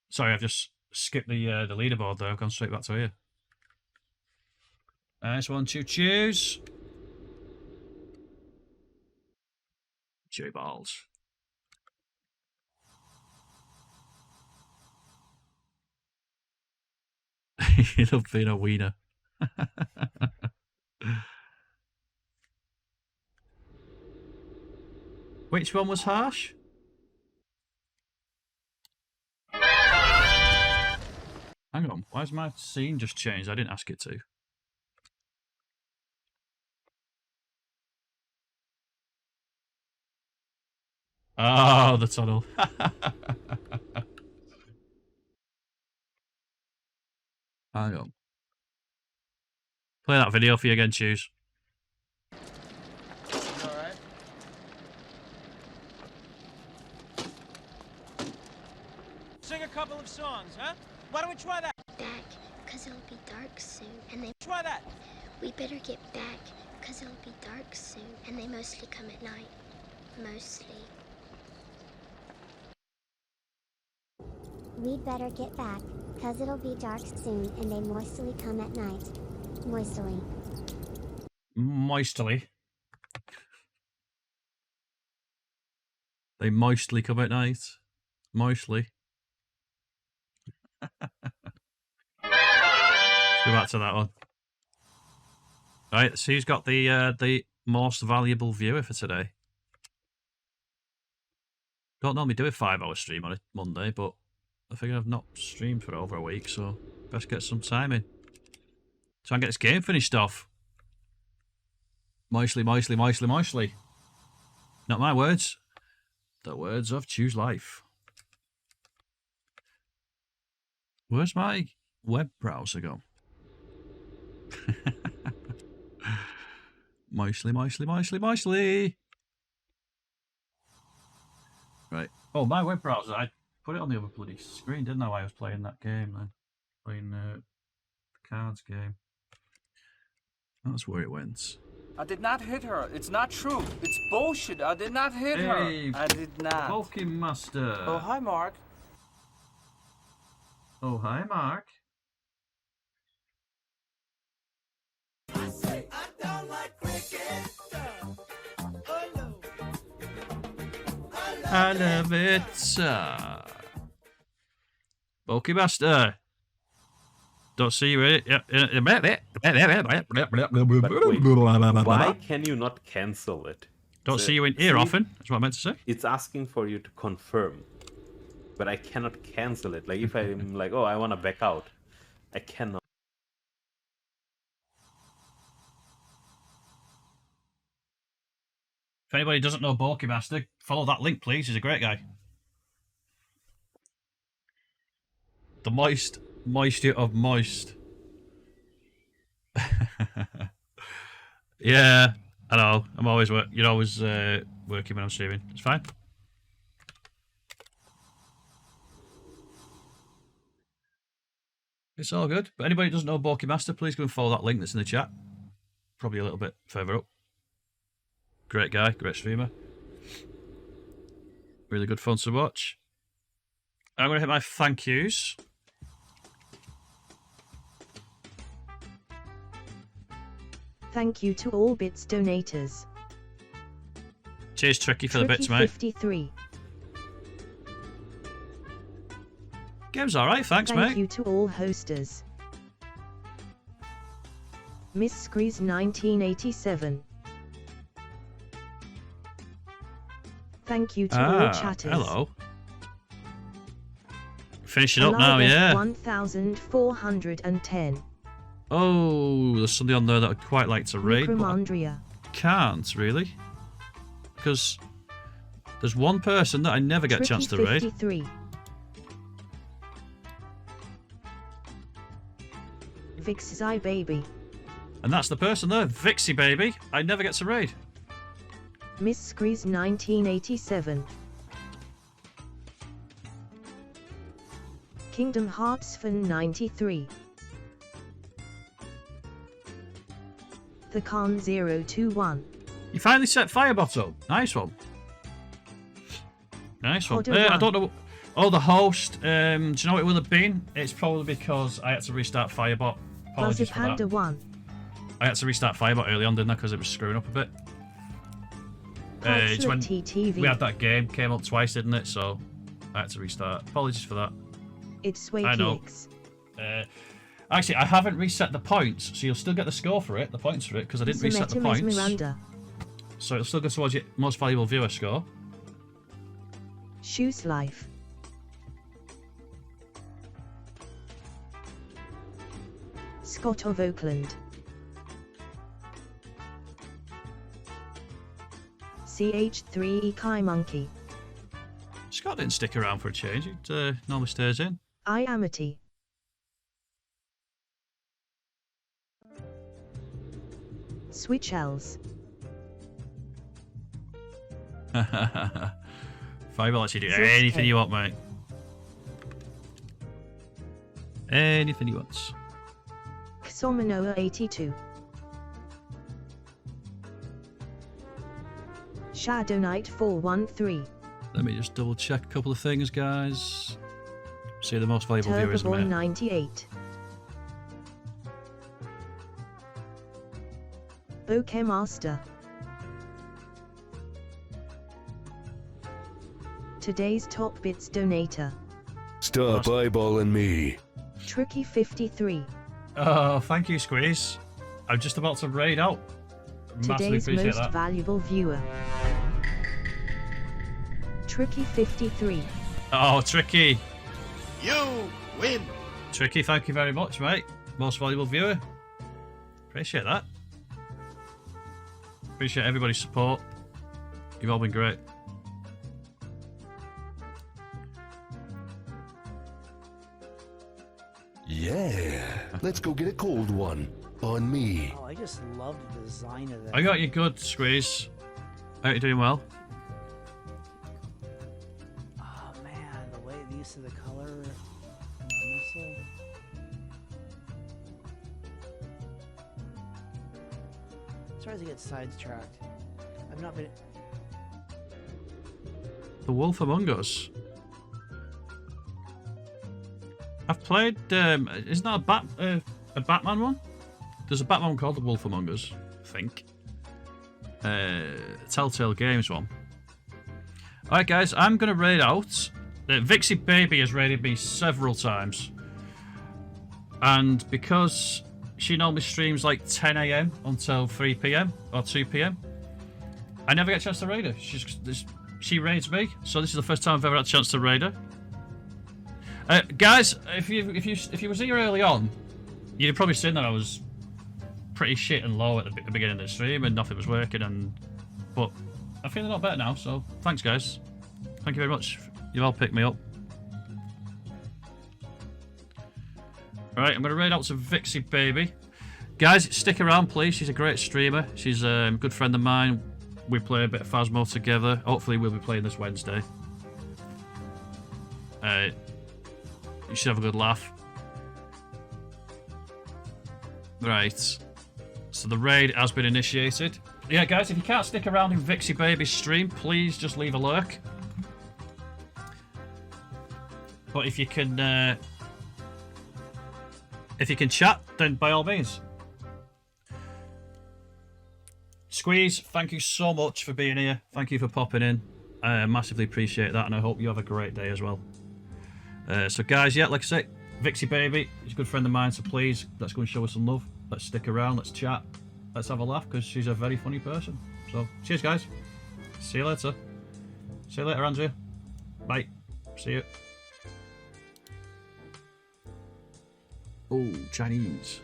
Sorry, I've just skipped the leaderboard there. I've gone straight back to here. Nice one to choose. Chewy balls. You love being a wiener. Which one was harsh? Hang on, why has my scene just changed? I didn't ask it to. Oh, the tunnel. Hang on. Play that video for you again, choose. Alright. Sing a couple of songs, huh? Why don't we try that? Back, cause it'll be dark soon, and they try that. We better get back, cause it'll be dark soon, and they mostly come at night. Mostly. We'd better get back, cause it'll be dark soon and they moistly come at night. Moistly. Moistly. They moistly come at night. Moistly. Let's go back to that one. Right, so who's got the most valuable viewer for today? Don't normally do a 5-hour stream on a Monday, but I figure I've not streamed for over a week, so best get some time in. Try and get this game finished off. Moistly, moistly, moistly, moistly. Not my words. The words of Choose Life. Where's my web browser gone? Moistly, moistly, moistly, moistly. Right. Oh, my web browser. I put it on the other bloody screen, didn't I, while I was playing that game then? Playing the cards game. That's where it went. I did not hit her. It's not true. It's bullshit. I did not hit her. I did not. Bulky Master. Oh, hi, Mark. Oh, hi, Mark. I say I don't like cricket. Oh, no. I love it. Bulky Master. Don't see you in it. Why can you not cancel it? Don't see you in here often. That's what I meant to say. It's asking for you to confirm, but I cannot cancel it. Like if I'm like, oh, I want to back out, I cannot. If anybody doesn't know Bulky Master, follow that link, please. He's a great guy. The moisture of moist. Yeah, I know. I'm always you're always working when I'm streaming. It's fine. It's all good. But anybody who doesn't know Bulky Master, please go and follow that link that's in the chat. Probably a little bit further up. Great guy, great streamer. Really good fun to watch. I'm going to hit my thank yous. Thank you to all bits donators. Cheers, Tricky, for the bits, mate. 53. Game's alright, thanks, mate. Thank you to all hosters. Miss Screes 1987. Thank you to all chatters. Hello. Finish it up now, yeah. 1410. Oh, there's somebody on there that I'd quite like to raid, but Necromandria. I can't really. Because there's one person that I never get a chance to raid. 53. Vixie baby. And that's the person there, Vixie baby. I never get to raid. Miss Screes 1987. Kingdom Hearts Fan 93. The Khan 021. You finally set Firebot up. Nice one. Nice one. I don't know. Oh, the host. Do you know what it would have been? It's probably because I had to restart Firebot. Apologies for that. 1. I had to restart Firebot early on, didn't I? Because it was screwing up a bit. It's when TTV. we had that game, came up twice, didn't it? So I had to restart. Apologies for that. It's Sway I know. Actually, I haven't reset the points, so you'll still get the score for it, the points for it, because I didn't reset the points. Miranda. So it'll still go towards your most valuable viewer score. Shoes Life. Scott of Oakland. CH3 Kai Monkey. Scott didn't stick around for a change. It normally stays in. I Amity. Switch L's. Five will actually do anything you want, mate. Anything you want. Xomanoa 82. Shadow Knight 413. Let me just double check a couple of things, guys. See the most valuable viewers in a minute. 98. Bokeh Master. Today's Top Bits donator. Stop eyeballing me. Tricky 53. Oh, thank you, Squeeze. I'm just about to raid out. Massively Today's appreciate most that. valuable viewer. Tricky 53. Oh, Tricky. You win. Tricky, thank you very much, mate. Most valuable viewer. Appreciate that. Appreciate everybody's support. You've all been great. Yeah. Let's go get a cold one. On me. Oh, I just love the design of that. I got you good, Squeeze. I hope you're doing well. Oh man, the way the use of the color and the missile. Sorry to get sidetracked. I've not been. The Wolf Among Us. I've played. Isn't that a Batman one? There's a Batman one called The Wolf Among Us, I think. Telltale Games one. Alright, guys, I'm going to raid out. Vixie Baby has raided me several times. And because she normally streams like 10 AM until 3 PM or 2 PM, I never get a chance to raid her. She raids me, so this is the first time I've ever had a chance to raid her. Guys, if you was here early on, you'd have probably seen that I was pretty shit and low at the beginning of the stream and nothing was working. But I'm feeling a lot better now. So thanks, guys. Thank you very much. You've all picked me up. All right, I'm gonna raid out to Vixie Baby. Guys, stick around, please. She's a great streamer. She's a good friend of mine. We play a bit of Phasmo together. Hopefully, we'll be playing this Wednesday. You should have a good laugh. Right. So the raid has been initiated. Yeah, guys, if you can't stick around in Vixie Baby's stream, please just leave a lurk. But if you can chat, then by all means. Squeeze, thank you so much for being here. Thank you for popping in. I massively appreciate that, and I hope you have a great day as well. So guys, yeah, like I say, Vixie Baby, she's a good friend of mine, so please, let's go and show her some love. Let's stick around, let's chat, let's have a laugh, because she's a very funny person. So, cheers guys. See you later. See you later, Andrea. Bye. See you. Oh, Chinese.